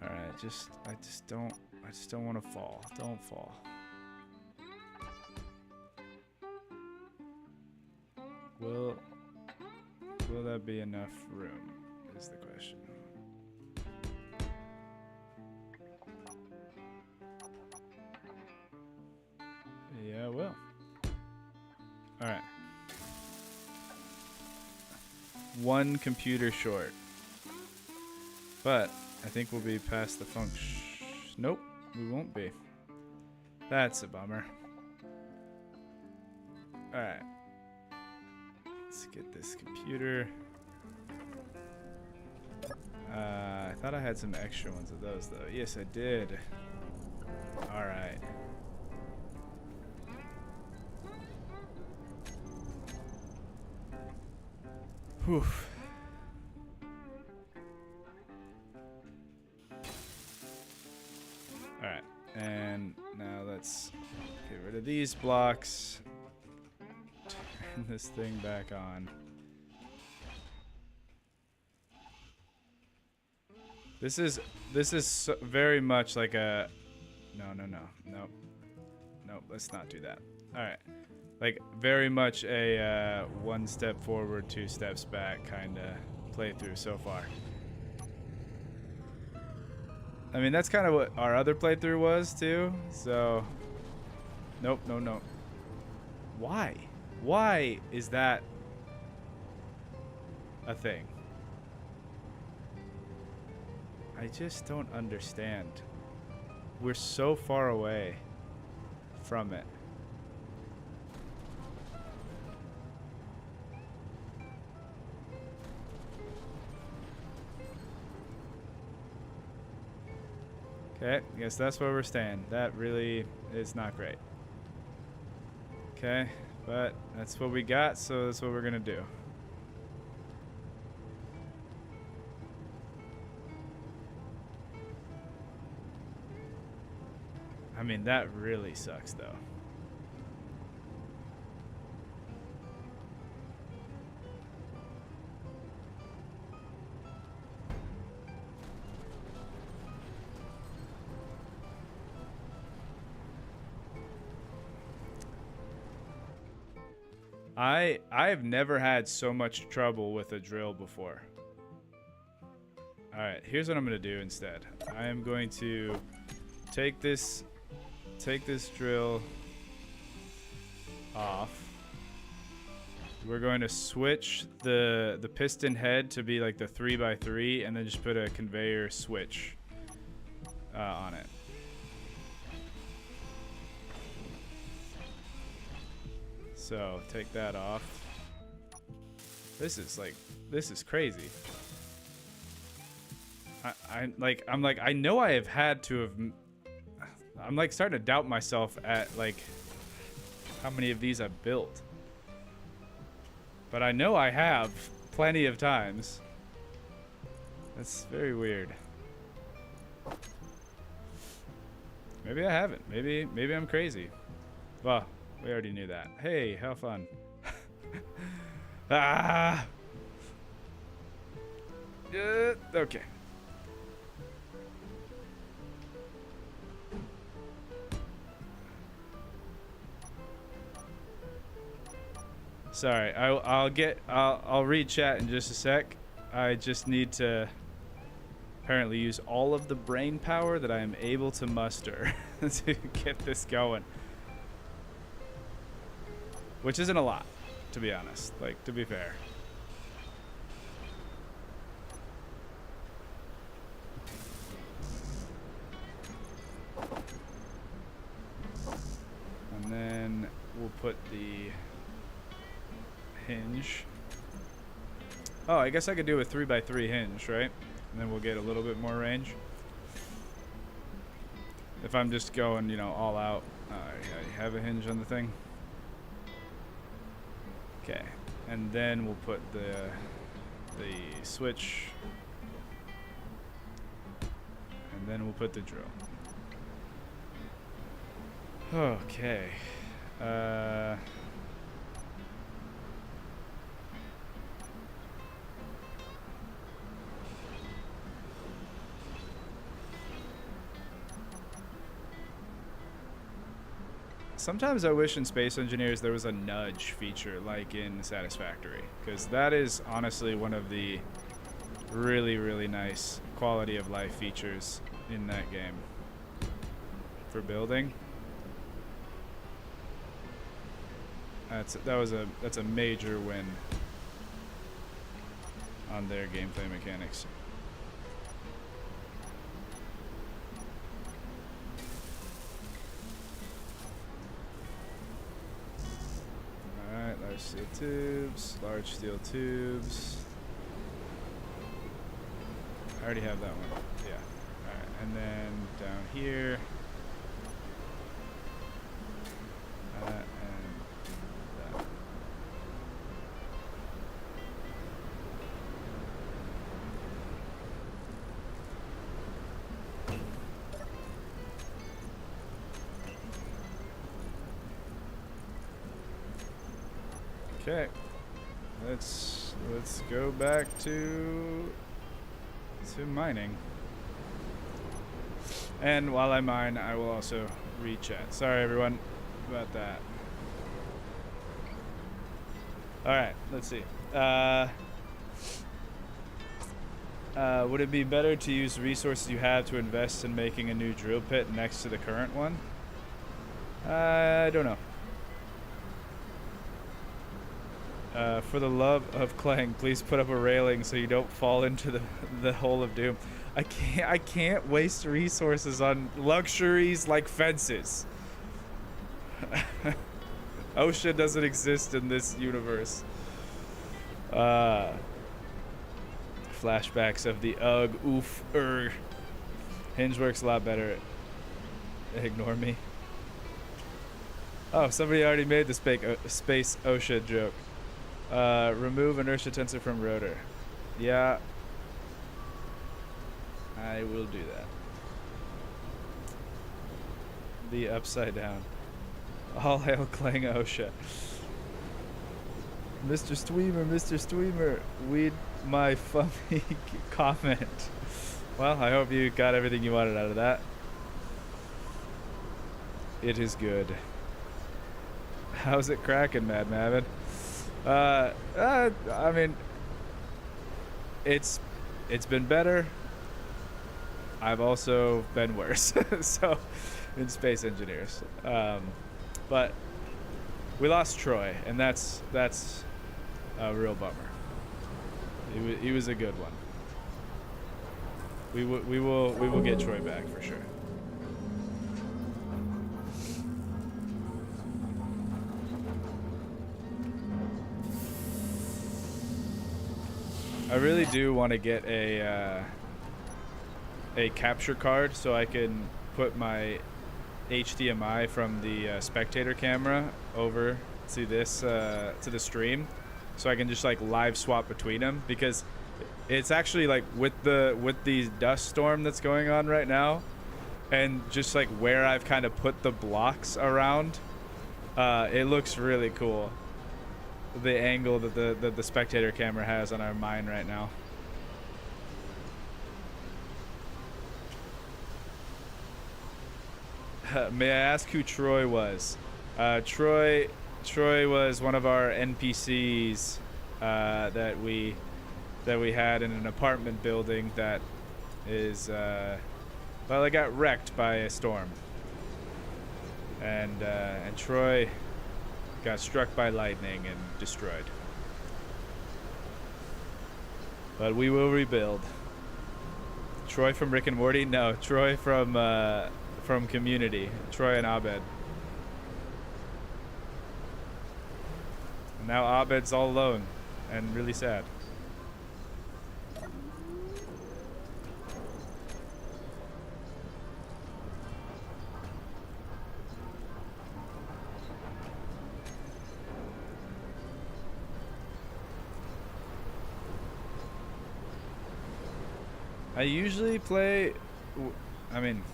All right, I just don't want to fall. Don't fall. Will that be enough room is the question. Yeah, it will. All right. One computer short. But I think we'll be past the function. Nope, we won't be. That's a bummer. All right. Let's get this computer. I thought I had some extra ones of those, though. Yes, I did. All right. Whew. All right, and now let's get rid of these blocks. Turn this thing back on. This is so very much like a nope. Let's not do that. All right, like very much a 1 step forward, 2 steps back kind of playthrough so far. I mean, that's kind of what our other playthrough was too. So, nope. Why? Why is that a thing? I just don't understand. We're so far away from it. Okay, I guess that's where we're staying. That really is not great. Okay, but that's what we got, so that's what we're gonna do. I mean, that really sucks, though. I've never had so much trouble with a drill before. All right, here's what I'm gonna do instead. I am going to take this drill off. We're going to switch the piston head to be like the 3x3, and then just put a conveyor switch on it. So take that off. This is crazy. I'm like I know I have had to have. I'm like starting to doubt myself at like how many of these I've built. But I know I have plenty of times. That's very weird. Maybe I haven't. Maybe I'm crazy. Well, we already knew that. Hey, how fun. Ah. Okay. Sorry, I'll read chat in just a sec. I just need to apparently use all of the brain power that I am able to muster to get this going. Which isn't a lot, to be honest, like, to be fair. And then we'll put the hinge. Oh, I guess I could do a 3x3 hinge, right? And then we'll get a little bit more range. If I'm just going, all out. I already have a hinge on the thing. Okay, and then we'll put the switch, and then we'll put the drill. Okay. Sometimes I wish in Space Engineers there was a nudge feature like in Satisfactory, because that is honestly one of the really, really nice quality of life features in that game for building. That's a major win on their gameplay mechanics. Alright, large steel tubes, large steel tubes. I already have that one. Yeah. Alright, and then down here. That and that. Okay, let's go back to mining. And while I mine, I will also read chat. Sorry everyone about that. All right, let's see. Would it be better to use resources you have to invest in making a new drill pit next to the current one? I don't know. For the love of Clang, please put up a railing so you don't fall into the hole of doom. I can't waste resources on luxuries like fences. OSHA doesn't exist in this universe. Flashbacks of the oof Hinge works a lot better. Ignore me. Oh, somebody already made the space OSHA joke. Remove inertia tensor from rotor. Yeah, I will do that. The upside down. All hail Clang OSHA. Mr. Streamer, read my funny comment. Well, I hope you got everything you wanted out of that. It is good. How's it cracking, Mad Mavid? I mean, it's been better. I've also been worse. So, in Space Engineers, but we lost Troy, and that's a real bummer. He was a good one. We will get Troy back for sure. I really do want to get a capture card so I can put my HDMI from the spectator camera over to this to the stream, so I can just like live swap between them, because it's actually like with the dust storm that's going on right now, and just like where I've kind of put the blocks around, it looks really cool. The angle that the spectator camera has on our mine right now. May I ask who Troy was? Troy was one of our NPCs that we had in an apartment building that is well, it got wrecked by a storm, and Troy got struck by lightning and destroyed. But we will rebuild. Troy from Rick and Morty? No, Troy from Community. Troy and Abed. And now Abed's all alone and really sad. I usually play, I mean,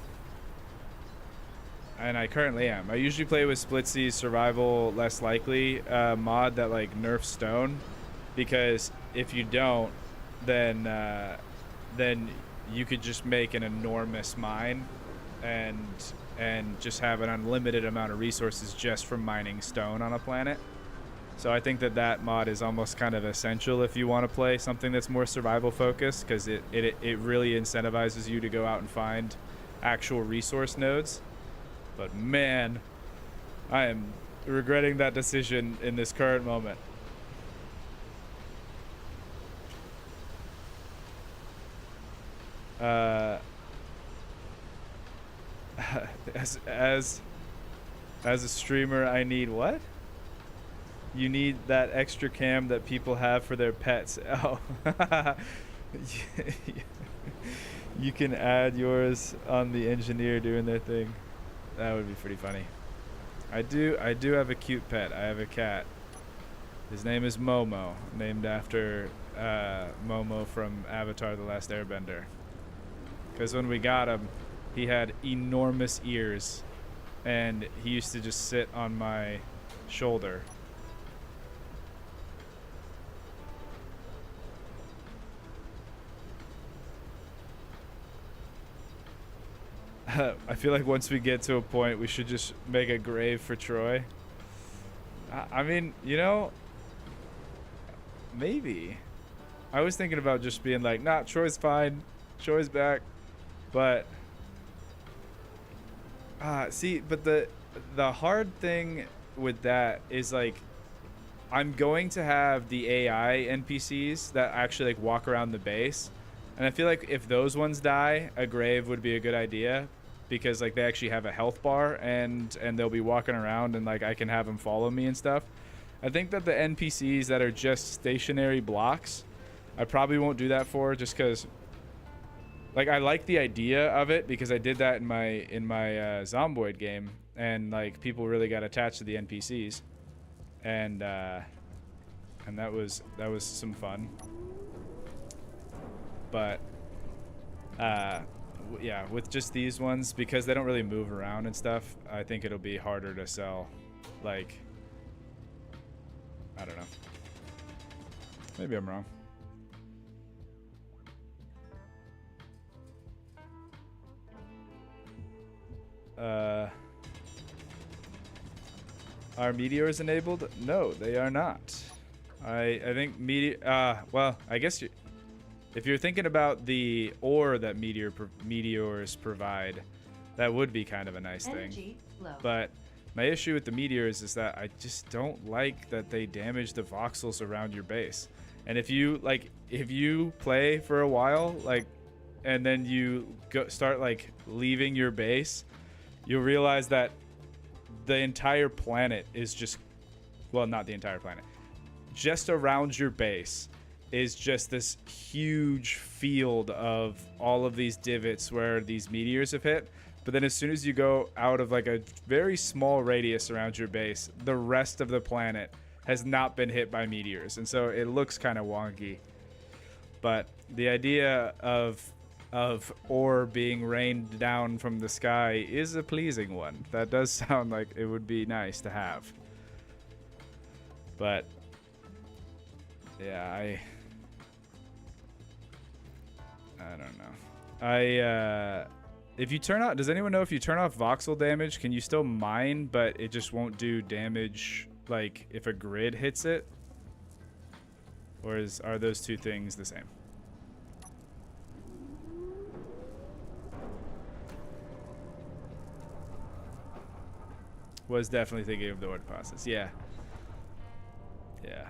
and I currently am. I usually play with Splitsy's Survival Less Likely mod that like nerfs stone, because if you don't, then you could just make an enormous mine, and just have an unlimited amount of resources just from mining stone on a planet. So I think that mod is almost kind of essential if you want to play something that's more survival focused, because it really incentivizes you to go out and find actual resource nodes. But man, I am regretting that decision in this current moment. As a streamer, I need what? You need that extra cam that people have for their pets. Oh. You can add yours on the engineer doing their thing. That would be pretty funny. I do have a cute pet. I have a cat. His name is Momo, named after Momo from Avatar: The Last Airbender. Because when we got him, he had enormous ears, and he used to just sit on my shoulder. I feel like once we get to a point, we should just make a grave for Troy. I mean, you know, maybe. I was thinking about just being like, nah, Troy's fine. Troy's back. But, see, but the hard thing with that is, like, I'm going to have the AI NPCs that actually, like, walk around the base. And I feel like if those ones die, a grave would be a good idea, because like they actually have a health bar, and they'll be walking around, and like I can have them follow me and stuff. I think that the NPCs that are just stationary blocks, I probably won't do that for, just because like I like the idea of it, because I did that in my Zomboid game, and like people really got attached to the NPCs, and that was some fun. But yeah, with just these ones, because they don't really move around and stuff, I think it'll be harder to sell. Like, I don't know. Maybe I'm wrong. Are meteors enabled? No, they are not. I think well, I guess if you're thinking about the ore that meteors provide, that would be kind of a nice thing. But my issue with the meteors is that I just don't like that they damage the voxels around your base. And if you play for a while, like, and then you start like leaving your base, you'll realize that the entire planet is just, well, not the entire planet, just around your base is just this huge field of all of these divots where these meteors have hit. But then as soon as you go out of like a very small radius around your base, the rest of the planet has not been hit by meteors, and so it looks kind of wonky. But the idea of ore being rained down from the sky is a pleasing one. That does sound like it would be nice to have. But yeah, I don't know. If you turn off, does anyone know if you turn off voxel damage, can you still mine, but it just won't do damage like if a grid hits it? Or are those two things the same? Was definitely thinking of the word process. Yeah. Yeah.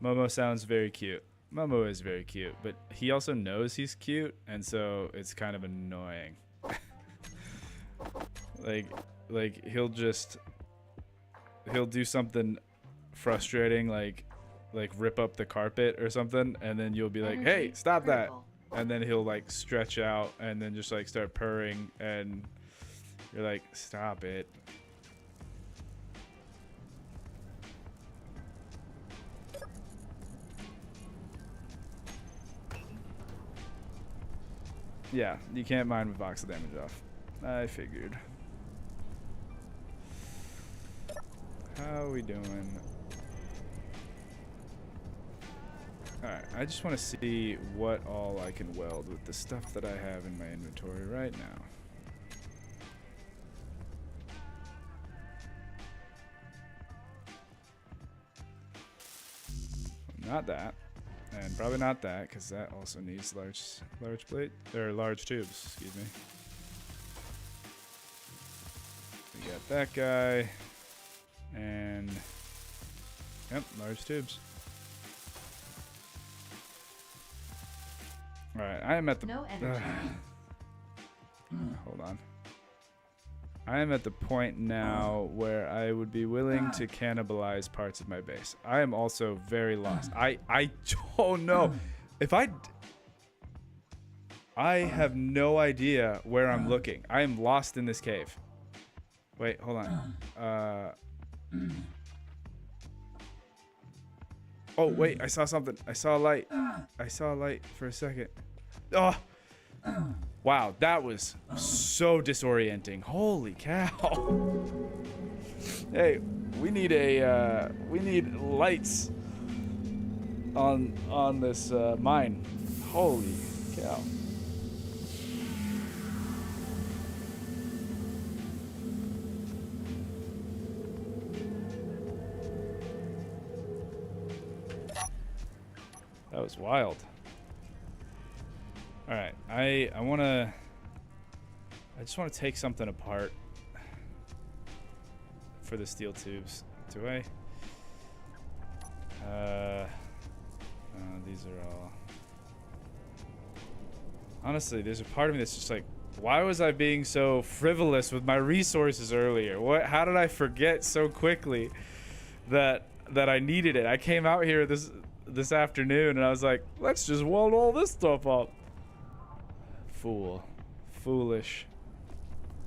Momo sounds very cute. Momo is very cute, but he also knows he's cute, and so it's kind of annoying. like he'll do something frustrating, like rip up the carpet or something, and then you'll be like, "Hey, stop that!" And then he'll like stretch out and then just like start purring, and you're like, "Stop it." Yeah, you can't mine with voxel damage off. I figured. How are we doing? Alright, I just want to see what all I can weld with the stuff that I have in my inventory right now. Not that, and probably not that, because that also needs large plate or large tubes. Excuse me. We got that guy, and yep, large tubes. All right, I am at the. No energy. Hold on. I am at the point now where I would be willing to cannibalize parts of my base. I am also very lost. I don't know. I have no idea where I'm looking. I am lost in this cave. Wait, hold on. Oh, wait, I saw something. I saw a light. I saw a light for a second. Oh! Wow, that was so disorienting. Holy cow. Hey, we need lights on this mine. Holy cow. That was wild. All right, I just want to take something apart for the steel tubes. Do I? These are all. Honestly, there's a part of me that's just like, why was I being so frivolous with my resources earlier? How did I forget so quickly that I needed it? I came out here this afternoon and I was like, let's just weld all this stuff up. Foolish.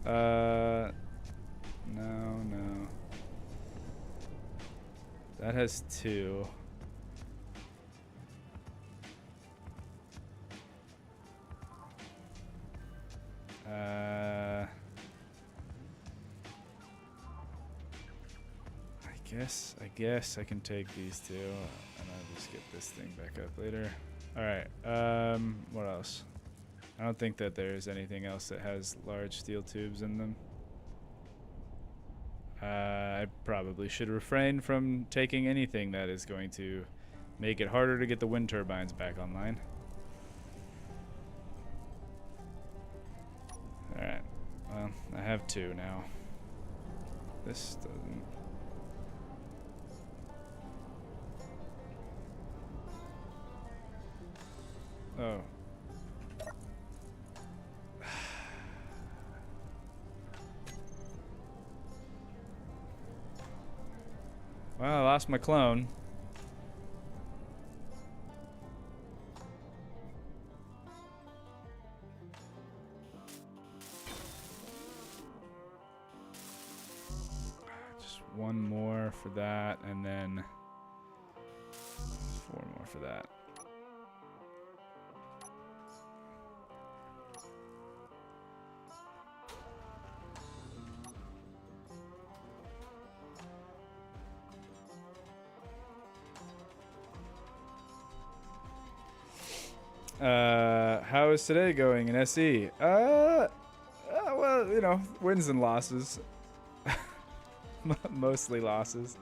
No. That has 2. I guess I can take these 2 and I'll just get this thing back up later. All right. What else? I don't think that there's anything else that has large steel tubes in them. I probably should refrain from taking anything that is going to make it harder to get the wind turbines back online. Alright, well, I have 2 now. This doesn't... Oh. Well, I lost my clone. Just 1 more for that, and then 4 more for that. How is today going in SE? Well, you know, wins and losses. Mostly losses.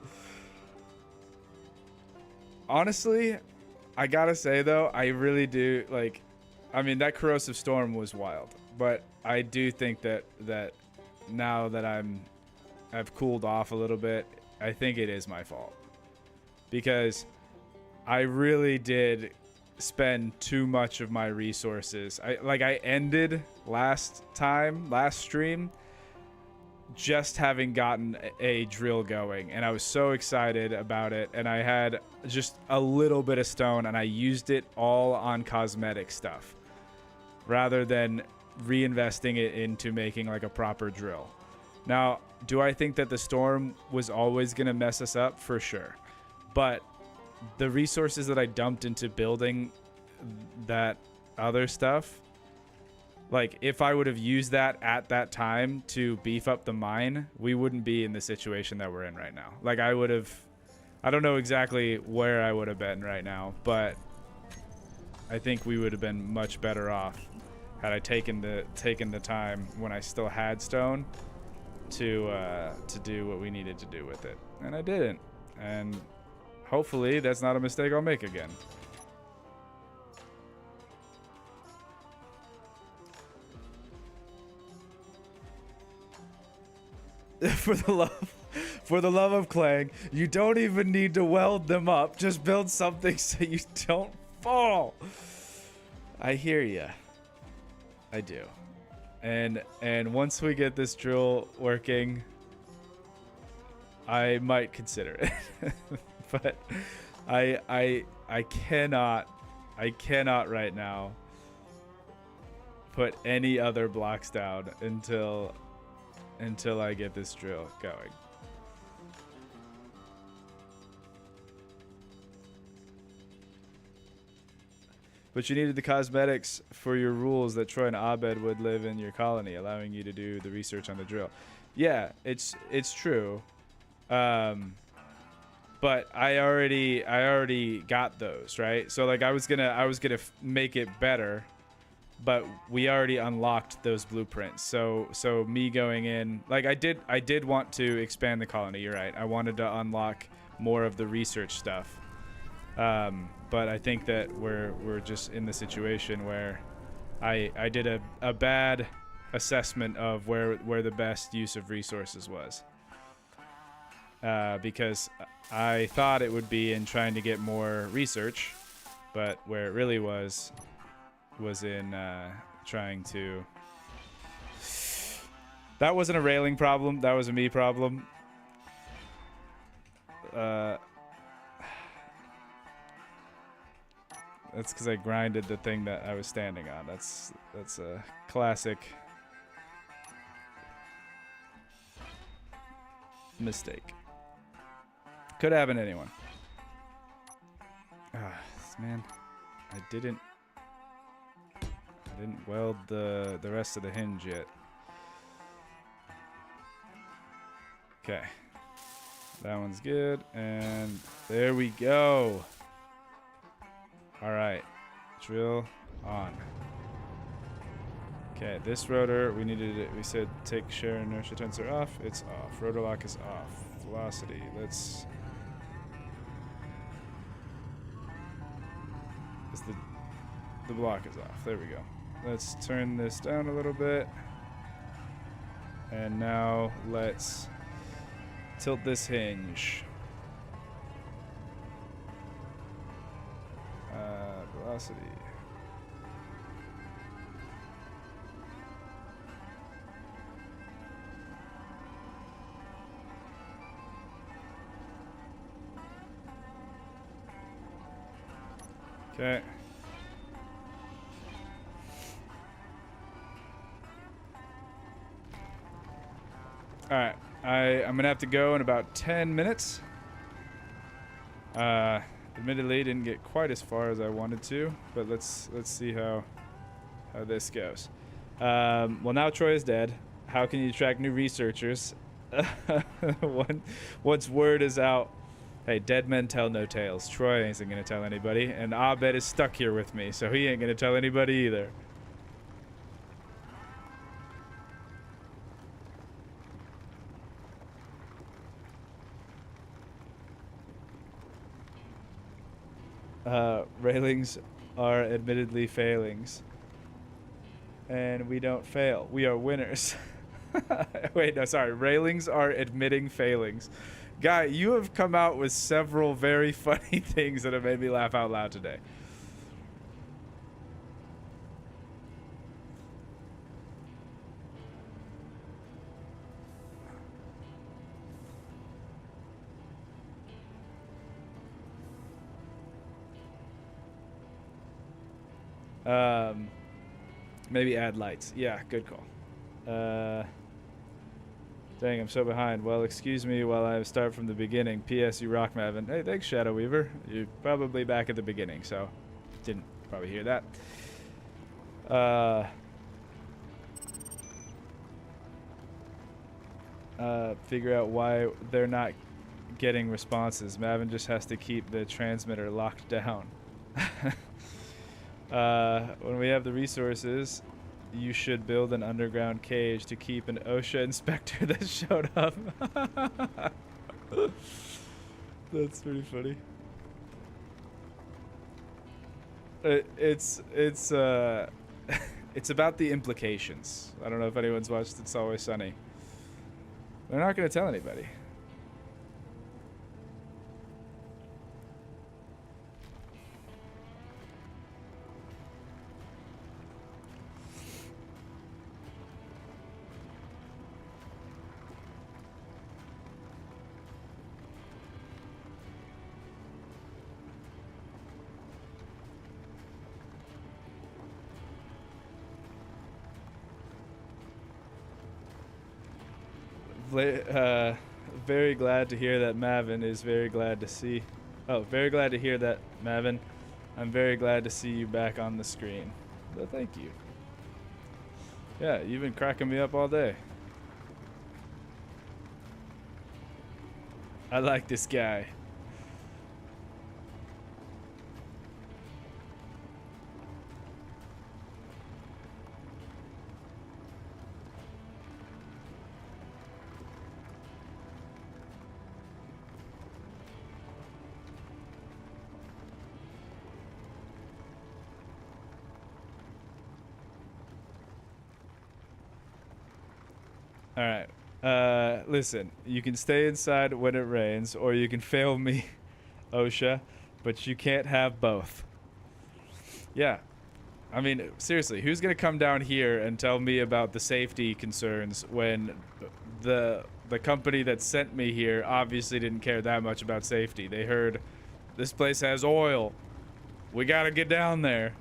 Honestly, I gotta say though, I really do like. I mean, that corrosive storm was wild, but I do think that now that I've cooled off a little bit, I think it is my fault because I really did spend too much of my resources. I ended last stream just having gotten a drill going and I was so excited about it and I had just a little bit of stone and I used it all on cosmetic stuff rather than reinvesting it into making like a proper drill. Now, do I think that the storm was always going to mess us up? For sure. But the resources that I dumped into building that other stuff Like, if I would have used that at that time to beef up the mine, we wouldn't be in the situation that we're in right now. Like, I would have... I don't know exactly where I would have been right now, but I think we would have been much better off had I taken the time when I still had stone to do what we needed to do with it. And I didn't. And hopefully that's not a mistake I'll make again. For the love of Clang, you don't even need to weld them up. Just build something so you don't fall. I hear ya. I do. And once we get this drill working, I might consider it. But I cannot right now put any other blocks down until I get this drill going. But you needed the cosmetics for your rules that Troy and Abed would live in your colony, allowing you to do the research on the drill. Yeah, it's true. But I already got those, right? So like I was gonna make it better, but we already unlocked those blueprints. So me going in, like I did want to expand the colony. You're right. I wanted to unlock more of the research stuff. But I think that we're just in the situation where I did a bad assessment of where the best use of resources was. Because I thought it would be in trying to get more research, but where it really was in trying to... That wasn't a railing problem, that was a me problem. That's because I grinded the thing that I was standing on. That's a classic mistake. Could happen to anyone. Man, I didn't weld the rest of the hinge yet. Okay, that one's good, and there we go. All right, drill on. Okay, this rotor, we said take share inertia tensor off. It's off. Rotor lock is off. Velocity, let's... The block is off. There we go. Let's turn this down a little bit. And now let's tilt this hinge. Velocity. Okay. All right. I'm gonna have to go in about 10 minutes. Admittedly, didn't get quite as far as I wanted to, but let's see how this goes. Well, now Troy is dead. How can you attract new researchers? Once word is out, hey, dead men tell no tales. Troy isn't gonna tell anybody, and Abed is stuck here with me, so he ain't gonna tell anybody either. Railings are admittedly failings. And we don't fail. We are winners. Wait, no, sorry. Railings are admitting failings. Guy, you have come out with several very funny things that have made me laugh out loud today. Maybe add lights. Yeah, good call. Dang, I'm so behind. Well, excuse me while I start from the beginning. P.S. You rock, Mavin. Hey, thanks, Shadow Weaver. You're probably back at the beginning, so didn't probably hear that. figure out why they're not getting responses. Mavin just has to keep the transmitter locked down. When we have the resources, you should build an underground cage to keep an OSHA inspector that showed up. That's pretty funny. It's it's about the implications. I don't know if anyone's watched It's Always Sunny. They're not going to tell anybody. Very glad to hear that Mavin is very glad to see. Oh, very glad to hear that, Mavin. I'm very glad to see you back on the screen. Well, thank you. Yeah, you've been cracking me up all day. I like this guy. All right. Listen, you can stay inside when it rains, or you can fail me, OSHA, but you can't have both. Yeah. I mean, seriously, who's going to come down here and tell me about the safety concerns when the company that sent me here obviously didn't care that much about safety? They heard this place has oil. We got to get down there.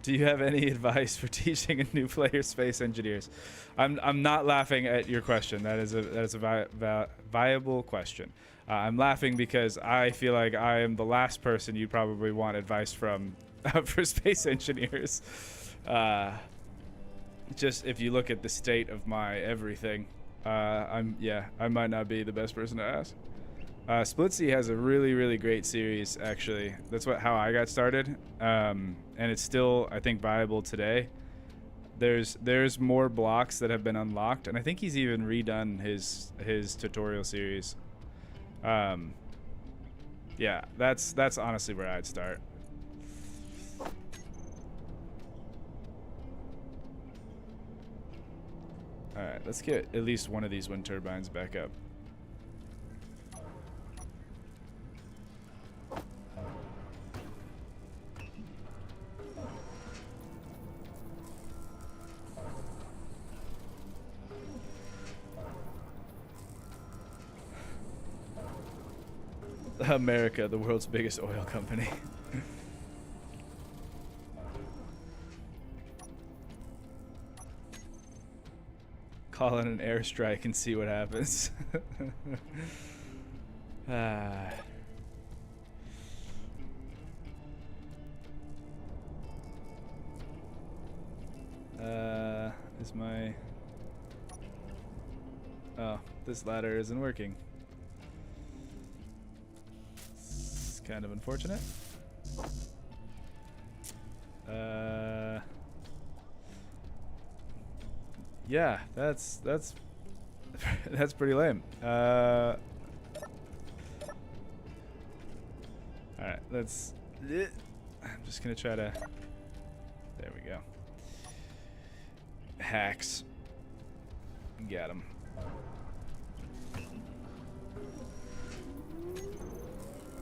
Do you have any advice for teaching a new player space engineers? I'm not laughing at your question. That is a viable question. I'm laughing because I feel like I am the last person you'd probably want advice from for space engineers. Just if you look at the state of my everything, I might not be the best person to ask. Splitsy has a really great series, actually. That's how I got started, and it's still, I think, viable today. There's more blocks that have been unlocked, and I think he's even redone his tutorial series. Yeah, that's honestly where I'd start. All right, let's get at least one of these wind turbines back up. America, the world's biggest oil company. Call in an airstrike and see what happens. Is my... Oh, this ladder isn't working. It's kind of unfortunate. Yeah, that's that's pretty lame. All right, let's. I'm just gonna try to. There we go. Hacks. Got him.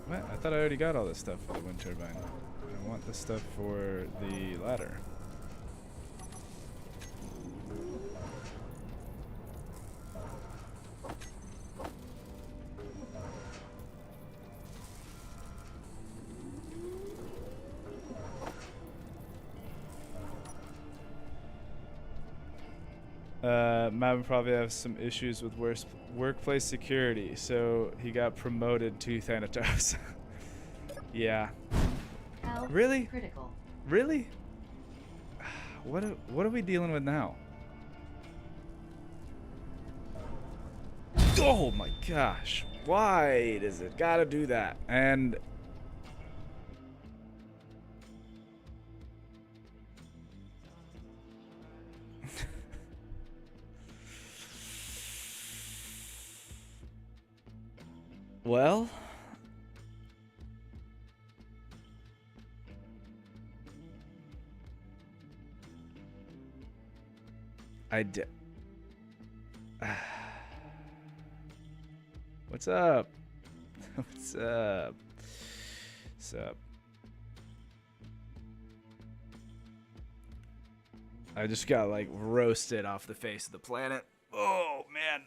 What? I thought I already got all this stuff for the wind turbine. I want this stuff for the ladder. Mavin probably has some issues with workplace security, so he got promoted to Thanatos. Yeah. Health Really? critical. Really? What are we dealing with now? Oh my gosh. Why does it gotta do that? And well, I did. What's up? What's up? What's up? I just got like roasted off the face of the planet. Oh man.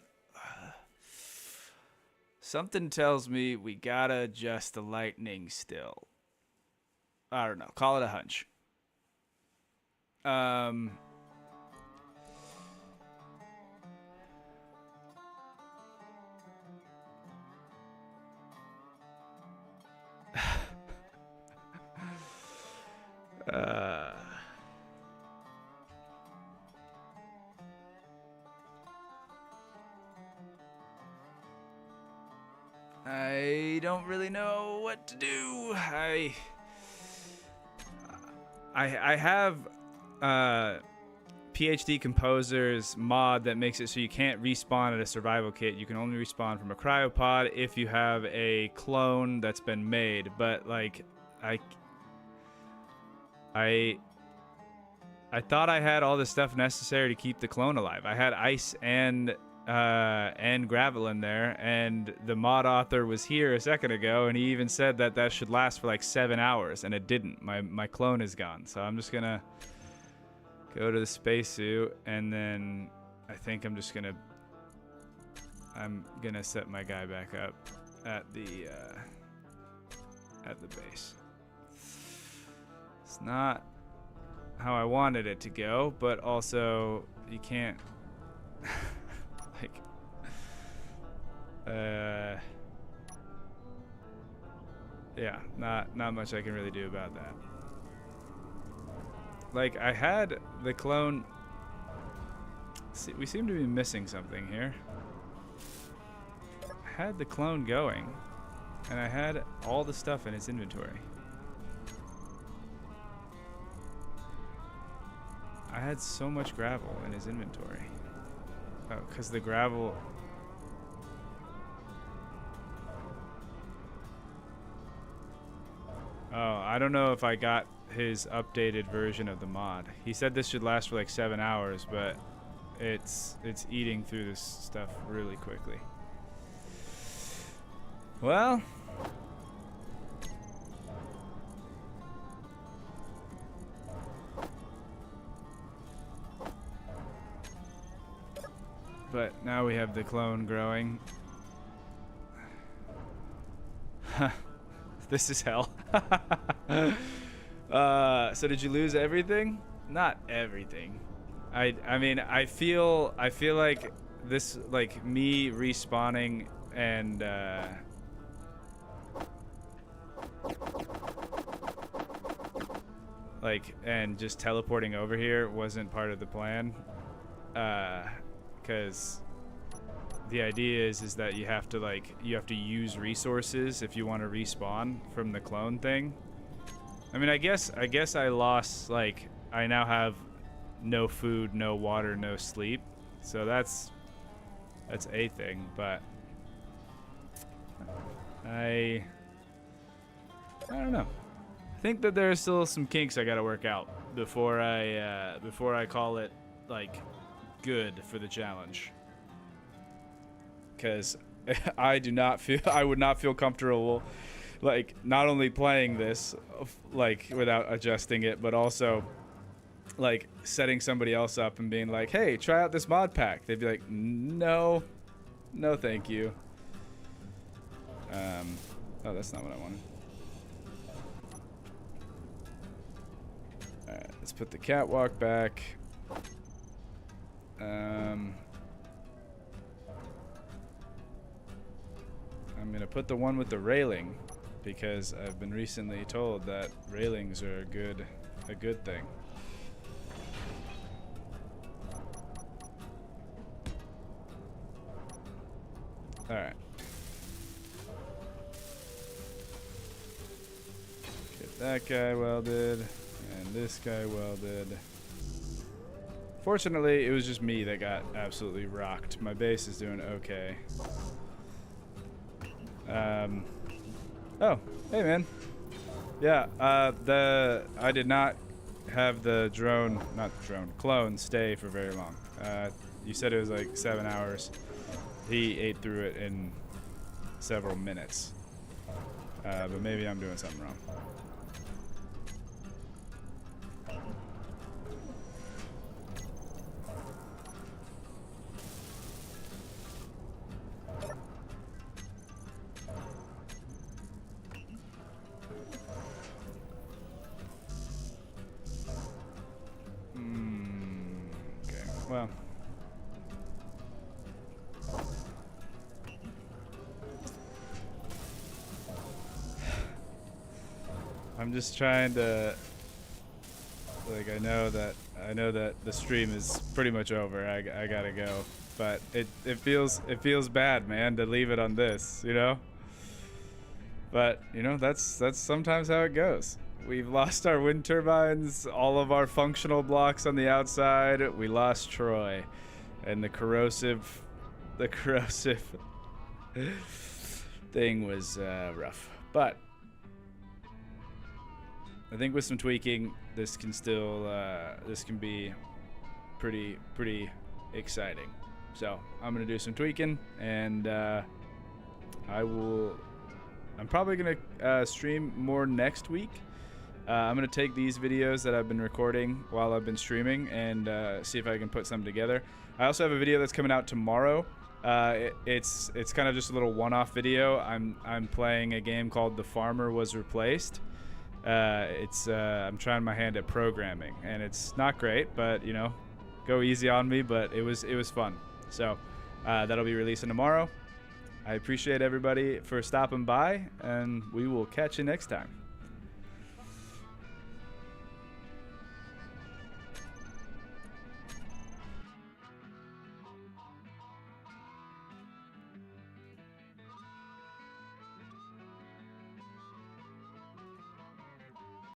Something tells me we gotta adjust the lightning still. I don't know. Call it a hunch. I don't really know what to do. I have PhD Composer's mod that makes it so you can't respawn at a survival kit. You can only respawn from a cryopod if you have a clone that's been made. But like, I thought I had all the stuff necessary to keep the clone alive. I had ice and gravel in there, and the mod author was here a second ago, and he even said that that should last for like 7 hours, and it didn't. My clone is gone, so I'm just gonna go to the spacesuit, and then I think I'm gonna set my guy back up at the base. It's not how I wanted it to go, but also you can't like yeah, not much I can really do about that. Like, I had the clone. See, we seem to be missing something here. I had the clone going, and I had all the stuff in its inventory. I had so much gravel in his inventory. Oh, because the gravel... Oh, I don't know if I got his updated version of the mod. He said this should last for like 7 hours, but it's eating through this stuff really quickly. Well... But now we have the clone growing. This is hell. So did you lose everything? Not everything. I mean, I feel like this, like me respawning and like, and just teleporting over here wasn't part of the plan. Because the idea is that you have to use resources if you want to respawn from the clone thing. I mean, I guess I lost, like, I now have no food, no water, no sleep. So that's a thing, but I don't know. I think that there's still some kinks I got to work out before I call it like good for the challenge. Because I would not feel comfortable, like, not only playing this, like, without adjusting it, but also, like, setting somebody else up and being like, hey, try out this mod pack. They'd be like, no, thank you. Oh, that's not what I wanted. Alright, let's put the catwalk back. I'm gonna put the one with the railing because I've been recently told that railings are a good thing. All right. Get that guy welded and this guy welded. Fortunately, it was just me that got absolutely rocked. My base is doing okay. Oh, hey man. Yeah, I did not have the clone stay for very long. You said it was like 7 hours. He ate through it in several minutes. But maybe I'm doing something wrong. Okay, well. I'm just trying to, like, I know that the stream is pretty much over. I gotta go, but it feels bad, man, to leave it on this, you know. But you know, that's sometimes how it goes. We've lost our wind turbines, all of our functional blocks on the outside. We lost Troy, and the corrosive thing was rough, but I think with some tweaking, this can still this can be pretty exciting. So I'm gonna do some tweaking, and I'm probably gonna stream more next week. I'm gonna take these videos that I've been recording while I've been streaming and see if I can put some together. I also have a video that's coming out tomorrow. It's kind of just a little one-off video. I'm playing a game called The Farmer Was Replaced. I'm trying my hand at programming, and it's not great, but you know, go easy on me. But it was fun. So that'll be releasing tomorrow. I appreciate everybody for stopping by, and we will catch you next time.